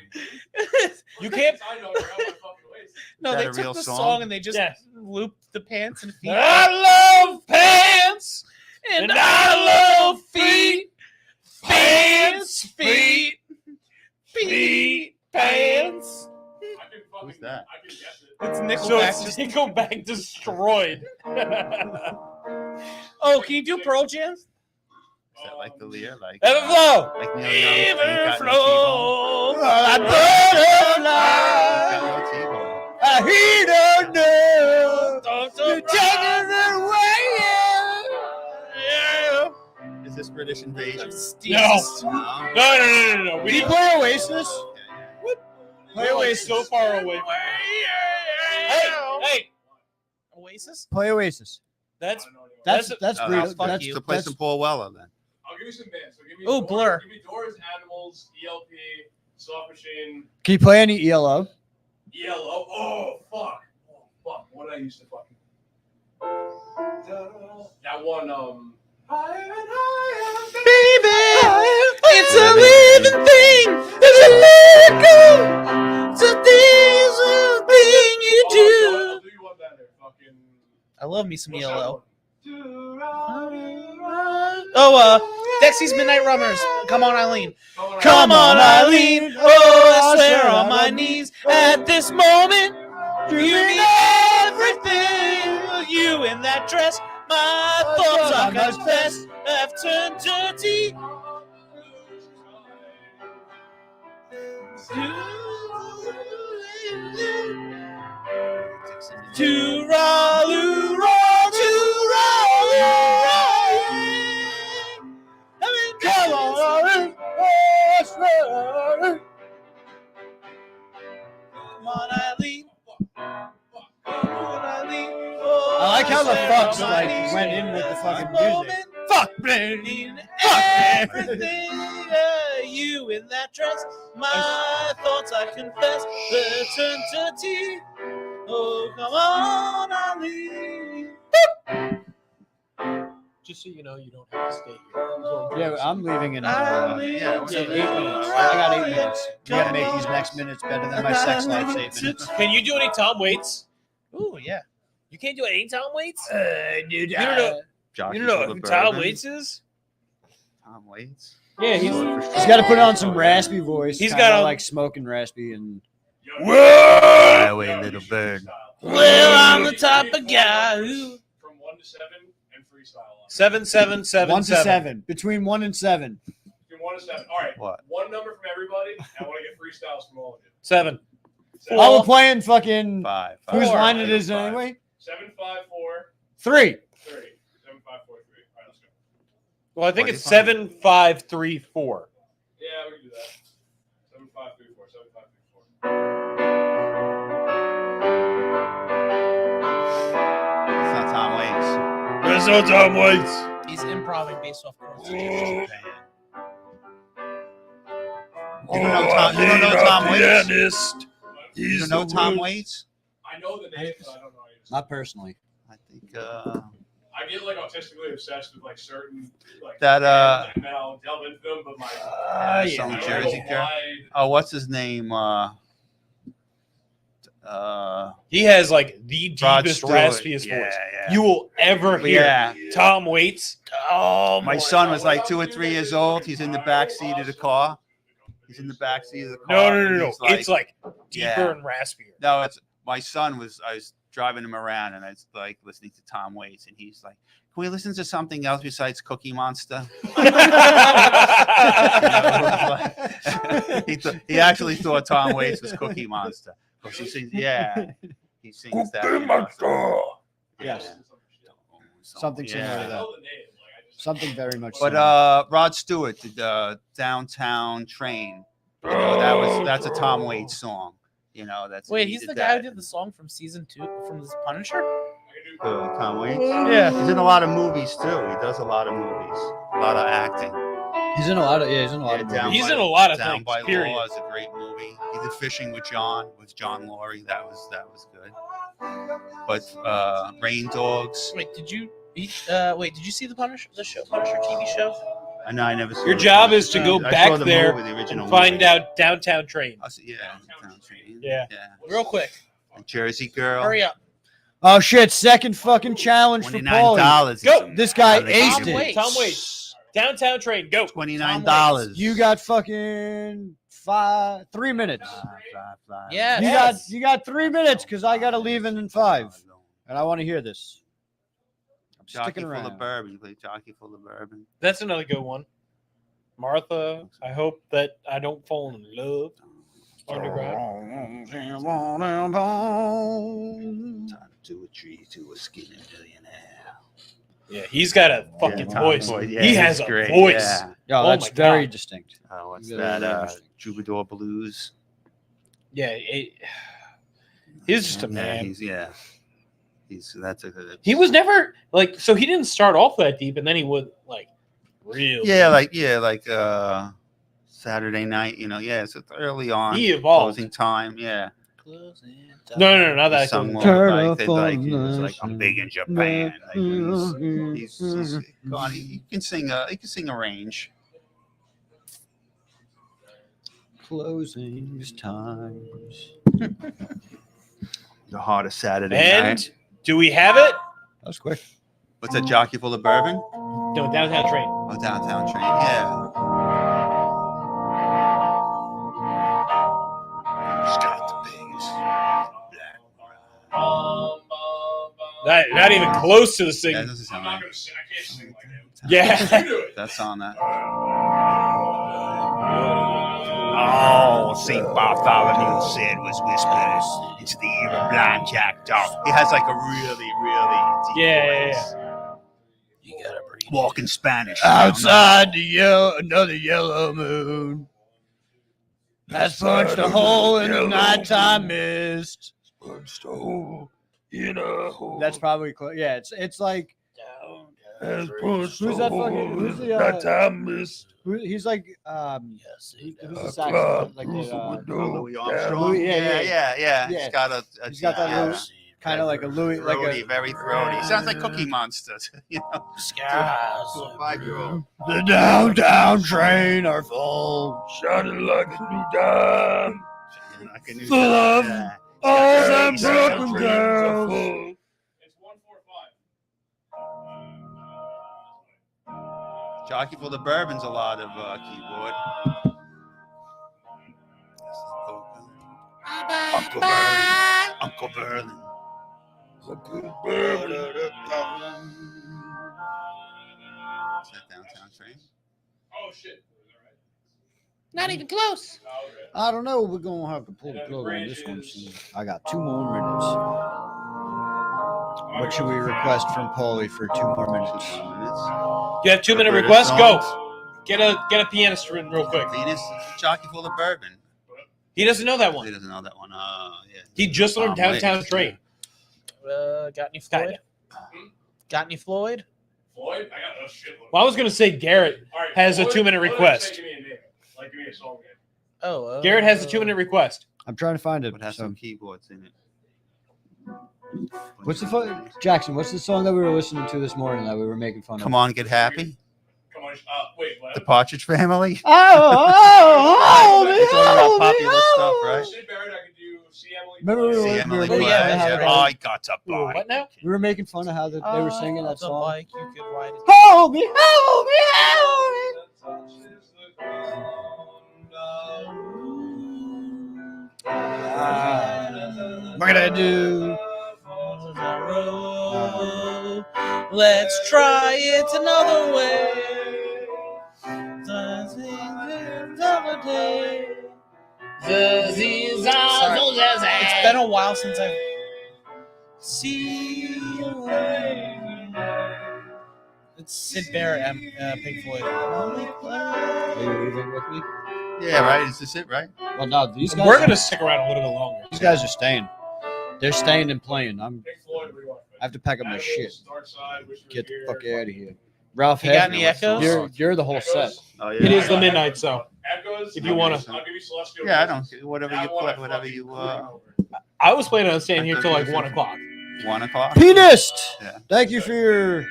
You can't. I know around my fucking waist. No, Is they that a took real the song? song and they just Yes. looped the pants and feet. I love pants And I love feet. Pants, feet, feet, pants. I can fucking. Who's that? I can guess it. It's So Nickelback. it's Just, Nickelback destroyed. oh, can you do Pearl Jam? Is that like the Lear? Like Everflow. Like Neil Young? Ain't got no Everflow. I T-bone. Ain't got no T-bone. he don't know. Don't You're taking it away. Yeah. Is this British invasion? Jesus. No, no. Did he play Oasis? Play Oasis so far away. Hey, Oasis? Play Oasis. that's That's Oh, brutal. fuck That's, you. To play some Paul Weller then. I'll give you some bands. So give me Ooh, Doors, Blur. Give me Doors, Animals, ELP, Soft Machine, Can you play any ELO? ELO. Oh fuck. What did I used to fucking? That one. Higher and higher, Baby, it's a living thing. It's a miracle. It's a thing you I'll do. do you one better. Fucking. I love me some What's that ELO. one? Oh, Dexy's Midnight Runners. Come on, Eileen. Come Come on, Eileen. Oh, I swear on my knees at this moment. You mean everything. You in that dress. My thoughts, I confess, have turned dirty. Come on, Eileen. Come on, Eileen. I like how the fucks like went in with the fucking music. Fuck, man. Everything, you in that dress. My thoughts, I confess, they turn dirty. Oh, come on, Eileen. just so you know, you don't have to stay here. Yeah, I'm leaving in Eileen. Yeah, yeah, 8 minutes. I got 8 minutes. You gotta make these next minutes better than my sex life's 8 minutes. Can you do any Tom Waits? Ooh, yeah. You can't do any Tom Waits. Dude, You don't know. Jockey You don't know full who of Tom bourbon. Waits is? Tom Waits. Yeah, he's He's got to put on some raspy voice. He's kinda got a- like smoking raspy and. Fly away, little bird. Well, I'm the type of guy who. From 1 to 7 and freestyle. 7, 7, 7, 1 to 7. Between 1 and 7. From 1 to 7. All right. What? One number from everybody. I want to get freestyles from all of you. 7. Oh, we're playing fucking. 5. Whose Four. line it is anyway? 7, 5, 4, 3. 30. 7, 5, 4, 3. All right, let's go. Well, I think What it's do you 7, 5, 3, 4. Yeah, we can do that. 7, 5, 3, 4. 7, 5, 3, 4. It's not Tom Waits. There's no Tom Waits. He's improvising based off chords. You don't know Tom Waits? You don't know Tom Waits? I know the name, but I don't know how you say it. Not personally. I think I get like autistically obsessed with like certain like That, bands, and then I'll delve into them, but my some I don't Jersey know girl. why. What's his name? He has like the Rod deepest, Stewart. raspiest Yeah, voice yeah. you will ever hear. Yeah. Tom Waits. Oh, My son was like 2 or 3 years old. He's in the back seat of the car. He's in the back seat of the car. No. and he's It's like deeper Yeah. and raspier. No, it's my son was. I was driving him around, and I was like listening to Tom Waits, and he's like, "Can we listen to something else besides Cookie Monster?" He actually thought Tom Waits was Cookie Monster because he sings. Yeah, he sings that. Yes. So, Something yeah. similar to I that. know the name. Like, I just, Something very much But similar. Rod Stewart did Downtown Train. You know, that's a Tom Waits song. You know, that's Wait, he he's did the guy who that. did the song from season 2 from this Punisher? Tom Waits. Yeah. He's in a lot of movies too. He does a lot of movies, a lot of acting. He's in a lot of he's in a lot of Down movies. He's by- in a lot of Down things, by period. Law is a great movie. He did Fishing with John Laurie. That was good. But Rain Dogs. Wait, did you see the Punisher TV show? I know I never saw Your the job movie. is to go I back saw the there movie, the original and find movie. out Downtown Train. Yeah, Downtown Train. Yeah. Real quick. Jersey Girl. Hurry up. Oh shit! Second fucking challenge for Paulie. $29. Go. This guy Tom aced it. Waits. Tom Waits. Downtown Train. Go. $29. You got fucking 3 minutes. Yes. You got 3 minutes because I got to leave in 5, and I want to hear this. I'm Jockey sticking full of around. bourbon. You play Jockey full of bourbon. That's another good one. Martha, I hope that I don't fall in love. Underground. Time to a tree to a skinny millionaire. Yeah, he's got a fucking Tom voice. Boyd, yeah, he he's has a great, voice. yeah. Yeah, Oh that's my very God. distinct. What's Very, that? very interesting. Troubadour Blues. Yeah, he's just a man. That's a good. He was never like, so he didn't start off that deep, and then he would like real. like Saturday night. It's early on. He evolved. Closing time. Yeah. No, not He that. sung Closing more time. he was like, I'm big in Japan. He's God, he can sing a range. Closing times. The heart of Saturday And night. do we have it? That was quick. What's that? Jockey full of bourbon? No, Downtown Train. Oh, Downtown Train. Yeah. He's got the biggest black. Not even close to the That singing. doesn't I'm sound not like. gonna sing. I can't sing like him. Yeah. You do it. That's on that. Oh, St. Bartholomew said was whispers into the ear of blind Jack Dog. He has like a really, really deep voice. You gotta breathe. Walking Spanish. Outside another yellow moon has punched a hole in the nighttime mist. Punched a hole in a hole. That's probably close. Yeah, it's like Has punched who's a that hole fucking- who's in the, nighttime mist. he's like Yes, who's A the cloud saxophone like through the that, window. Louis down. Armstrong. Louis- yeah. Yeah. Yeah. He's got a He's got that yeah. little- kind of like a Louis like Throaty, a very throaty. Sounds like Cookie Monster. To a 5-year-old. the downtown train are full, Shining like a new dime. Like a new Full of dime. all Yeah. them Yeah. Brooklyn Yeah. girls. It's 145. Jockey for the Bourbon's a lot of keyboard. Uncle Berlin. Uncle Berlin. Uncle Berlin. Is that Downtown Train? Oh shit. Is that right? Not even close. Oh, okay. I don't know. We're gonna have to pull the plug on this one. I got 2 more minutes. What should we request from Paulie for 2 more minutes? You have 2-minute British request. Go. songs. Get a pianist in real quick. Venus, Jockey full of Bourbon. He doesn't know that He one. doesn't know that one. Yeah. He just learned Tom Downtown Waits. Train. Got any Floyd? Got any Floyd? Floyd? I got a shit. Well, I was gonna say Garrett All right, has a Floyd, 2-minute Floyd, request. Give me a name. Like, give me a song name. Oh, Garrett has a 2-minute request. I'm trying to find it. But has So- some keyboards in it. What's the Jackson? What's the song that we were listening to this morning that we were making fun of? Come on, get happy. Come on. Wait, what? The Partridge Family. Oh, It's all about popular stuff, right? Sid Barrett, I could do See Emily. Remember we See were- Emily we were- Blunt. yeah, Yeah. yeah. I got a Ooh, bike. what now? We were making fun of how they were singing that the song. Bike, you could ride it. Hold me, hold me, hold me. What can I do? Let's try it another way. It's been a while since I've seen you. It's Sid Barrett and Pink Floyd. Are you leaving with me? Yeah, right. Is this it, right? Well, no, these guys. We're gonna stick around a little bit longer. These guys are staying. They're staying and playing. I have to pack up my shit. Get the fuck out of here. Ralph, You got Head, any echoes? you're the whole set. Oh yeah. It is the midnight, so Echoes. If you wanna- I'll give you Celestial. Yeah, I Voices. don't. Whatever you That one play, I whatever fucking you. blew over. I was planning on staying here till like 1 o'clock. 1 o'clock. Pianist! Yeah. Thank you for your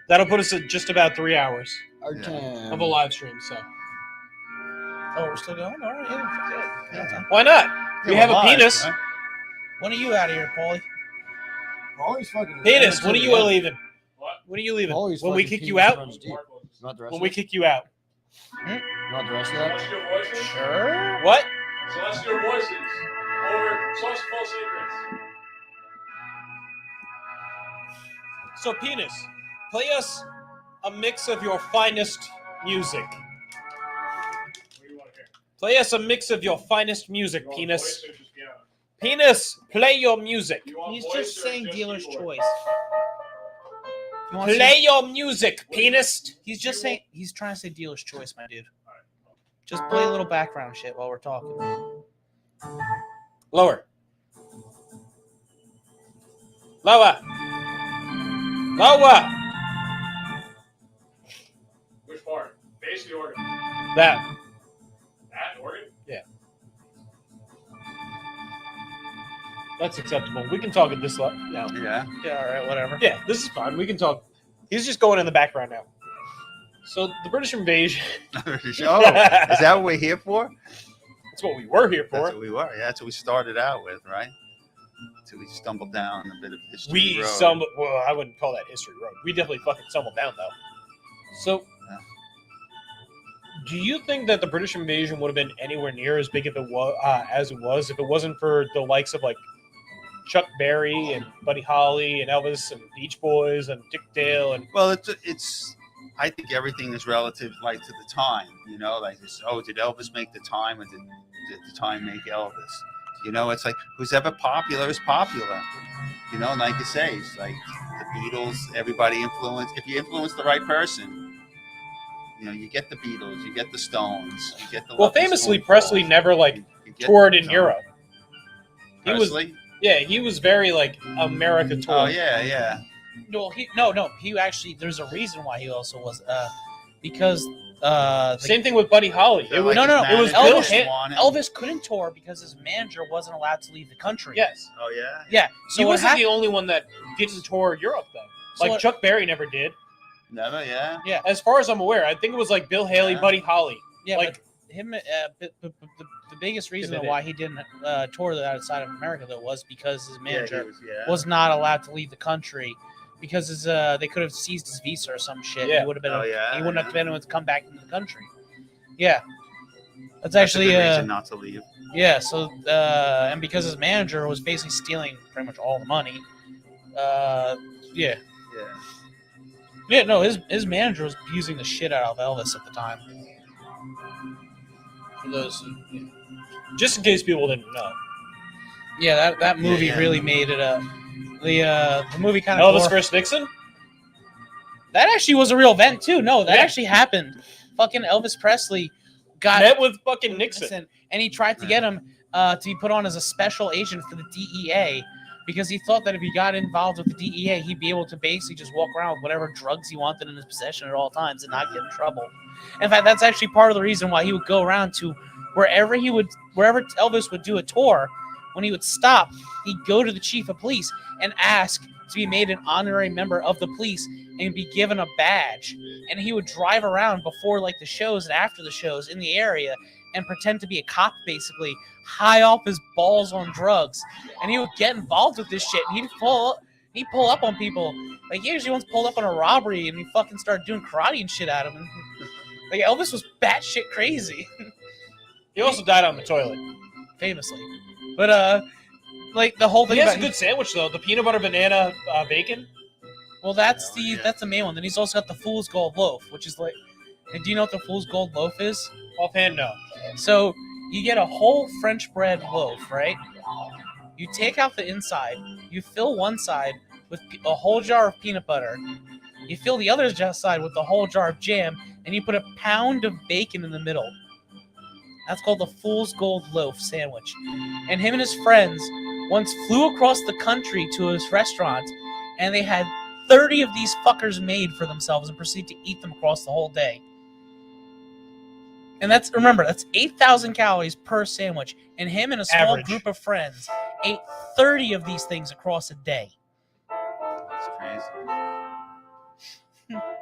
That'll put us at just about 3 hours our Yeah. time. of a live stream. So Oh, we're still going? All right, yeah. Yeah. why not? We Yeah, have we're a live, penis. right? When are you out of here, Paulie? Paulie's fucking. Penis. When are you leaving? What? When are you leaving? Paulie's When we fucking kick you penis out? runs deep. You want the rest When of we it? kick you out? You want the rest of that? Celestial Voices. Sure. What? Celestial Voices. Over Celestial Secrets. So penis, play us a mix of your finest music. What do you want to hear? Play us a mix of your finest music, You want penis. voice or just piano? Penis, play your music. You want He's voice just or saying just dealer's keyboard? choice. He wants Play your music, penis. He's just saying. He's trying to say dealer's choice, my dude. Just play a little background shit while we're talking. Lower. Lower. Lower. Which part? Bass or the organ? That. That organ? That's acceptable. We can talk at this level now. Yeah. Yeah, all right, whatever. Yeah, this is fine. We can talk. He's just going in the background now. So the British invasion. Oh, is that what we're here for? That's what we were here That's for. what we were. Yeah, that's what we started out with, right? So we stumbled down a bit of history. We road. stumbled. Well, I wouldn't call that history road. We definitely fucking stumbled down though. So, Yeah. do you think that the British invasion would have been anywhere near as big if it was as it was if it wasn't for the likes of like Chuck Berry and Buddy Holly and Elvis and Beach Boys and Dick Dale and Well, it's. I think everything is relative, like to the time. You know, like did Elvis make the time, or did the time make Elvis? You know, it's like who's ever popular is popular. You know, and like you say, it's like the Beatles. Everybody influenced. If you influence the right person, you know, you get the Beatles, you get the Stones, you get the. well, Lovely famously Spoonful. Presley never like You get toured in the- Europe. He was Presley? he was very like America tour. Oh yeah. Well, he actually. There's a reason why he also was. Because Same thing with Buddy Holly. They're It was like no, his it was manager Bill just Hit- wanted- Elvis couldn't tour because his manager wasn't allowed to leave the country. yes. Oh yeah. Yeah. So He what wasn't hap- the only one that gets to tour Europe though. So Like what- Chuck Berry never did. Never. Yeah. Yeah. As far as I'm aware, I think it was like Bill Haley, Yeah. Buddy Holly. Yeah, like but him. The biggest reason Yeah, they why he didn't tour outside of America though was because his manager Yeah. was not allowed to leave the country because his they could have seized his visa or some shit. Yeah. He would have been. Oh, yeah, He wouldn't have yeah. been able to come back into the country. Yeah. That's That's actually a good reason not to leave. yeah. So and because his manager was basically stealing pretty much all the money. Yeah. Yeah. Yeah, no, his manager was abusing the shit out of Elvis at the time. For those, Just in case people didn't know. yeah, that movie yeah. really made it a the movie kind of Elvis vs. Nixon? that actually was a real event too. No, that Yeah. actually happened. Fucking Elvis Presley got Met with fucking Nixon. and he tried to get him to be put on as a special agent for the DEA because he thought that if he got involved with the DEA, he'd be able to basically just walk around with whatever drugs he wanted in his possession at all times and not get in trouble. In fact, that's actually part of the reason why he would go around to wherever Elvis would do a tour. When he would stop, he'd go to the chief of police and ask to be made an honorary member of the police and be given a badge. And he would drive around before like the shows and after the shows in the area and pretend to be a cop, basically high off his balls on drugs. And he would get involved with this shit. And he'd pull up on people. Like he actually once pulled up on a robbery and he fucking started doing karate and shit at him. And, like Elvis was batshit crazy, He also died on the toilet. famously. But like the whole thing He has about a good sandwich though. The peanut butter banana bacon. well, that's Oh, yeah. that's the main one. Then he's also got the Fool's Gold Loaf, which is like, and do you know what the Fool's Gold Loaf is? Offhand, no. So you get a whole French bread loaf, right? You take out the inside, you fill one side with a whole jar of peanut butter, you fill the other side with a whole jar of jam, and you put a pound of bacon in the middle. That's called the Fool's Gold Loaf sandwich. And him and his friends once flew across the country to his restaurant, and they had 30 of these fuckers made for themselves and proceeded to eat them across the whole day. And remember, that's 8,000 calories per sandwich. And him and a small Average. group of friends ate 30 of these things across a day. That's crazy.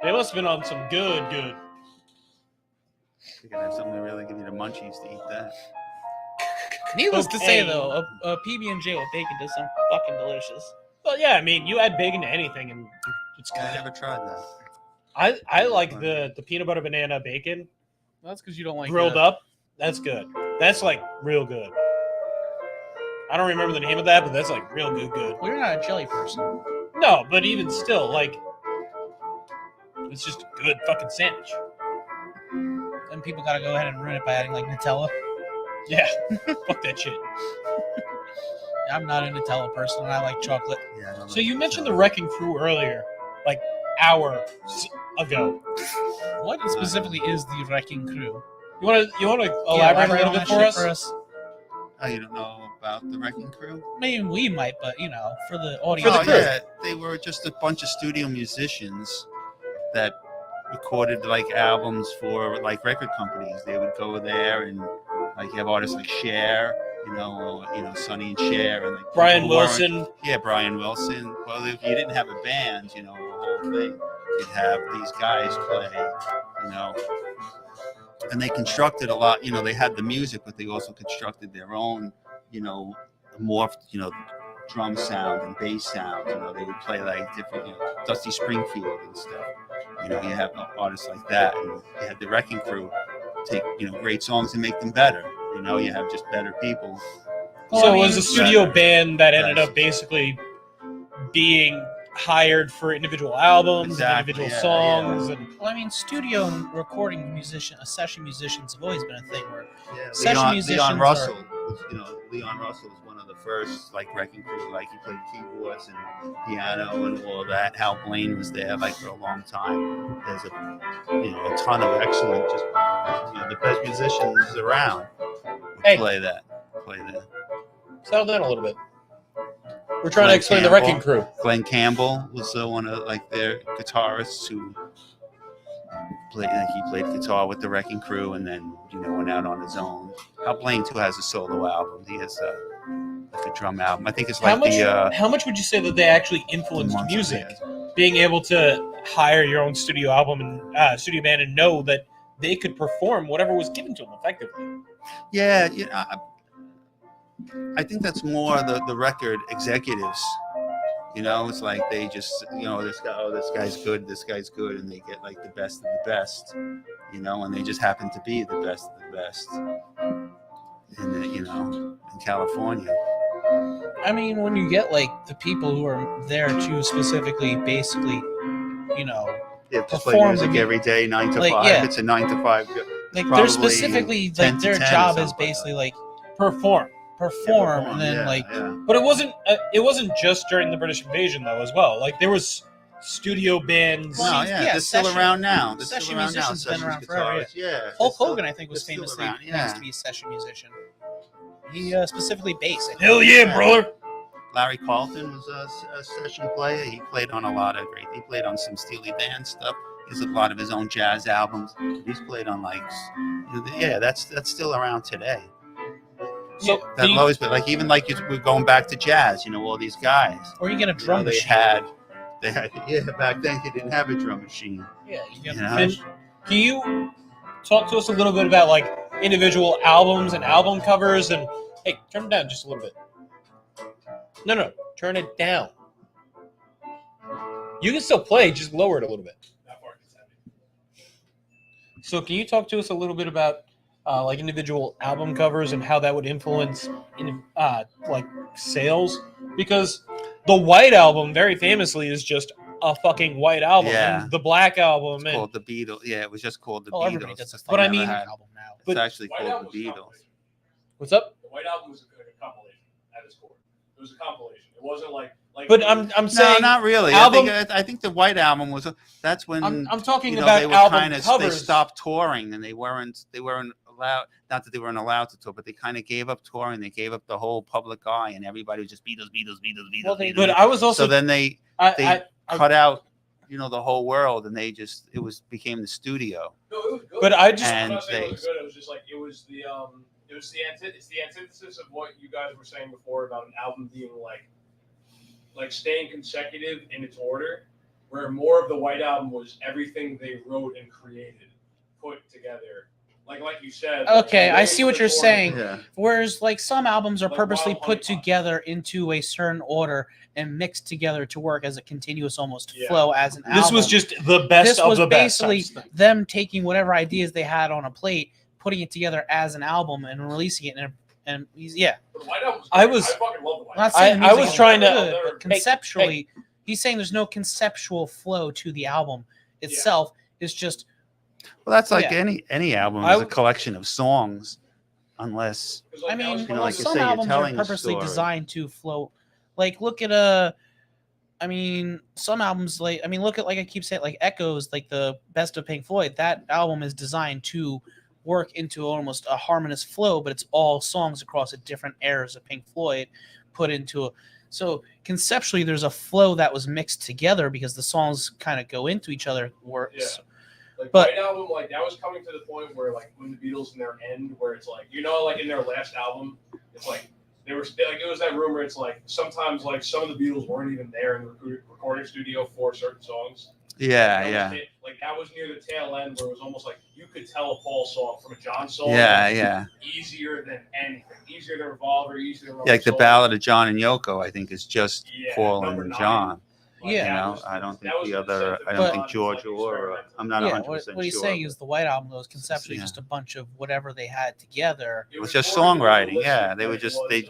They must have been on some good. You gotta have something to really give you the munchies to eat that. Needless to say, Okay. though, a PB&J with bacon does sound fucking delicious. Well, yeah, I mean, you add bacon to anything and it's I good. never tried that. I like the peanut butter banana bacon Well, that's because you don't like grilled up. That's good. That's like real good. I don't remember the name of that, but that's like real good. Well, you're not a jelly person. No, but even still, like, it's just a good fucking sandwich. Then people gotta go ahead and ruin it by adding like Nutella. Yeah, fuck that shit. I'm not a Nutella person, and I like chocolate. Yeah. I don't So like you mentioned that. the Wrecking Crew earlier. Like, hours ago. What specifically is the Wrecking Crew? You want to elaborate a little on bit that for shit us? Oh, you don't know about the Wrecking Crew? Maybe we might, but for the audience. For the crew. Yeah, they were just a bunch of studio musicians that recorded like albums for like record companies. They would go there and like you have artists like Cher, Sonny and Cher, and like Brian people who weren't- Wilson. Yeah, Brian Wilson. Well, if you didn't have a band, the whole thing, you'd have these guys play, and they constructed a lot. They had the music, but they also constructed their own, morphed, drum sound and bass sound. They would play like different, Dusty Springfield and stuff. You have artists like that, and you had the Wrecking Crew take, great songs and make them better. You have just better people. So it was a studio band that ended Yes. up basically being hired for individual albums, Exactly, and individual yeah, songs, Well, I mean, studio and recording session musicians have always been a thing where Yeah, session musicians Leon are- Russell was, Leon Russell was one of the first like Wrecking Crew. Like he played keyboards and piano and all that. Hal Blaine was there like for a long time. There's a ton of excellent, just the best musicians around Hey. play that. Settle down a little bit. We're trying to Glenn explain the Campbell. Wrecking Crew. Glenn Campbell was one of like their guitarists who played. He played guitar with the Wrecking Crew, and then went out on his own. Hal Blaine too has a solo album. He has like a drum album. I think it's like How much would you say that they actually influenced Months music? Ahead. Being able to hire your own studio album and studio band and know that they could perform whatever was given to them effectively. Yeah, I think that's more the record executives. It's like they just this guy's good, and they get like the best of the best, and they just happen to be the best of the best in California. I mean, when you get like the people who are there to specifically, basically, Yeah, just play Perform music the- every day, 9 to like, 5. yeah. It's a 9 to 5. like Probably they're specifically 10 like to their 10 or job is something. basically like Perform. perform, and then yeah, like yeah. But it wasn't just during the British invasion though as well. Like there was studio bands. No, Well, yeah, yeah, they're still session- around now. They're session still around now. musicians been Session around forever, guitarists, yeah. Hulk they're still- Hogan, I think, was they're still famously around, claims yeah. to be a session musician. He specifically bass. I think. Hell yeah, brother! Larry Carlton was a session player. He played on a lot of He played on some Steely Dan stuff. He has a lot of his own jazz albums. He's played on that's still around today. So That the- always been like even like we're going back to jazz. All these guys. Or you get a drum they machine. had back then they didn't have a drum machine. Yeah, you get You know? And can you talk to us a little bit about like individual albums and album covers? And hey, turn it down just a little bit. No, turn it down. You can still play, just lower it a little bit. That part is heavy. So can you talk to us a little bit about like individual album covers and how that would influence like sales? Because the White Album, very famously, is just a fucking white album. Yeah. And the Black Album, It's and called the Beatles. Yeah, it was just called the Oh, everybody Beatles. does a But I fucking mean- album now. It's but- actually White called Album the was a Beatles. compilation. what's up? The White Album was like a compilation at its core. It was a compilation. It wasn't like. But I'm No, saying not really. album- I think the White Album was. That's when I'm talking they about were album kind of they covers. stopped touring and they weren't allowed. Not that they weren't allowed to tour, but they kind of gave up touring. They gave up the whole public eye, and everybody was just Beatles. Well, they- But I was also So then they I cut out, the whole world, and it became the studio. No, it was good. But I just- I'm not And saying it they- was good. It was just like it was the antithesis of what you guys were saying before about an album being like staying consecutive in its order, where more of the White Album was everything they wrote and created put together. Like you said. Okay, I way see what you're before- saying. Yeah. Whereas, like, some albums are Like purposely Wild put Honey Pie. together into a certain order and mixed together to work as a continuous almost Yeah. flow as an album. this was just the best This of was the best. basically them taking whatever ideas they had on a plate, putting it together as an album, and releasing it. And yeah, But the White Album was I great. was- I fucking love the White I'm not Album. saying the I music was is trying to- good, but Hey, conceptually, he's saying there's no conceptual flow to the album itself. It's just Well, that's like Yeah. any album I is a collection of songs, unless 'Cause, like, I that was mean, kinda like you some say, you're albums are telling a purposely story. designed to flow. Like, look at I mean, some albums like look at, like I keep saying, like Echoes, like the best of Pink Floyd. That album is designed to work into almost a harmonious flow, but it's all songs across the different eras of Pink Floyd put into a. So conceptually, there's a flow that was mixed together because the songs kind of go into each other. Works. Yeah. Like White Album, like that was coming to the point where like when the Beatles in their end, where it's like like in their last album, it's like they were like it was that rumor. It's like sometimes like some of the Beatles weren't even there in the recording studio for certain songs. Yeah. Like that was near the tail end where it was almost like you could tell a Paul song from a John song. Yeah. Easier than anything. Easier than Revolver. Easier than Like the Ballad of John and Yoko, I think is just Paul and 9. John. Like, Yeah. I don't think the other. I don't think George or. I'm not 100% sure. What he's saying is the White Album was conceptually just a bunch of whatever they had together. It was just songwriting. Yeah, they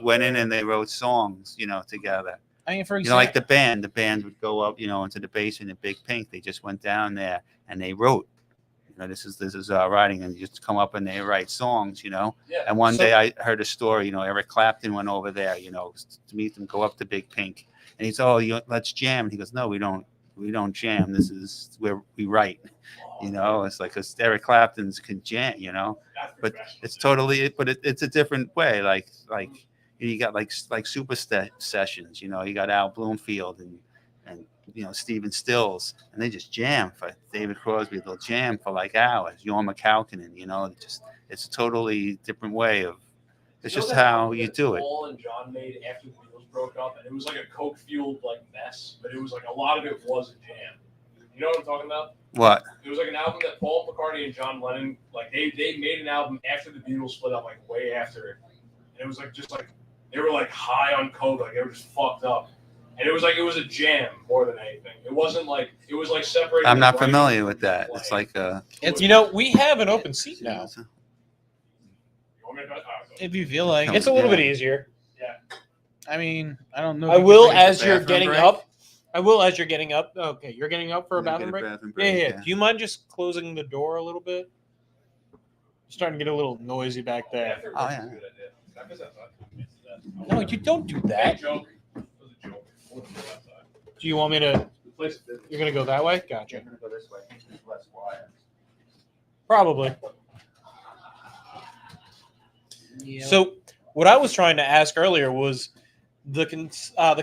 went in and they wrote songs, together. I mean, for example, like the band would go up, into the basement in Big Pink. They just went down there and they wrote. This is writing, and you just come up and they write songs, Yeah. And one day I heard a story, Eric Clapton went over there, to meet them, go up to Big Pink, and he's let's jam. And he goes, no, we don't jam. This is where we write. It's like because Eric Clapton's can jam, but it's totally, it's a different way. Like you got like super sessions, you got Al Bloomfield and Stephen Stills, and they just jam. For David Crosby, they'll jam for like hours. Jorma Kaukonen, it's a totally different way of. It's just how you do it. Paul and John made after the Beatles broke up, and it was like a coke fueled like mess, but it was like a lot of it was a jam. You know what I'm talking about? What? It was like an album that Paul McCartney and John Lennon they made an album after the Beatles split up, like way after it. And it was like just like they were like high on coke, like they were just fucked up. And it was a jam more than anything. It wasn't like it was like separated. I'm not familiar with that. It's like we have an open seat now. if you feel like It's a little bit easier. Yeah. I mean, I don't know. I will as you're getting up. Okay, you're getting up for a bathroom break? Yeah. Do you mind just closing the door a little bit? It's starting to get a little noisy back there. Oh, yeah. No, you don't do that. Joke. Do you want me to? You're gonna go that way? Gotcha. I'm gonna go this way. I think there's less quiet. Probably. Yeah. So what I was trying to ask earlier was the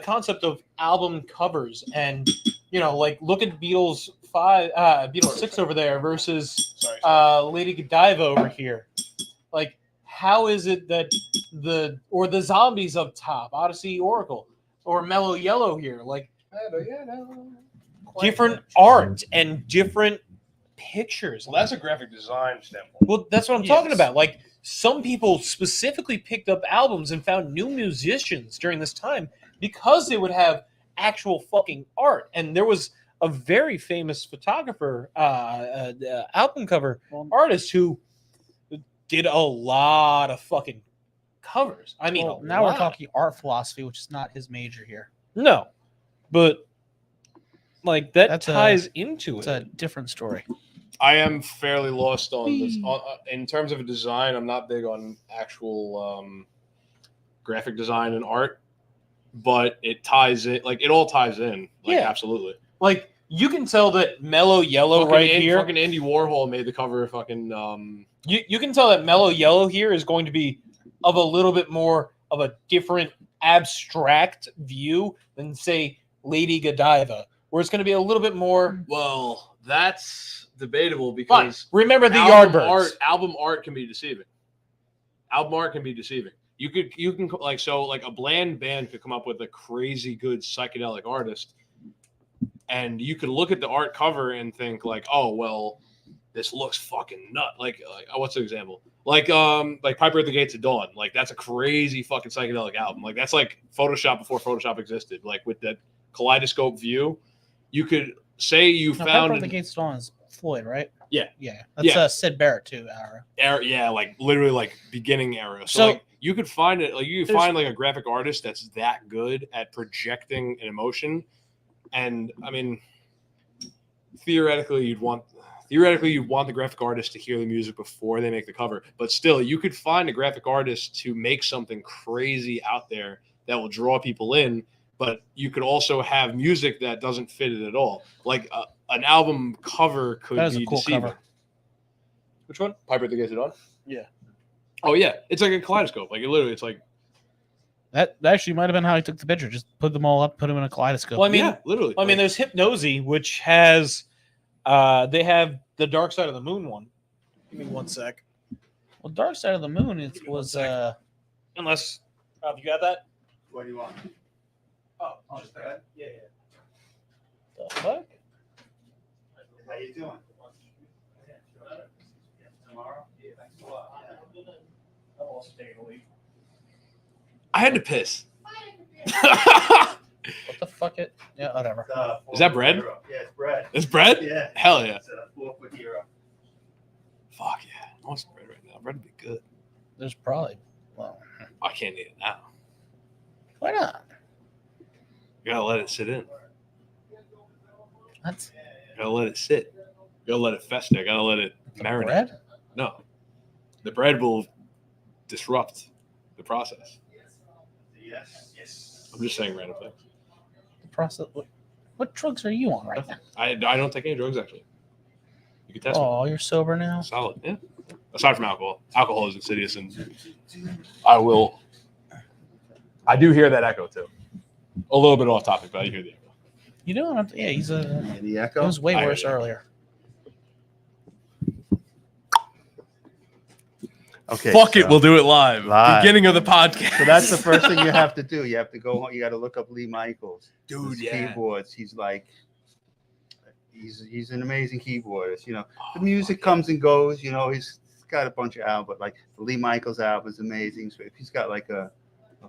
concept of album covers, and like look at Beatles 6 over there versus Lady Godiva over here. Like, how is it that the Zombies up top, Odyssey, Oracle, or Mellow Yellow here, like different art and different pictures? Well, that's a graphic design standpoint. Well, that's what I'm talking about. Like, some people specifically picked up albums and found new musicians during this time because they would have actual fucking art. And there was a very famous photographer, album cover artist who did a lot of fucking covers. I mean, now we're talking art philosophy, which is not his major here. No, but like that ties into it. It's a different story. I am fairly lost on this. In terms of a design, I'm not big on actual graphic design and art, but it ties it. Like it all ties in. Like, absolutely. Like you can tell that Mellow Yellow here. Fucking Andy Warhol made the cover. Fucking. You can tell that Mellow Yellow here is going to be of a little bit more of a different abstract view than say Lady Godiva, where it's going to be a little bit more. Well, that's debatable because remember the Yardbirds. Album art can be deceiving. Album art can be deceiving. You can like a bland band could come up with a crazy good psychedelic artist, and you could look at the art cover and think like, oh well, this looks fucking nut. Like what's an example? Like Piper at the Gates of Dawn. Like that's a crazy fucking psychedelic album. Like that's like Photoshop before Photoshop existed. Like with that kaleidoscope view, you could say you found Piper at the Gates of Dawn is Floyd, right? Yeah. That's Sid Barrett too era. Yeah, like literally like beginning era. So like, you could find it. Like you could find like a graphic artist that's that good at projecting an emotion, and I mean, theoretically you'd want the graphic artist to hear the music before they make the cover. But still, you could find a graphic artist to make something crazy out there that will draw people in. but you could also have music that doesn't fit it at all. Like an album cover could That is be a cool deceiving. cover. Which one? Piper at the Gates of Dawn? Yeah. Oh yeah, it's like a kaleidoscope. Like it's like That actually might have been how he took the picture. Just put them all up, put them in a kaleidoscope. Well, I mean, yeah, literally. I mean, there's Hypnosy, which has they have the Dark Side of the Moon one. Give me one sec. Well, Dark Side of the Moon was Unless you got that. What do you want? Oh, Just that? yeah. the fuck? How you doing? Tomorrow? Yeah, thanks a lot. I had to piss. What the fuck? Yeah, whatever. Is that bread? Yeah, it's bread. It's bread? Yeah. Hell yeah. It's a 4-foot hero. Fuck yeah. I want some bread right now. Bread would be good. There's probably. Well, I can't eat it now. why not? You gotta let it sit in. What? You gotta let it sit. You gotta let it fester. You gotta let it The marinate. bread? No. The bread will disrupt the process. Yes. I'm just saying random things. The process. What drugs are you on right now? I don't take any drugs actually. You can test me. Oh, you're sober now. Solid. Yeah. Aside from alcohol. Alcohol is insidious and I do hear that echo too. A little bit off topic, but I hear the echo. You doing? Yeah, he's a. And the It echo? was way I worse heard it. earlier. Okay. Fuck it, so- we'll do it live. Live. Beginning of the podcast. So that's the first thing you have to do. You have to go. You got to look up Lee Michaels. Dude, His yeah. Keyboards. He's like, he's an amazing keyboardist. You know, the music comes and goes. You know, he's got a bunch of albums, but like the Lee Michaels album is amazing. So if he's got like a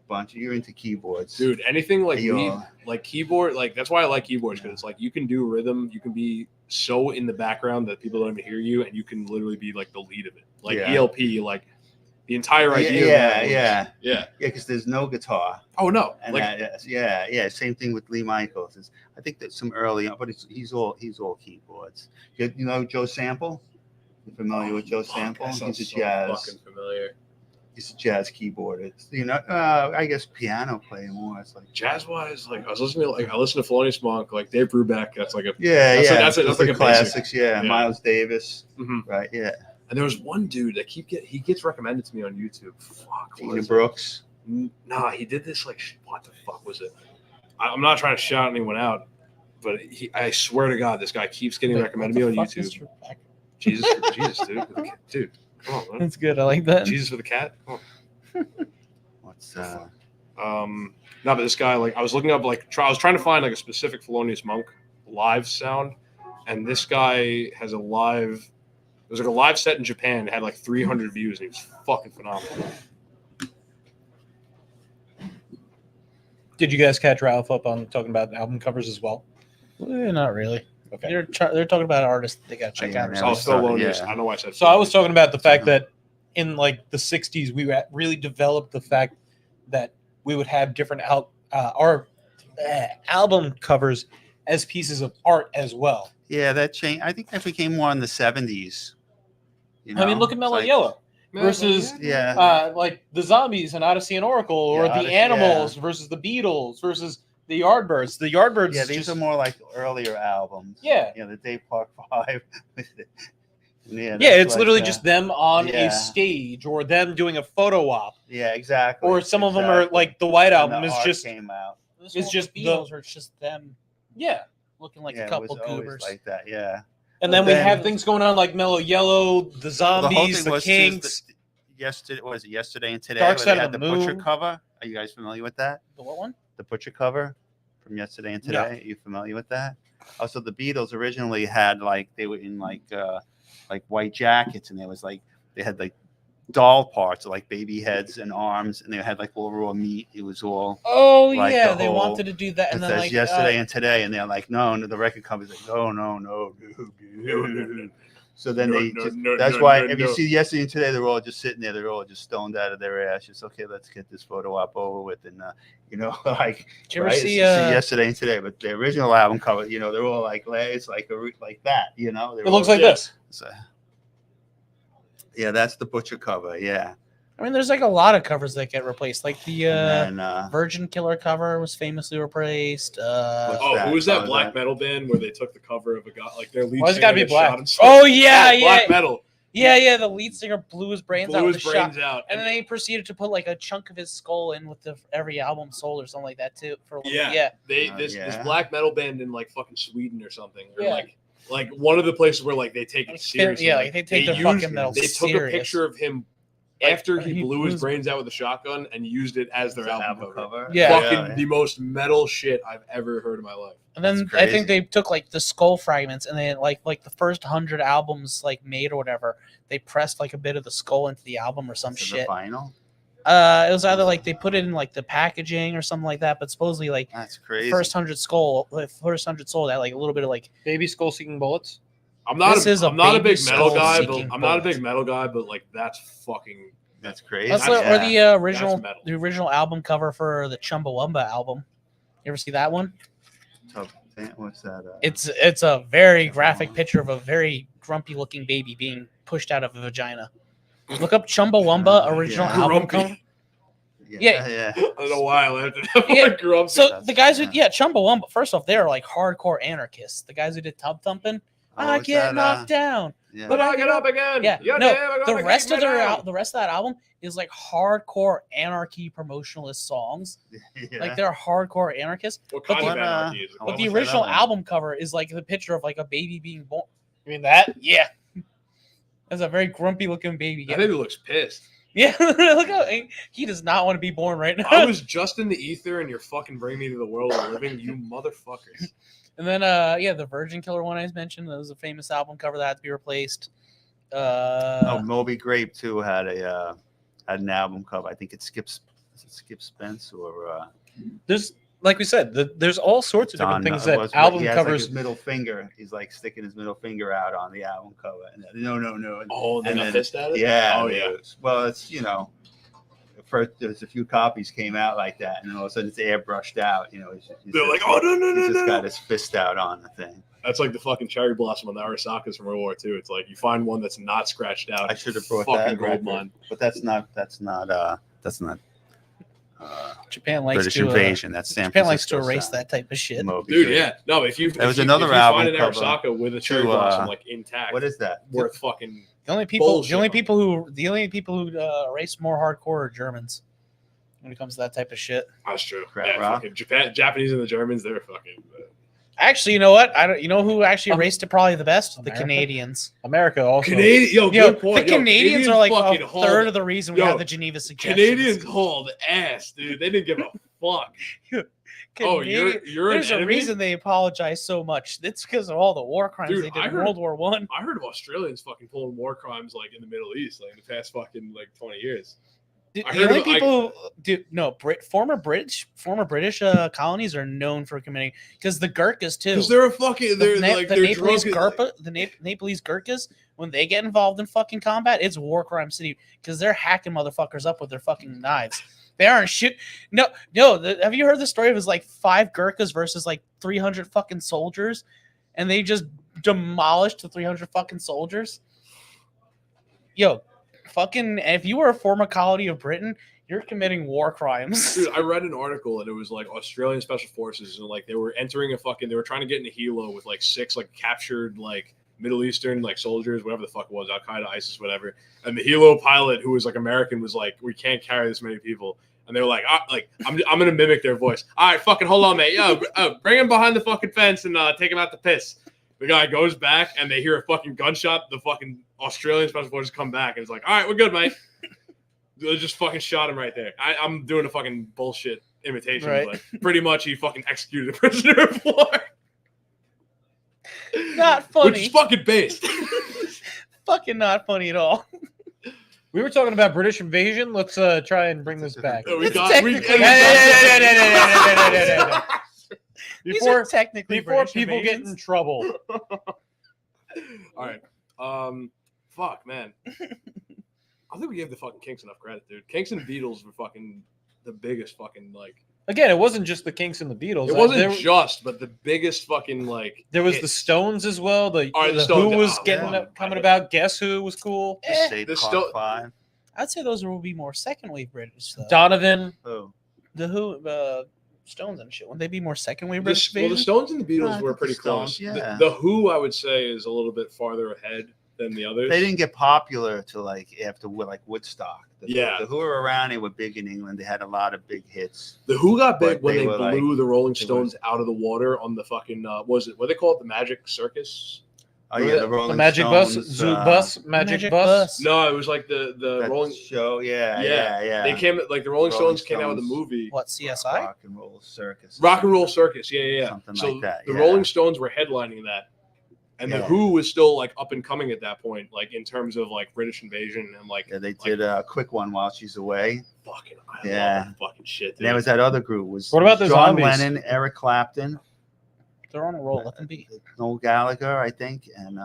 bunch, you're into keyboards, Dude, anything like Yo. lead, like keyboard, like that's why I like keyboards because it's like you can do rhythm, you can be so in the background that people don't even hear you, and you can literally be like the lead of it. Like Yeah. ELP, like the entire idea. Yeah, of that yeah. was- yeah. because there's no guitar. Oh no, And like yeah. Same thing with Lee Michaels. I think that some early on, but he's all keyboards. You know Joe Sample? You familiar with Joe fuck, Sample? that sounds He's a so jazz. fucking familiar. He's a jazz keyboardist. You know, I guess piano player more. It's like Jazz wise, like I listen to Thelonious Monk, like Dave Brubeck. That's like a yeah, That's a- yeah. that's a- Those that's like are a basic. classics. Yeah. Yeah. Miles Davis. Mhm. Right. Yeah. And there was one dude that he gets recommended to me on YouTube. Fuck, what Tina is it? Brooks. Nah, he did this like what the fuck was it? I'm not trying to shout anyone out, but I swear to God, this guy keeps getting Wait, recommended to what me on the fuck is YouTube. your back? Jesus, dude, come on, man. That's good. I like that. Jesus for the cat. Come What's on. No, but this guy, like, I was looking up, like, I was trying to find like a specific Thelonious Monk live sound, and this guy has a live. It was like a live set in Japan. It had like 300 views, and he was fucking phenomenal. Did you guys catch Ralph up on talking about album covers as well? Not really. Okay. They're talking about artists they got to check Yeah, out. or yeah. Oh, something. Thelonious. Yeah. I don't know why I said. So I was talking about the fact that in like the 60s, we really developed the fact that we would have different album covers as pieces of art as well. yeah, that changed. I think that became more in the 70s. You I mean, look at It's Mellow like- Yellow versus Yeah. like the Zombies and Odyssey and Oracle, or Yeah, the Odyssey, Animals versus the Beatles versus the Yardbirds. The Yardbirds, Yeah, these just, are more like earlier albums. yeah. You know, the Dave Park Five. Yeah, that's it's like, literally just them on yeah. a stage, or them doing a photo op, Yeah, exactly. or some of them are Exactly. like the White When Album the is art just came out. This It's one just with the the- Beatles, where it's just them yeah. looking like Yeah, a it couple was always goobers. like that. Yeah. And then But we then- have things going on like Mellow Yellow, the Well, the whole Zombies, thing the was Kinks. just yesterday. Was it yesterday and today? Dark where Side they of had the the Butcher Moon. cover. Are you guys familiar with that? The what one? The Butcher cover from yesterday and No. today. Are you familiar with that? Also, the Beatles originally had like they were in like white jackets, and there was like they had like doll parts, like baby heads and arms, and they had like all raw meat. It was all Oh Like yeah, the they whole- wanted to do that, it and then says like yesterday and today, and they're like, no, the record company's like, no. So then they just, that's why if you see yesterday and today, they're all just sitting there, they're all just stoned out of their ashes. Okay, let's get this photo op over with, and you know, like Did you ever right? see? Yesterday and today, but the original album cover, you know, they're all like it's like like that, you know. It looks like this. So, yeah, that's the Butcher cover. Yeah, I mean, there's like a lot of covers that get replaced. Like the And then, Virgin Killer cover was famously replaced. Who was that black metal band where they took the cover of a guy like their lead Why does it singer gotta be gets black? shot himself? Oh yeah, Black yeah, metal. yeah. The lead singer blew his brains out Blew with his a shot, brains out. and then they proceeded to put like a chunk of his skull in with every album sold or something like that too. For a little bit. Yeah. Yeah. This black metal band in like fucking Sweden or something. Or Yeah. like one of the places where like they take it seriously. Yeah, like they take their fucking metal They took serious. a picture of him Like, after he blew his brains out with a shotgun and used it as their album cover. Yeah. Fucking the most metal shit I've ever heard in my life. And then That's I think crazy. they took like the skull fragments and then like the first 100 albums like made or whatever, they pressed like a bit of the skull into the album or some Is it shit. the final? It was either like they put it in like the packaging or something like that, but supposedly like That's crazy. first 100 sold that like a little bit of like Baby skull seeking bullets. I'm not This is a I'm not a baby big metal skull guy, but seeking I'm not a bullets. big metal guy, but like that's fucking That's crazy. that's That's- like, or the metal. original album cover for the Chumbawamba album. You ever see that one? What's that? It's a very graphic picture of a very grumpy looking baby being pushed out of a vagina. Look up Chumbawamba original Yeah. album Grumpy. cover. yeah. I don't know why I laughed at that. Yeah, Grumpy. So That's- the guys who yeah. Chumbawamba, first off, they're like hardcore anarchists. The guys who did Tub Thumping, I what's get that, knocked down. Yeah. But I get up again. Yeah, You're no, never the gonna rest keep of me their down. the rest of that album is like hardcore anarchy promotionalist songs. Yeah. Like they're hardcore anarchists. What But kind the- of anarchy is it? What But the was that original other one? album cover is like the picture of like a baby being born. You mean that? Yeah, that's a very grumpy looking baby. I think he looks pissed. Yeah, look how he does not want to be born right now. I was just in the ether, and you're fucking bringing me to the world of the living, you motherfuckers. And then the Virgin Killer one I mentioned, that was a famous album cover that had to be replaced. Moby Grape too had an album cover. I think it skips. Is it Skip Spence or There's like we said, there's all sorts of different Don, things it that was- album he has, like, covers. his middle finger. He's like sticking his middle finger out on the album cover. And no. Oh, they And got then- pissed at it? Yeah. Oh, it yeah. was- well, it's first there's a few copies came out like that, and then all of a sudden it's airbrushed out. They're like, oh, no, He's just no. got his fist out on the thing. That's like the fucking cherry blossom on the Arasakas from World War II. It's like you find one that's not scratched out. I should have brought fucking that gold record, mine. but that's not Japan likes British to invasion. That's San Japan likes to Francisco erase sound. that type of shit. Moby Dude, Grape. yeah. No, if you There was if another you album find an cover Arasaka with a cherry to, blossom like intact, What is that? worth fucking The only people Bullshit. the only people who erase more hardcore are Germans when it comes to that type of shit. That's true. Crap Yeah, rock. fucking Japanese and the Germans, they're fucking. Actually, you know what? I don't. You know who actually erased it probably the best? America? The Canadians. America also. Canadian, Yo, good point. the Canadians are like fucking a hauled- third of the reason we Yo, have the Geneva Suggestions. Canadians hauled ass, dude. They didn't give a fuck. Oh, Canadian- you're There's an a enemy? reason they apologize so much. It's because of all the war crimes Dude, they did I in heard- World War One. I heard of Australians fucking pulling war crimes like in the Middle East, like in the past fucking like 20 years. The I the heard only of- people, former British colonies are known for committing because the Gurkhas too. Because they're a fucking, they're like the they're Nepalese drunk. Nepalese Gurkhas, when they get involved in fucking combat, it's war crime city because they're hacking motherfuckers up with their fucking knives. They aren't shit. No. Have you heard the story of his like 5 Gurkhas versus like 300 fucking soldiers, and they just demolished the 300 fucking soldiers? Yo, fucking, if you were a former colony of Britain, you're committing war crimes. Dude, I read an article and it was like Australian special forces and like they were entering they were trying to get in a helo with like 6 like captured like Middle Eastern like soldiers, whatever the fuck it was, Al Qaeda, ISIS, whatever. And the helo pilot, who was like American, was like, "We can't carry this many people." And they were like, I'm gonna mimic their voice. All right, fucking hold on, mate. Yo, bring him behind the fucking fence and take him out to piss. The guy goes back and they hear a fucking gunshot. The fucking Australian special forces come back and it's like, all right, we're good, mate. They just fucking shot him right there. I'm doing a fucking bullshit imitation, Right. but pretty much he fucking executed a prisoner of war. Not Which funny. is fucking based. Fucking not funny at all. We were talking about British invasion. Let's try and bring this back. We It's got technically- These Before are technically before British people get invasions. in trouble. All right. Fuck, man. I think we gave the fucking Kinks enough credit, dude. Kinks and Beatles were fucking the biggest fucking like. Again, it wasn't just the Kinks and the Beatles. It wasn't there, just, but the biggest fucking like. there was the hits. Stones as well. The All right, the Who Stones- was oh, coming yeah. about. Guess Who was cool. The State the Part sto- 5. I'd say those will be more second wave British though. Donovan. Oh. The Who, Stones and shit. Wouldn't they be more second wave Well, British? the Stones and the Beatles I were think pretty the Stones, close. yeah. The Who, I would say, is a little bit farther ahead than the others. They didn't get popular till like after like Woodstock. Yeah. The Who were around. They were big in England. They had a lot of big hits. The Who got big But when they they were blew like- the Rolling they Stones out of the water on the fucking what do they call it? The Magic Circus? Oh yeah, the The Rolling Magic Stones, Bus, Zoo Bus, Magic Bus. Bus. No, it was like the that Rolling. show. Yeah. They came like the Rolling Rolling Stones came out with a Stones. movie. What CSI? Rock and Roll Circus. Rock and Roll Circus, yeah. Something So like that, the yeah. Rolling Stones were headlining that, and the Yeah. Who was still like up and coming at that point, like in terms of like British invasion and like Yeah, they did a quick one while she's away. fucking Yeah. love that fucking shit. And there Dude. was that other group. Was What about the John Zombies? Lennon, Eric Clapton, They're on a roll. Let them be. Noel Gallagher, I think, and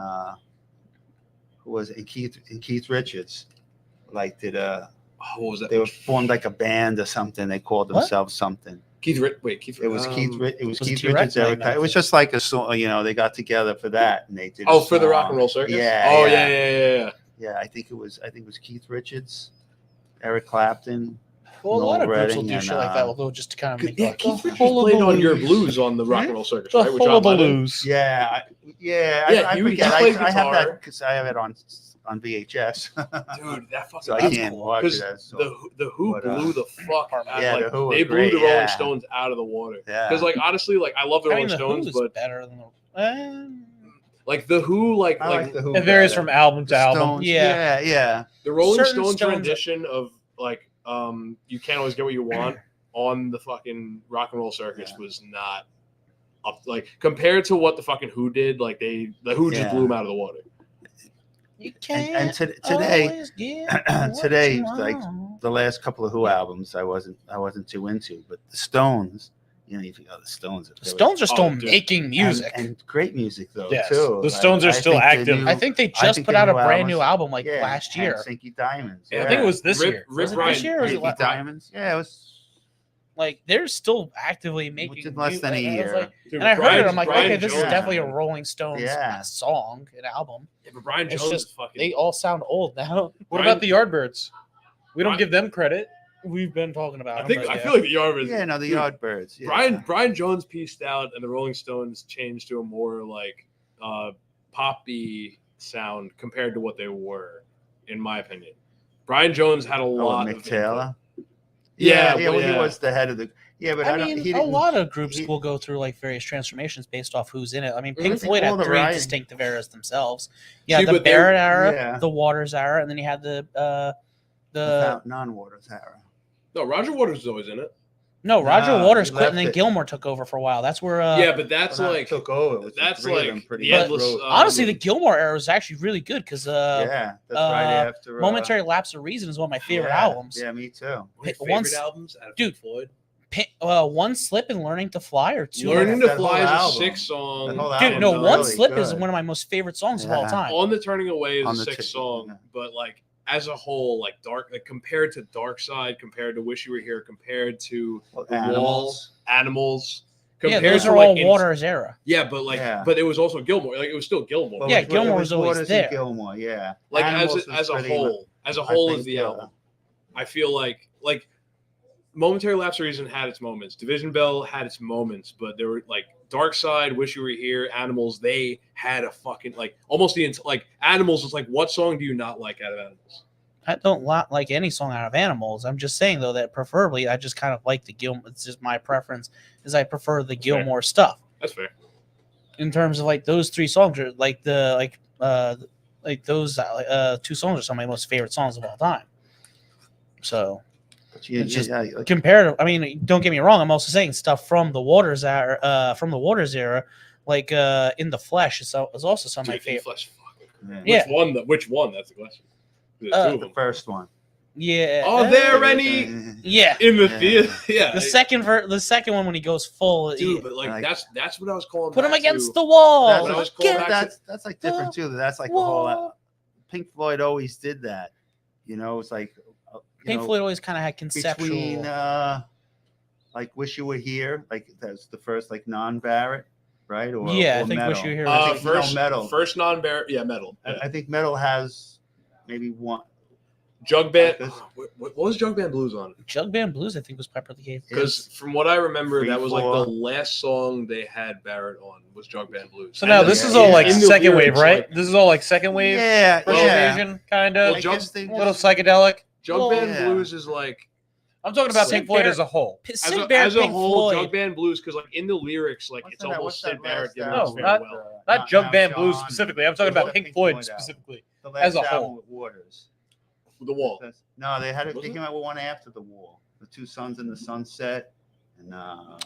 who was it? And Keith Richards. Like did what was that? they were formed like a band or something. They called What? themselves something. Keith. It was It was Was it Keith T-Rex? Richards. Eric. No, It was just like a song. You know, they got together for that, and they did. Oh, a for the Rock and song. Roll Circus. Yeah. Oh yeah. yeah. Yeah, I think it was Keith Richards, Eric Clapton. Well, a lot of Noel groups will Redding do and, shit like that. They'll just to kind of make Yeah, like, Keith the Richards hullabaloo. played on Your Blues on the Rock and Roll Circus, The right? With John Lennon. hullabaloos. Yeah, I Yeah, he forget. played I have guitar. that because I have it on VHS, Dude, that fucking so I That's can't cool. watch because it. As, so, the Who But, blew the fuck out. yeah, like, the Who was they blew great, the Rolling yeah. Stones out of the water. Yeah. Because like honestly, like I love the I Rolling mean, the Stones, Who's but better than the. like the Who, like I like the Who. It varies better. from album to The album. Stones, Yeah. yeah. the Rolling certain Stones Stones- rendition of like you can't always get what you want on the fucking Rock and Roll Circus Yeah. was not up like compared to what the fucking Who did. Like the Who just Yeah. blew them out of the water. You And can't today, always get what today, you like want. the last couple of Who albums, I wasn't too into, but the Stones, you know, you think, oh, the Stones. The Stones are still Oh, dude. making music. and great music though Yes, too. the Stones are still think the active. new- I think they I just think put the out a new brand new albums- album like yeah, last and year. Sinky Diamonds. I think it was this Rip- year. Rip Was it Ryan- this year or was it Sinky last? Diamonds. Yeah, it was. Like they're still actively making Within less than a and I was year. like- Dude, and I heard Brian- it. I'm like, Brian okay, this is Jones- definitely a Rolling Stones Yeah. song, an album. Yeah, but Brian It's Jones just- is fucking. They all sound old now. What Brian- about the Yardbirds? We don't Brian- give them credit. We've been talking about. I think them, but I yeah. feel like the Yardbirds. Yeah, no, the Dude, Yardbirds. Yeah. Brian Jones pieced out, and the Rolling Stones changed to a more like poppy sound compared to what they were, in my opinion. Brian Jones had a Oh, lot Mick of Taylor. Yeah, yeah. but Well, he yeah. was the head of the. Yeah, but I don't. mean, He a didn't, lot of groups he- will go through like various transformations based off who's in it. I mean, I Pink think Floyd all had the three writing- distinctive eras themselves. Yeah, See, the but they- Barrett era, yeah. the Waters era, and then you had the without non-Waters era. No, Roger Waters was always in it. no Roger No, Waters he quit, and left then it. Gilmore took over for a while. That's where Yeah, but that's Well, that like took over. It was the that's three of them like pretty the much endless. wrote- honestly the Gilmore era was actually really good because yeah, that's right after Momentary Lapse of Reason is one of my favorite yeah, albums. Yeah, me too. One of your favorite once- albums out of dude, Pink Floyd. One Slip and Learning to Fly are two. Learning that to whole Fly is a album. sick song. That whole Dude, album no, is One really Slip is good. one of my most favorite songs of all Yeah. time. On the Turning Away is On a the sick Ti- song, yeah. but like as a whole, like compared to Dark Side, compared to Wish You Were Here, compared to Well, The Animals. Wall, Animals. Yeah, Compared those to, are like, all Waters era. Yeah, but like, Yeah. but it was also Gilmore. Like it was still Gilmore. Well, Yeah, it Gilmore was always Waters there. and Gilmore, yeah. Like Animals as was a pretty whole, as a I whole think, is the album. I feel like Momentary Lapse of Reason had its moments. Division Bell had its moments, but there were like Dark Side, Wish You Were Here, Animals. They had a fucking like almost the like Animals was like, what song do you not like out of Animals? I don't like any song out of Animals. I'm just saying though that preferably I just kind of like the Gilmore. It's just my preference is I prefer the Gilmore stuff That's fair. in terms of like those three songs are like those two songs are some of my most favorite songs of all time. So But you, It's just yeah, like, comparative. I mean, don't get me wrong. I'm also saying stuff from the Waters era, like In the Flesh is also some of my Dude, favorite. Flesh, fucking- yeah. Yeah. Which one? That's the question. There's two of The them. first one. Yeah. Are there any Yeah. in the Yeah. theater? Yeah. The second one when he goes full, Dude, but like Like- that's what I was calling. put him back against to. the wall. That's what I was calling Get back That's like different too. That's like the wall. whole. Pink Floyd always did that. You know, it's like Pink Floyd always kind of had conceptual. between like Wish You Were Here, like that's the first like non-Barrett, right? Or Yeah, I or think metal. Wish You Were Here I was think First Metal. First non-bear. Yeah, metal. I think Metal has maybe one. Jug Band. Like this. What was Jug Band Blues on? Jug Band Blues, I think, was Pepper the Cave. Because from what I remember, Free that was like Fall. the last song they had Barrett on was Jug Band Blues. So now And this the- is all like in the second wave, lyrics, right? like, This is all like second wave. Yeah, Persuasion, kind Well, of. Jug- I guess they little psychedelic. Jug Well, Band yeah. Blues is like I'm talking about Sid Pink Floyd Barrett- as a whole. Sid Barrett, as a Pink whole, Floyd. Jug Band Blues, because like in the lyrics, like it's almost Sid Barrett giving No, us farewell. Not Jug Band Blues John, specifically. I'm talking who's about the Pink Floyd album? specifically. The as a last album whole. with Waters. The Wall. No, they had it. Was They it? came out with one after the Wall. The Two Sons in the Sunset. And now,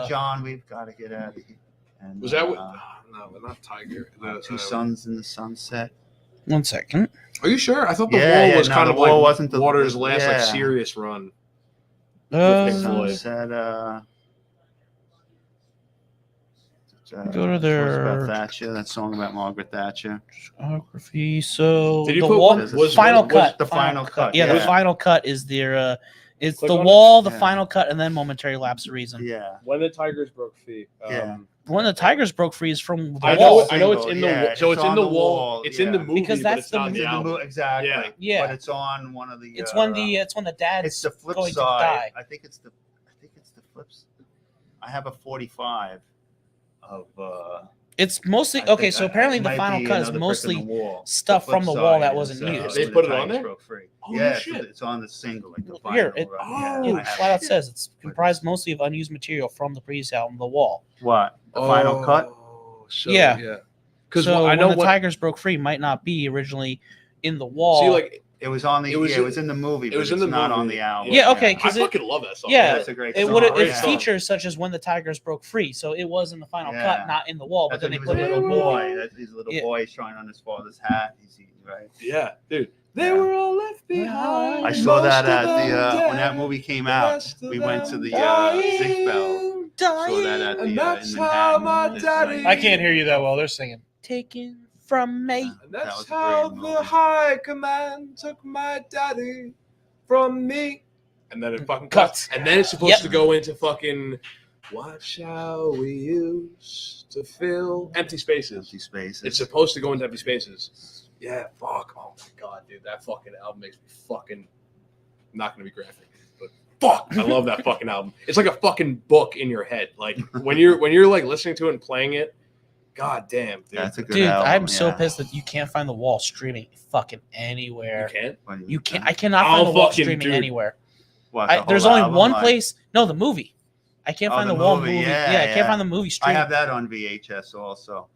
John, we've got to get out of here. And, Was that what? No, not Tiger. Two Sons in the Sunset? 1 second. Are you sure? I thought the Yeah, Wall yeah, was no, kind The of Wall like wasn't the- Waters' last like yeah. serious run. Uh, Pink Floyd. Sunset. Go to their- About Thatcher. That song about Margaret Thatcher. Discography. So Did you the put wall, one- was- final was cut. the final cut, Yeah, the yeah. final cut is their. It's Click the on it? wall, the Yeah. final cut, and then momentary lapse of reason. Yeah. When the Tigers broke free. Yeah. When the Tigers broke free is from the I wall. know. I know it's in the. Yeah, So it's it's in on the the wall. wall, It's in the yeah. movie, Because but that's it's the not movie. the It's in the album. exactly. Yeah. Yeah. But it's on one of the. It's when the dad's It's the flip going side. to die. I think it's the flips. I have a 45 of. It's mostly I okay. think So I- apparently it the might final be cut is Another Brick in mostly the Wall. stuff The from flip the wall side that is, wasn't used. They when put the it on Tigers there? broke free. Oh, Yeah, shit. it's on the single. Like the Here, vinyl, it- right? Oh, Yeah, I It have flat out it. says it's comprised mostly of unused material from the previous album, The Wall. What? The final cut? So, Yeah. Because So I know when the what. Tigers broke free might not be originally in the wall. See, like It was on the. It was It was in the movie. it was but in it's the not on movie. the album. Yeah, okay, I 'cause it- fucking love that song. Yeah, That's a great it song. would it Great song. features such as when the Tigers broke free, so it was in the final Yeah. cut, not in the wall. But That's then when they he was put a it in little the boy. wall. That he's a little Yeah. boy. He's trying on his father's hat. He's eating, right? Yeah, dude. They Yeah. were all left behind. I saw that Most at of the them when that dead, movie came the out. rest of We went to them the dying. Zigbel. Saw that at the And in that's Manhattan. how my It's daddy- like- I can't hear you that well. They're singing. Taken from me. And That that's was a how great the movie. high command took my daddy from me. And then it fucking Cuts. cuts. And then it's supposed Yep. to go into fucking what shall we use to fill empty spaces. Empty spaces. It's supposed to go into empty spaces. Yeah, fuck. Oh my god, dude. That fucking album makes me fucking I'm not gonna be graphic, but fuck. I love that fucking album. It's like a fucking book in your head. Like when you're like listening to it and playing it, god damn, dude. That's a good Dude, album. I'm so yeah. pissed that you can't find the wall streaming fucking anywhere. You can't? What do You can't. I cannot I'll find the wall fucking streaming do- anywhere. What, the There's whole only album? one Like, place. No, the movie. I can't Oh, find the the wall movie, movie. yeah, I can't yeah. find the movie I streaming. have that on VHS also.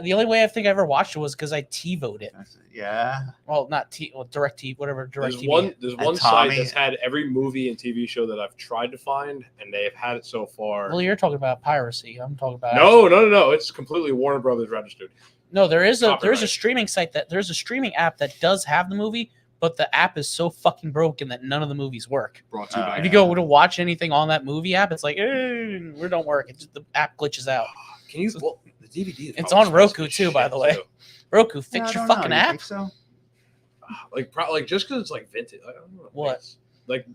The only way I think I ever watched it was because I TiVoed it. Yeah. Well, not Direct TV, whatever Direct There's TV. there's one Tommy- site that's had every movie and TV show that I've tried to find, and they have had it so far. Well, you're talking about piracy. I'm talking about No. It's completely Warner Brothers registered. No, there is a Copyright. streaming site there's a streaming app that does have the movie, but the app is so fucking broken that none of the movies work. Brought to you Oh, by If you go to watch anything on that movie app, it's like, we don't work. It's just the app glitches out. Can you? Well, the DVD. Is It's probably on Roku expensive as too, by shit, the way. too. Roku, Yeah, I fix your don't know. fucking You app. think so? Like just because it's like vintage. I don't know. What? It's like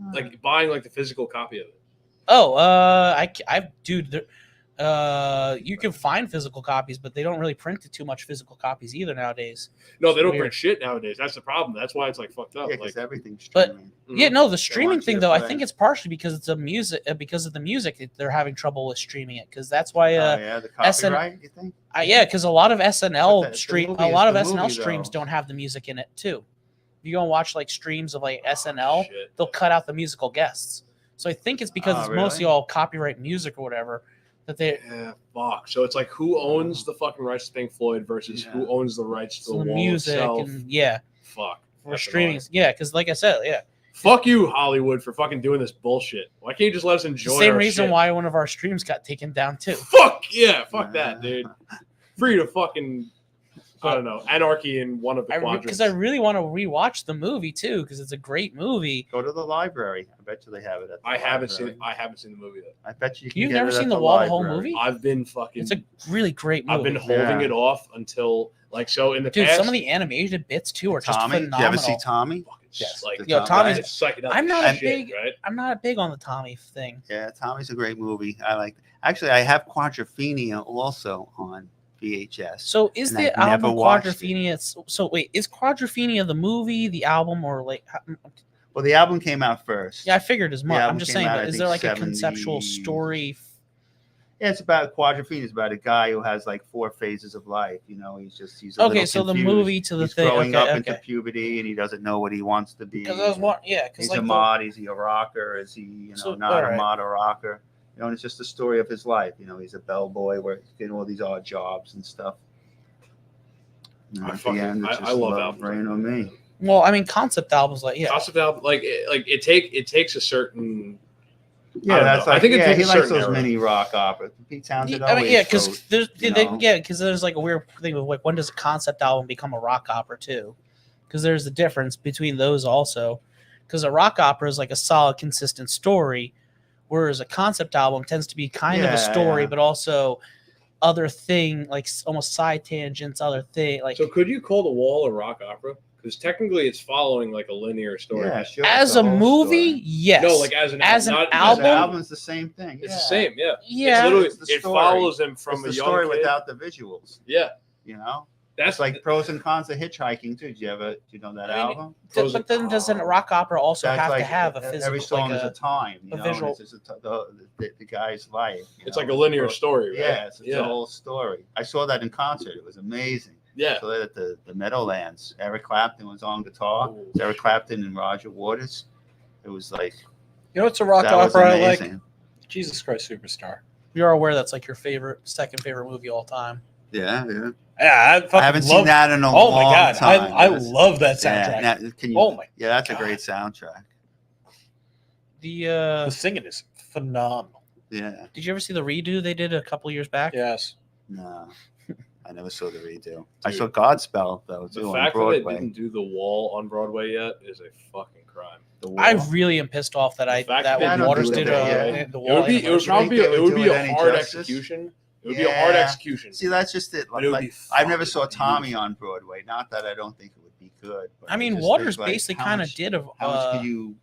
buying like the physical copy of it. Oh, dude, you can find physical copies, but they don't really print too much physical copies either nowadays. No, they don't Weird. print shit nowadays. That's the problem. That's why it's like fucked up. Yeah, like, because everything's But- streaming. Yeah, no, the streaming want thing you though, to I play. think it's partially because it's because of the music that they're having trouble with streaming it. Because that's why, Oh, yeah, the SN copyright, you think? yeah, because a lot of SNL But the stream, movie a is lot of the SNL movie, streams though. don't have the music in it too. If you go and watch like streams of like SNL, shit. they'll cut out the musical guests. So I think it's because Oh, it's really? mostly all copyright music or whatever that they. Yeah, fuck. So it's like who owns the fucking rights to Pink Floyd versus Yeah. who owns the rights to So the the wall music itself. and yeah, Fuck. for That's streaming. annoying. Yeah, because like I said, yeah, Fuck you, Hollywood, for fucking doing this bullshit. Why can't you just let us the enjoy same our reason shit? why one of our streams got taken down too. Fuck yeah, fuck that, dude. Free to fucking I don't know, anarchy in one of the quadrants. Because I really want to rewatch the movie too, because it's a great movie. Go to the library. I bet you they have it at the I haven't library. seen the movie yet. I bet you can You've get never it at seen The Wall, the whole library. movie? I've been fucking. It's a really great movie. I've been holding Yeah. it off until like so in the Dude, past. some of the animated bits too are just Tommy? Did phenomenal. you ever see Tommy? fucking Yes. like, Yo, Tommy's- it's psychedelic I'm not a shit, big- right? I'm not big on the Tommy thing. Yeah, Tommy's a great movie. I like. Actually, I have Quadrophenia also on VHS. So is And the I've never album watched it. Quadrophenia? So wait, is Quadrophenia the movie, the album, or like? Well, the album came out first. Yeah, I figured as much. I'm album just came saying, out, but I is think, there like a 70 conceptual story? Yeah, it's about Quadrophenia. It's about a guy who has like 4 phases of life. He's a Okay, little so the confused. movie to the He's thing. growing Okay, up into okay. puberty, and he doesn't know what he wants to be. Because I was wondering, yeah, because He's like a mod. Is he a rocker? Is he, So, not all a right. mod or rocker? And it's just the story of his life. He's a bellboy where he's getting all these odd jobs and stuff. I At the end, it's I just love love albums. rain on me. well, I mean, concept albums, like yeah, Concept album, it takes a certain. I Yeah, don't that's know. I like think it takes he a likes certain those era. mini rock operas. Pete Townsend I mean, always yeah, wrote, because there's you know. there's like a weird thing with like when does a concept album become a rock opera too? Because there's a difference between those also. Because a rock opera is like a solid, consistent story, whereas a concept album tends to be kind of a story, Yeah. but also other thing, like almost side tangents, other thing. Like So could you call The Wall a rock opera? Because technically, it's following like a linear story. Yeah, sure. as it's a whole movie, story. yes. No, like as an As an not, album? The album's the same thing. It's yeah. the same. Yeah. Yeah. It's literally It's the it story. follows him It's from the a young story kid. without the visuals. Yeah, That's like pros and cons of hitchhiking too. Do you know that I mean, album? But then doesn't a rock opera also That's have like to have a physical, every song like is a time. a visual- It's just the guy's life. it's like a linear story, right? Yeah, it's Yeah. a whole story. I saw that in concert. It was amazing. Yeah. So that at the Meadowlands, Eric Clapton was on guitar. Ooh. It's Eric Clapton and Roger Waters. It was like You know, it's a rock that was opera I like. amazing. Jesus Christ Superstar. You're aware that's like your second favorite movie all time. Yeah. Yeah, I haven't seen that in a Oh long my god, time. I love that Yeah, soundtrack. now, can you, Oh my yeah, that's God. a great soundtrack. The singing is phenomenal. Yeah. Did you ever see the redo they did a couple years back? Yes. No, I never saw the redo. I Dude, saw Godspell though The too on fact that they Broadway. didn't do The Wall on Broadway yet is a fucking crime. The I Wall. really am pissed off that The fact that that when they Waters don't do did that, yeah. the It wall. would be. It would anniversary. probably be. They It would would do be it a any hard justice. execution. It would be a hard Yeah. execution. See, that's just it. But it would Like, be I've never saw fucking Tommy beautiful. on Broadway. Not that I don't think it would be good. But I mean, just Waters think, like, basically how kind of much- did a. How much could you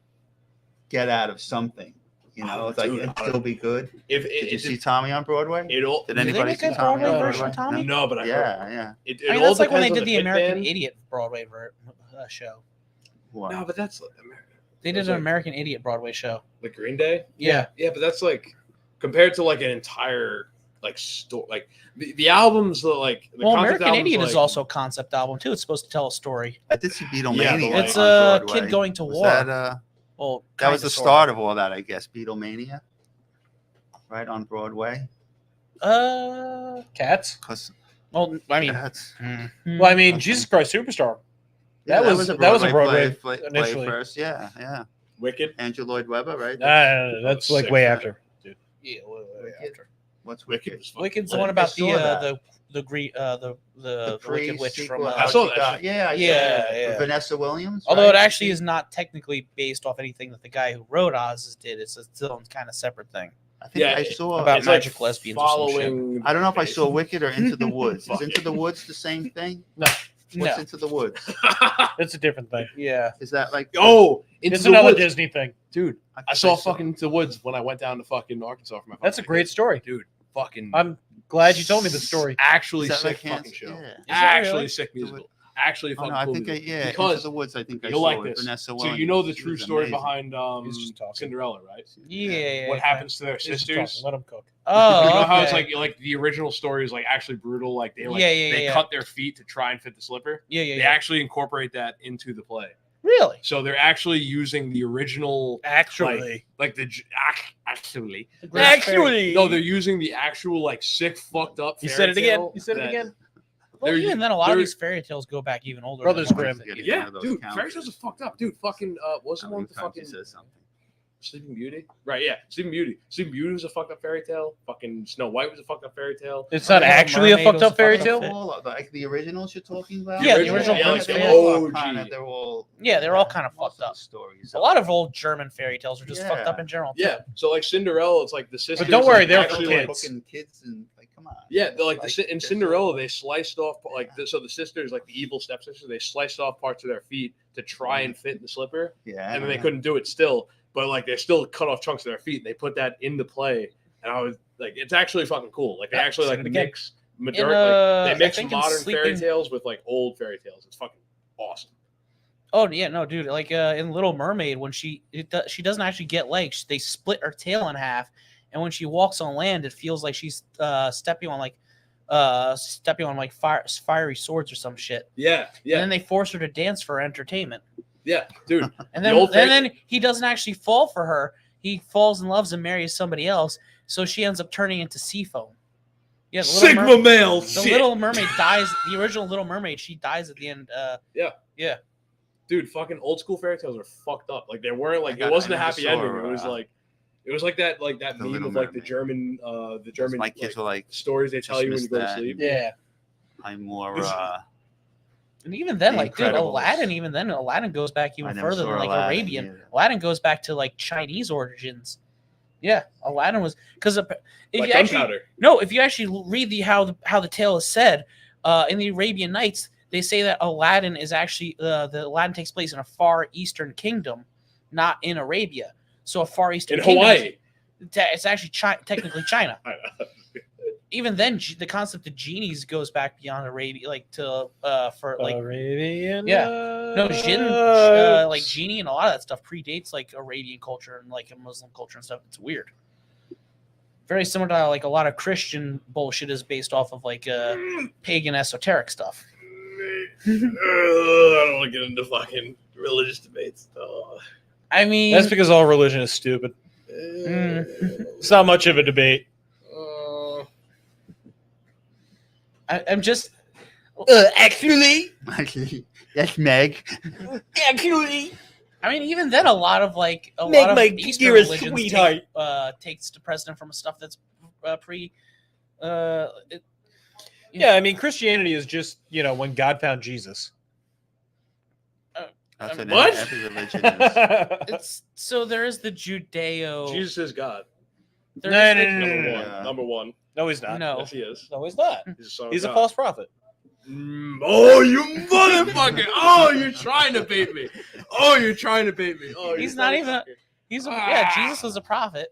get out of something? Oh, It's like dude, it'd still be good. If Did you it, see Tommy on Broadway? it'll. Did they anybody make see a Tommy Broadway on version of Broadway? Tommy? No, but I heard. Yeah. It I mean, all that's like when they depends on did the pit American band. Idiot Broadway show. What? No, but that's They did That's an like- American Idiot Broadway show. like Green Day. Yeah. Yeah, but that's like compared to like an entire like store like the albums that like the Well, concept American albums, Idiot like, is also a concept album too. It's supposed to tell a story. I did see Beatlemania. Yeah, but, like- It's on a Broadway. kid going to Was war. That, Well, that was kinda, the sorta. start of all that, I guess. Beatlemania, right on Broadway. Cats. Cause Well, I mean, that's Well, I mean, Okay. Jesus Christ Superstar. yeah, That was a Broadway play initially. first. Yeah. Wicked. Andrew Lloyd Webber, right? No, that's like sick, way man. after. yeah, Wicked. after. What's Wicked Wicked? was fucking Wicked's the I one think I about saw that. the Wicked Witch pre-sequel, from. how I saw she that got- shit. Yeah, Yeah. With Vanessa Williams. Although right? it actually is not technically based off anything that the guy who wrote Oz did. It's still kind of separate thing. I think Yeah, I saw about It's magic like lesbians or some shit. following. I don't know if I saw Wicked or Into the Woods. Is Fuck Into it. the Woods the same thing? No. What's No. Into the Woods? It's a different thing. Yeah. Is that like Oh, Into It's the another Woods. Disney thing. Dude, think I saw fucking Into the Woods when I went down to fucking Arkansas for my. That's a fucking great vacation. story. dude. Fucking I'm glad you told me the story. actually Is that sick like fucking Hans- show. Yeah. that Actually really? sick Do musical. it. Actually Oh, fucking no, I cool think musical. Into Because the Woods. I think I you'll saw like with this. Vanessa So Williams. you know the She true was story amazing. behind He's just talking. Cinderella, right? Yeah. What happens to their He's just sisters? talking. Let him cook. Oh, you know how it's okay. like the original story is like actually brutal. Like they Yeah. cut their feet to try and fit the slipper. Yeah. They actually incorporate that into the play. Really? So they're actually using the original, Actually, like the actually. No, they're using the actual like sick, fucked up. You fairy said it again. tale You said it that- again. Well, They're- even then, a lot of they're- these fairy tales go back even older. Brothers than Grimm. Getting one Yeah, of those dude, counters. fairy tales are fucked up, dude. Fucking what's the How one many with the times he fucking says something? Sleeping Beauty? Right, yeah, Sleeping Beauty. Sleeping Beauty was a fucked up fairy tale. Fucking Snow White was a fucked up fairy tale. It's not Little actually a Mermaid fucked was up a fairy fucked up tale. All like the originals you're talking about? Yeah, the original yeah, like Grimm's the fairy all OG. kinda- they're all Yeah, they're all kind of most fucked up. the stories. A lot of old German fairy tales are just fucked Yeah. up in general. Too. Yeah, so like Cinderella, it's like the sisters. don't worry, like, they're actually, for like, kids. Cooking kids and like, come on. Yeah, they're like in there's Cinderella, they sliced off like so the sisters, like the evil stepsisters, they sliced off parts of their feet to try and fit in the slipper, Yeah. and then they couldn't do it still. But like they still cut off chunks of their feet. And they put that in the play, and I was like, it's actually fucking cool. Like they Yeah, actually say like it again. like, I they mix think in modern fairy Sleeping- tales with like old fairy tales. It's fucking awesome. Oh yeah, no, dude. Like in Little Mermaid, when she doesn't actually get legs, they split her tail in half, and when she walks on land, it feels like she's stepping on like fiery swords or some shit. Yeah, yeah, And then they force her to dance for entertainment. yeah, dude. And The then old fairy- then he doesn't actually fall for her. He falls in love and marries somebody else. So she ends up turning into sea foam. Yeah, the Little Sigma male. The shit. Little Mermaid dies. The original Little Mermaid, she dies at the end. Yeah. Dude, fucking old school fairy tales are fucked up. Like they weren't like I it wasn't a never happy saw, ending. It was like that The meme Little of like the Mermaid. German My kids like, were like, stories they tell you when you go to that. sleep. Yeah. I'm more. And even then, The like, dude, Incredibles. Aladdin goes back I even never further saw than like Aladdin Arabian. either. Aladdin goes back to like Chinese origins. Yeah, Aladdin was because if Like you actually gunpowder. if you actually read how the tale is said in the Arabian Nights, they say that Aladdin is actually the Aladdin takes place in a far eastern kingdom, not in Arabia. So a far eastern In kingdom, Hawaii. it's actually technically China. I know. Even then, the concept of genies goes back beyond Arabia, like to for like Arabian. Yeah. no jinn, like genie and a lot of that stuff predates like Arabian culture and like Muslim culture and stuff. It's weird. Very similar to how, like a lot of Christian bullshit is based off of like pagan esoteric stuff. I don't want to get into fucking religious debates. I mean, That's because all religion is stupid. It's not much of a debate. I'm just Actually, Yes, Meg. I mean, even then, a lot of Meg, my Eastern dearest religions sweetheart. takes the precedent from stuff that's yeah, I mean, Christianity is just when God found Jesus. That's what What? every religion is. it's so there is the Judeo. Jesus is God. there No, is no, the- no, no, Number no, one. Yeah. Number one. No, he's not. No. Yes, he is. No, he's not. He's a son of He's a God. false prophet. Oh, you motherfucker! Oh, you're trying to bait me. Oh, you're trying to bait me. Oh, He's you not even- motherfucker. He's Ah. Jesus was a prophet.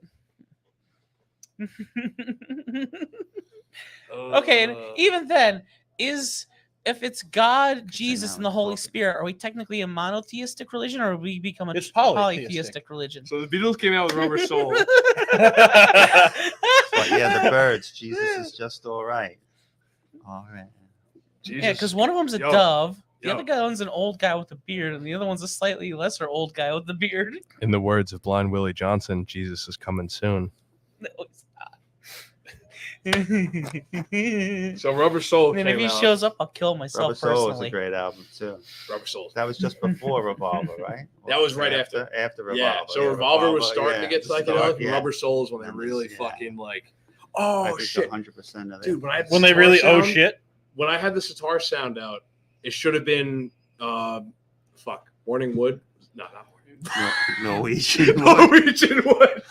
Okay, and even then, if it's God, Jesus, and the Holy Spirit, are we technically a monotheistic religion, or we become a It's polytheistic. polytheistic religion? So the Beatles came out with Rubber Soul. But yeah, the birds. Jesus is just all right. All right. Jesus. Yeah, because one of them's a Yo. dove, the Yo. other guy one's an old guy with a beard, and the other one's a slightly lesser old guy with a beard. In the words of Blind Willie Johnson, Jesus is coming soon. No, it's not. So Rubber Soul And came if he out. shows up, I'll kill Rubber myself Soul is a personally. great album too. Rubber Soul. That was just before Revolver, right? That was right after. After Revolver. Yeah. So Revolver was starting yeah, to get the psychedelic, start, and yeah. Rubber Soul is when they That really was- yeah. fucking like. I Oh think shit, 100% of it. dude! When I had When they sitar really sound, shit. when I had the sitar sound out, it should have been Morning Wood. No, not Morning. Norwegian. Norwegian Wood.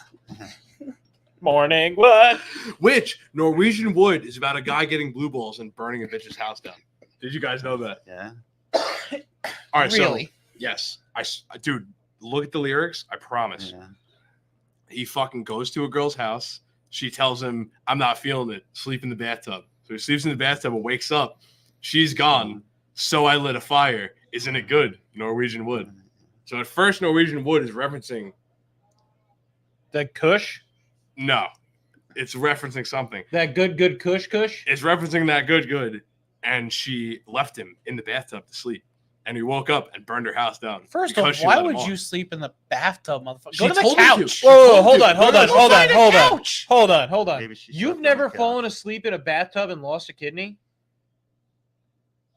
Morning, what? Which Norwegian Wood is about a guy getting blue balls and burning a bitch's house down. Did you guys know that? Yeah. All right, Really? so yes, dude, look at the lyrics. I promise. Yeah. He fucking goes to a girl's house. She tells him, "I'm not feeling it. Sleep in the bathtub." So he sleeps in the bathtub and wakes up. She's gone. So I lit a fire. Isn't it good? Norwegian Wood. So at first, Norwegian Wood is referencing. That Kush? No, it's referencing something. That good Kush? It's referencing that good. And she left him in the bathtub to sleep. And he woke up and burned her house down. First because off, she why let him would on. you sleep in the bathtub, motherfucker? She Go to the told me to. couch. She Whoa, told hold you. on, hold No, on, no, hold on, Find a hold on. couch. Hold on. Maybe she You've slept on never the couch. fallen asleep in a bathtub and lost a kidney?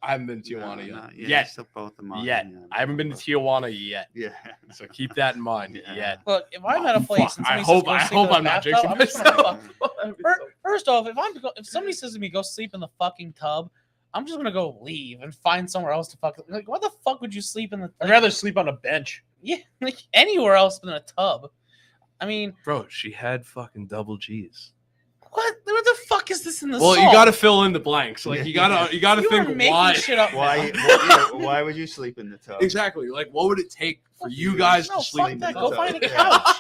I haven't been to Tijuana No, yet. yeah, still both of mine. Yet. Yeah. I haven't been to Tijuana yet. Yeah. So keep that in mind. Yeah. Yet. Look, if I'm at a place and I somebody hope says, go sleep in the I'm not bathtub, jinxing I'm just gonna myself. fuck. First off, if somebody says to me, go sleep in the fucking tub, I'm just gonna go leave and find somewhere else to fuck. Like, what the fuck would you sleep in the? I'd rather sleep on a bench. Yeah, like anywhere else than a tub. I mean, Bro, she had fucking double G's. what the fuck is this in the Well, song? you got to fill in the blanks. Like you gotta You think are making why. shit up. Why? now. Why would you sleep in the tub? Exactly. Like what would it take for you guys No, to sleep fuck in that. the Go tub? find a Yeah. couch.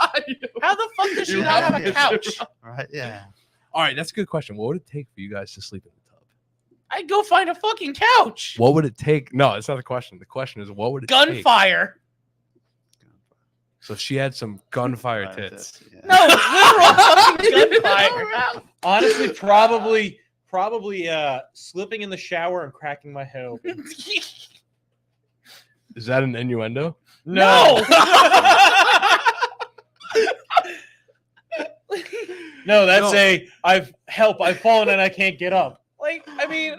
How the fuck does she You not have have a to. couch? Right? Yeah. All right, that's a good question. What would it take for you guys to sleep in the tub? I'd go find a fucking couch. What would it take? No, it's not the question. The question is, what would it take? Gunfire. So she had some gunfire tits. Yeah. No, literal fucking gunfire. Honestly, probably slipping in the shower and cracking my head open. Is that an innuendo? No. No, that's I've fallen and I can't get up. Like, I mean,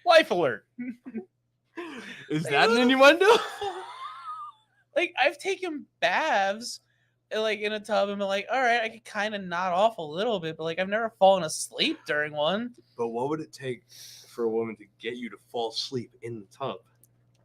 Life alert. Is that an innuendo? like I've taken baths like in a tub and been like, all right, I could kind of nod off a little bit, but like I've never fallen asleep during one. But what would it take for a woman to get you to fall asleep in the tub?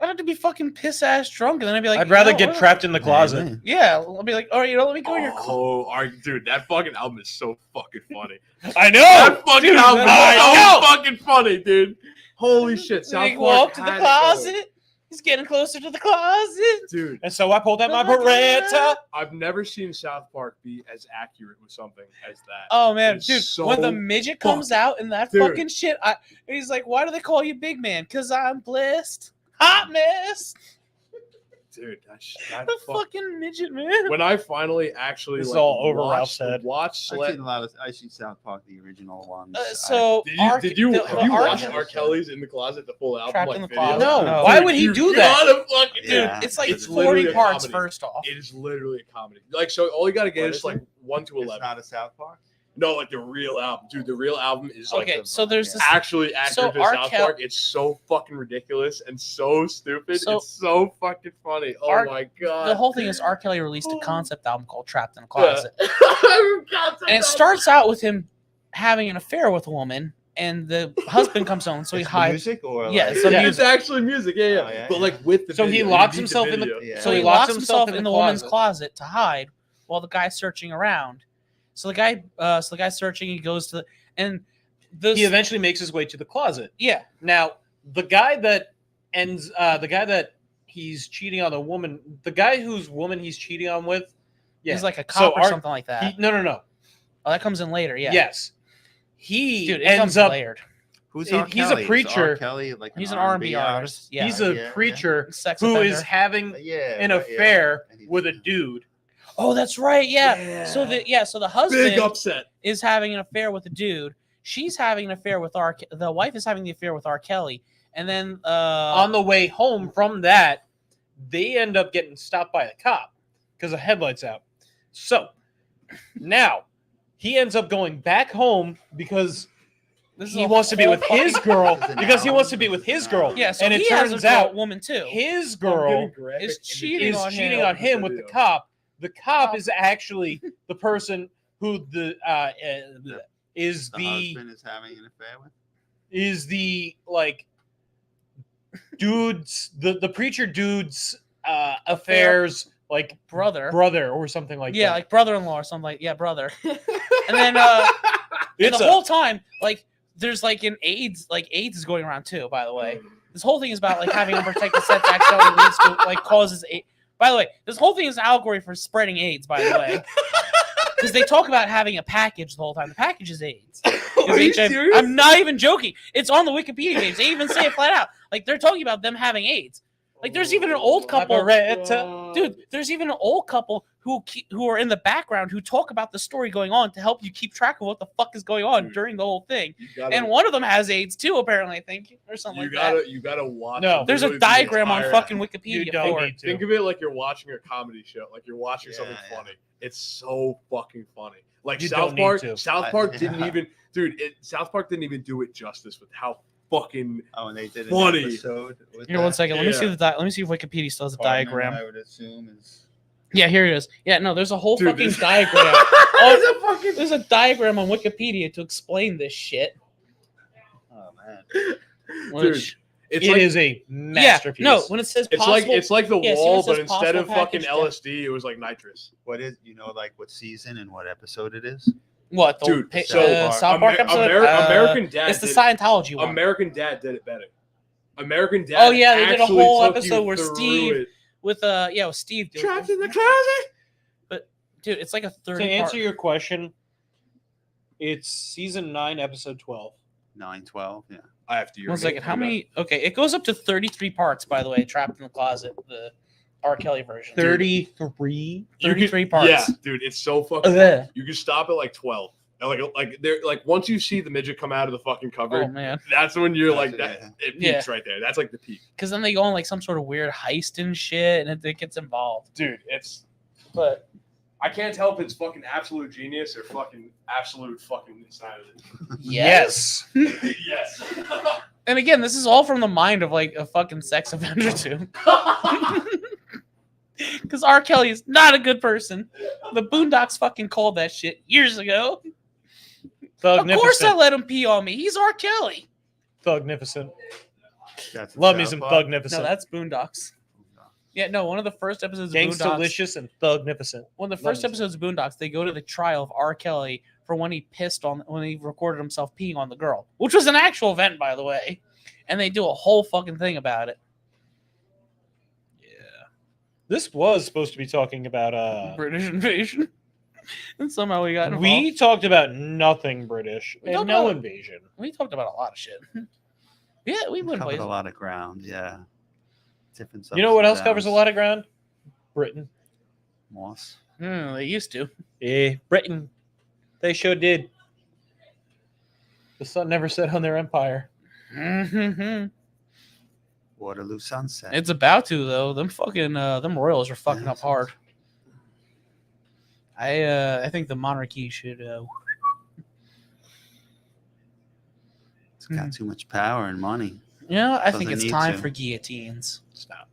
I'd have to be fucking piss ass drunk, and then I'd be like, I'd rather "You know get what? trapped in the closet. Yeah, I'll be like, all right, let me go in your closet. Oh, dude, that fucking album is so fucking funny. I know. That fucking Dude, album I is so fucking funny, dude. Holy shit. So he South Park walked to the had it, closet. He's getting closer to the closet. dude. And so I pulled out my Beretta. I've never seen South Park be as accurate with something as that. Oh man, It's dude! so When the midget comes out in that Dude. fucking shit, he's like, "Why do they call you big man? Cause I'm blessed, hot mess." Dude, that The fucking midget man. when I finally actually This is all over Ralph's watched head. I've seen South Park, the original ones. So Did you have you watched Kelly R. Kelly's in the closet, the full album, Trapped like in the video? closet? No. No. Why would he do that? Gotta fucking, dude, Yeah. It's like It's literally 40 a parts. comedy. First off, It is literally a comedy. Like, so all you gotta get What is is like it? 1 to It's 11. not a South Park. No, like the real album, dude. The real album is like okay. So there's this. actually accurate to R. South Kel- Park. It's so fucking ridiculous and so stupid. So- it's so fucking funny. Oh R- my god. The whole thing is R. Kelly released a concept album called "Trapped in a Closet," Yeah. and it starts out with him having an affair with a woman, and the husband comes home, so he It's the hides. music or Yeah, like, it's some Yeah, music. it's actually music. Yeah, yeah. Oh, yeah, But yeah. like with the So he video, locks you need himself in the- video. Yeah. So he he locks locks himself himself in in the the woman's closet. closet to hide while the guy's searching around. So the guy's searching. He goes to and this. He eventually makes his way to the closet. Yeah, Now, the guy that he's cheating on the woman, the guy whose woman he's cheating on with, yeah. he's like a So cop or R- something like that. No. Oh, that comes in later. Yeah. Yes. He Dude, it ends comes up layered. Who's He's R. a Kelly? Is preacher. R. Kelly, like He's an R&B artist. Yeah. he's a yeah. preacher Sex who offender. is having Yeah, an right, yeah. affair And he's- with a dude. Oh, that's right. Yeah. Yeah. So the Big husband upset. is having an affair with a dude. She's having an affair with the wife is having the affair with R. Kelly, and then On the way home from that, they end up getting stopped by a cop because the headlights out. So now he ends up going back home because this is he a wants to be whole with his fucking- girl. This is an Because he wants to album. be with This is his an girl. album. Yeah. So And it he has turns a out woman too. his I'm girl getting graphic is in the cheating is on cheating him. on him with the Video. cop. The cop Cop. is actually the person who is The the husband is having an affair with. is the like dude's the preacher dude's affairs like brother. or something like Yeah, that. like brother-in-law or something like brother. And then and It's the a- whole time, like there's like an AIDS is going around too, by the way. This whole thing is about like having unprotected sex accidentally leads to like causes AIDS. By the way, this whole thing is an allegory for spreading AIDS, by the way. Because they talk about having a package the whole time. The package is AIDS. Are you It's HIV. serious? I'm not even joking. It's on the Wikipedia page. They even say it flat out. Like they're talking about them having AIDS. Like there's even an old couple, dude. There's even an old couple who are in the background who talk about the story going on to help you keep track of what the fuck is going on Dude. during the whole thing. You gotta, And one of them has AIDS too, apparently. I think, or something like that. you gotta watch. No. There's a literally the diagram on entire- fucking You Wikipedia don't for it. need to. Think of it like you're watching a comedy show, like you're watching Yeah, something yeah. funny. It's so fucking funny. Like You South don't need Park, to. South Park didn't Yeah. even, dude. South Park didn't even do it justice with how fucking. Oh, and they did an Funny. episode with Here, one that. second. Let me Yeah. see let me see if Wikipedia still has a Partner, diagram. I would assume is. Yeah, here it is. Yeah, no, there's a whole Dude, fucking this- diagram. There's a fucking. There's a diagram on Wikipedia to explain this shit. Oh man. Which, It's It like is a masterpiece. no, when it says it's possible, like the yeah, see wall, what it but says instead of possible fucking package, LSD, it was like nitrous. What is like what season and what episode it is? what the Dude, pa- so South Park episode? American Dad. It's the did- Scientology one. American Dad did it better. American Dad. Oh, yeah, they did a actually whole took you episode where through Steve- it. with with Steve. Dude. Trapped in the closet. Dude, it's like a 30 To answer part. your question, it's season 9, episode 12. 9, 12. Yeah. I have to. One urinate. second. How many? Okay, it goes up to 33 parts. By the way, Trapped in the Closet, the R. Kelly version. 33. 33 parts. Yeah, dude, it's so fucking. Ugh. You can stop at like 12. And like they're like once you see the midget come out of the fucking cupboard, Oh man. that's when you're That's like it, that. yeah. It peaks right there. That's like the peak, Because then they go on like some sort of weird heist and shit, and it gets involved. dude. It's But I can't tell if it's fucking absolute genius or fucking absolute fucking insanity. Yes. Yes. and again, this is all from the mind of like a fucking sex offender too. Because R. Kelly is not a good person. The Boondocks fucking called that shit years ago. Of course I let him pee on me. He's R. Kelly. Thugnificent. That's Love me some Thugnificent. No, that's Boondocks. Yeah, no, one of the first episodes of Boondocks. Gangstalicious and Thugnificent. One of the first episodes of Boondocks, they go to the trial of R. Kelly for when he recorded himself peeing on the girl, which was an actual event, by the way. And they do a whole fucking thing about it. Yeah. This was supposed to be talking about British invasion. And somehow we got involved. we talked about nothing British We and talked no about- invasion. We talked about a lot of shit. Yeah, we went covered places. a lot of ground. Yeah. Different. You know what else ups and covers a downs. lot of ground? Britain. Moss. They used to. Yeah, Britain. They sure did. The sun never set on their empire. Mhm. Waterloo Sunset. It's about to though. Them fucking them royals are fucking up hard. I think the monarchy should. It's got too much power and money. Yeah, I think Doesn't it's need time to. for guillotines. Stop.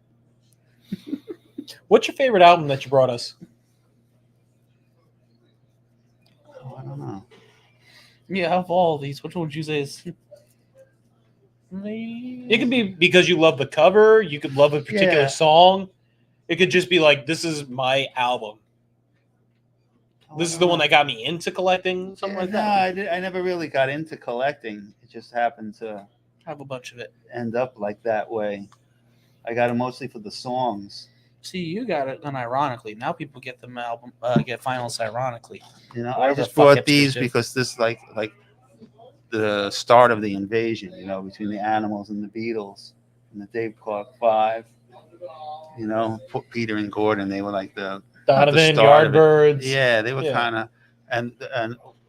What's your favorite album that you brought us? Oh, I don't know. Yeah, of all these, which one would you say is? It could be because you love the cover. You could love a particular Yeah. song. It could just be like, this is my album. This is the one that got me into collecting, something like that. I never really got into collecting. It just happened to have a bunch of it. end up like that way. I got it mostly for the songs. See, you got it unironically. Now people get them get finals ironically. You know, Whatever I the just fuck brought hipsters these do. because this like the start of the invasion. You know, between the Animals and the Beatles and the Dave Clark Five. You know, Peter and Gordon. They were like the Donovan, start of it. Yardbirds. Yeah, they were Yeah. kind of and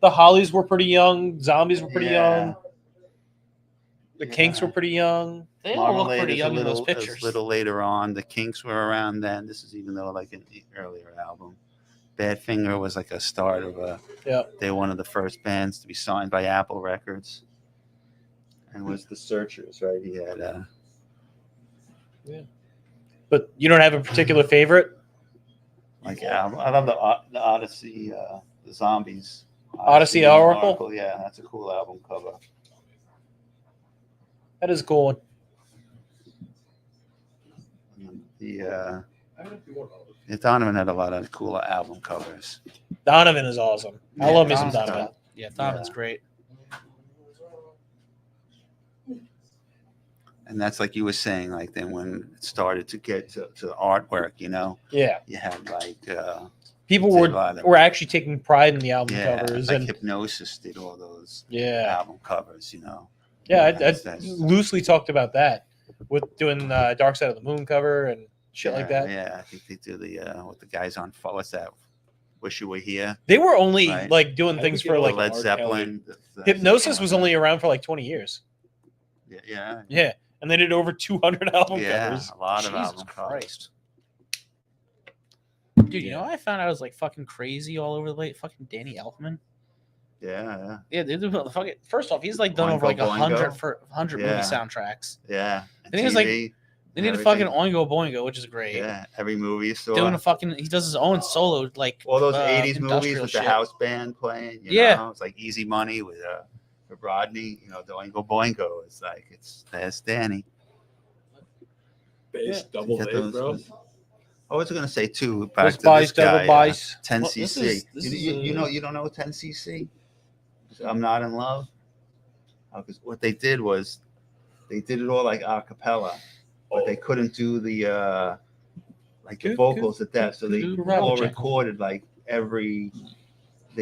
The Hollies were pretty young. Zombies were pretty Yeah. young. The Kinks were pretty young. They all look Marmalade pretty is young in those is pictures. a little later on. The Kinks were around then. This is even though like an earlier album. Badfinger was like a start of a. Yeah. They were one of the first bands to be signed by Apple Records. And was the Searchers, right? He had. But you don't have a particular favorite? Like album. I love the Odyssey, the Zombies. Odyssey and Oracle? Yeah, that's a cool album cover. That is a cool one. And the Donovan had a lot of cool album covers. Donovan is awesome. I Yeah, love me some Donovan's Donovan. Yeah, Donovan's Yeah. great. And that's like you were saying, like then when it started to get to artwork, you know, Yeah. you had like People Did a were lot of- were actually taking pride in the album yeah, covers. like And Hypnosis did all those yeah. album covers, you know. Yeah, I That's- loosely talked about that with doing Dark Side of the Moon cover and shit like that. Yeah, I think they do the with the guys on what's that? Wish You Were Here. They were only Right. like doing I things think for it like Led R. Zeppelin. Hypnosis was only around for like 20 years. yeah, Yeah. And they did over 200 album yeah, covers. a lot of Jesus album covers. Christ. Dude, you know I found out I was like fucking crazy all over the place? Fucking Danny Elfman. Yeah, Yeah, they do the fucking. First off, he's like done Oingo over like Boingo? 100 Yeah. movie soundtracks. yeah. I think it's like- TV, They need a everything. fucking Oingo Boingo, which is great. Yeah, every movie you saw. Doing a fucking, he does his own solo like all those 80s movies industrial with the shit. house band playing. You Yeah. know? It's like Easy Money with Rodney. You know, the Oingo Boingo. It's like that's Danny. Bass, Yeah. double Get bass, those- bro. I was going to say too. Those Back to bice, this guy, double bice. 10cc. Well, this is, you know, you don't know 10cc. I'm Not in Love. Because what they did was, they did it all like a cappella, but they couldn't do the like the vocals at that, so they all recorded like they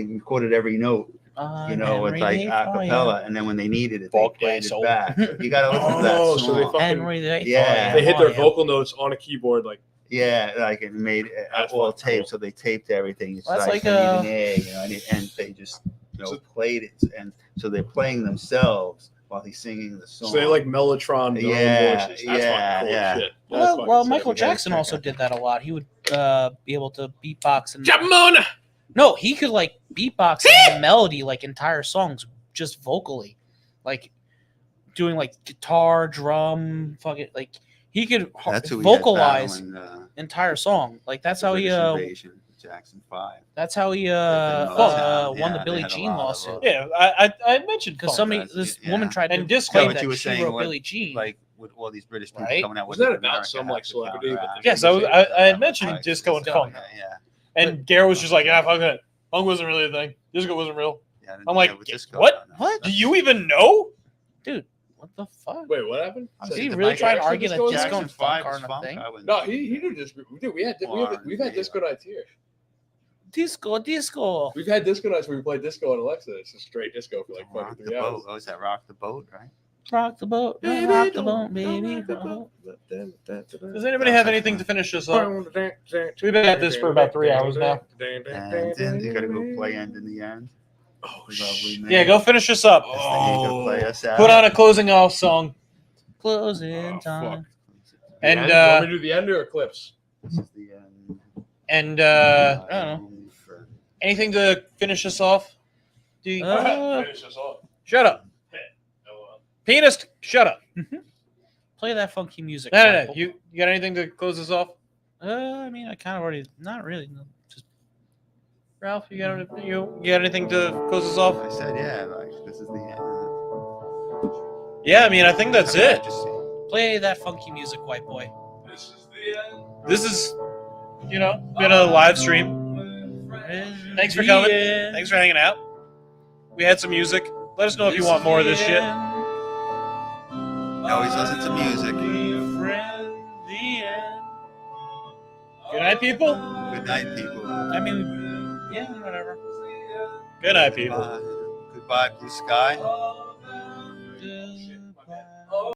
recorded every note you know, with like a cappella, and then when they needed it, they Fuck played that it soul. back. So you gotta listen to that Oh, song. so they fucking Henry the Yeah. they hit their vocal notes on a keyboard like Yeah, like it made it That's all fucking taped, cool. so they taped everything. It's That's like, like an even A, you know, and they just played it, and so they're playing themselves while he's singing the song. so they like Mellotron their own voices. That's fucking cool as shit. That's fucking Well, sick. Michael You gotta Jackson check also out. did that a lot. He would be able to beatbox and Jamona! no, he could like beatbox and melody like entire songs just vocally, like doing like guitar, drum, fucking like he could That's who he had vocalize battling, entire song. Like that's the how he British invasion, Jackson 5. that's how he Motown, won the yeah, Billie they had a Jean lot of lawsuit. Yeah, I mentioned Because funk. this yeah. woman tried And to disco. claim What that you were she saying, wrote what, Billie Jean. Like with all these British people Right? coming out with Wasn't that it in about America, some, have like, to celebrity, but counteract they Yes, I had it. mentioned Like, disco and disco, funk. Yeah, And Garrett was just like, "Ah, fuck it. Funk wasn't really a thing. Disco wasn't real." yeah. I'm like, with disco, what? I don't know. What? Do you even know? Dude, what the fuck? Wait, what happened? I'm Did saying he the really Michael try to Jackson argue that disco disco Jackson and funk 5 is aren't a funk, thing? I wouldn't No, say. he did this. Dude, we've had disco nights here. Disco. We've had disco nights where we played disco on Alexa. It's just straight disco for like Rock fucking the 3 boat. hours. Oh, is that Rock the Boat, right? Rock the boat, rock the boat, baby. Does anybody have anything to finish this up? We've been at this for about 3 hours now. And then you gotta go play End in the End. Oh, Lovely Man. Yeah, go finish this up. That's the you gonna play us out. Put on a closing off song. Closing Oh, time. And, you want me to do the end or clips? This is the end. And I don't know. Only friend. anything to finish us off? Do you- Finish this off. shut up. Pianist, shut up. Play that funky music. No. Michael. You got anything to close us off? I mean, I kind of already. Not really. No, just Ralph, you got anything to close us off? I said, yeah, like this is the end. Yeah, I mean, I think that's it. Just play that funky music, white boy. This is the end. This is, been a live stream. Thanks for coming. Thanks for hanging out. We had some music. Let us know if you want more of this shit. always listen to music. Good night, people. Good night, people. I mean, yeah, whatever. Good night, people. Goodbye, blue sky.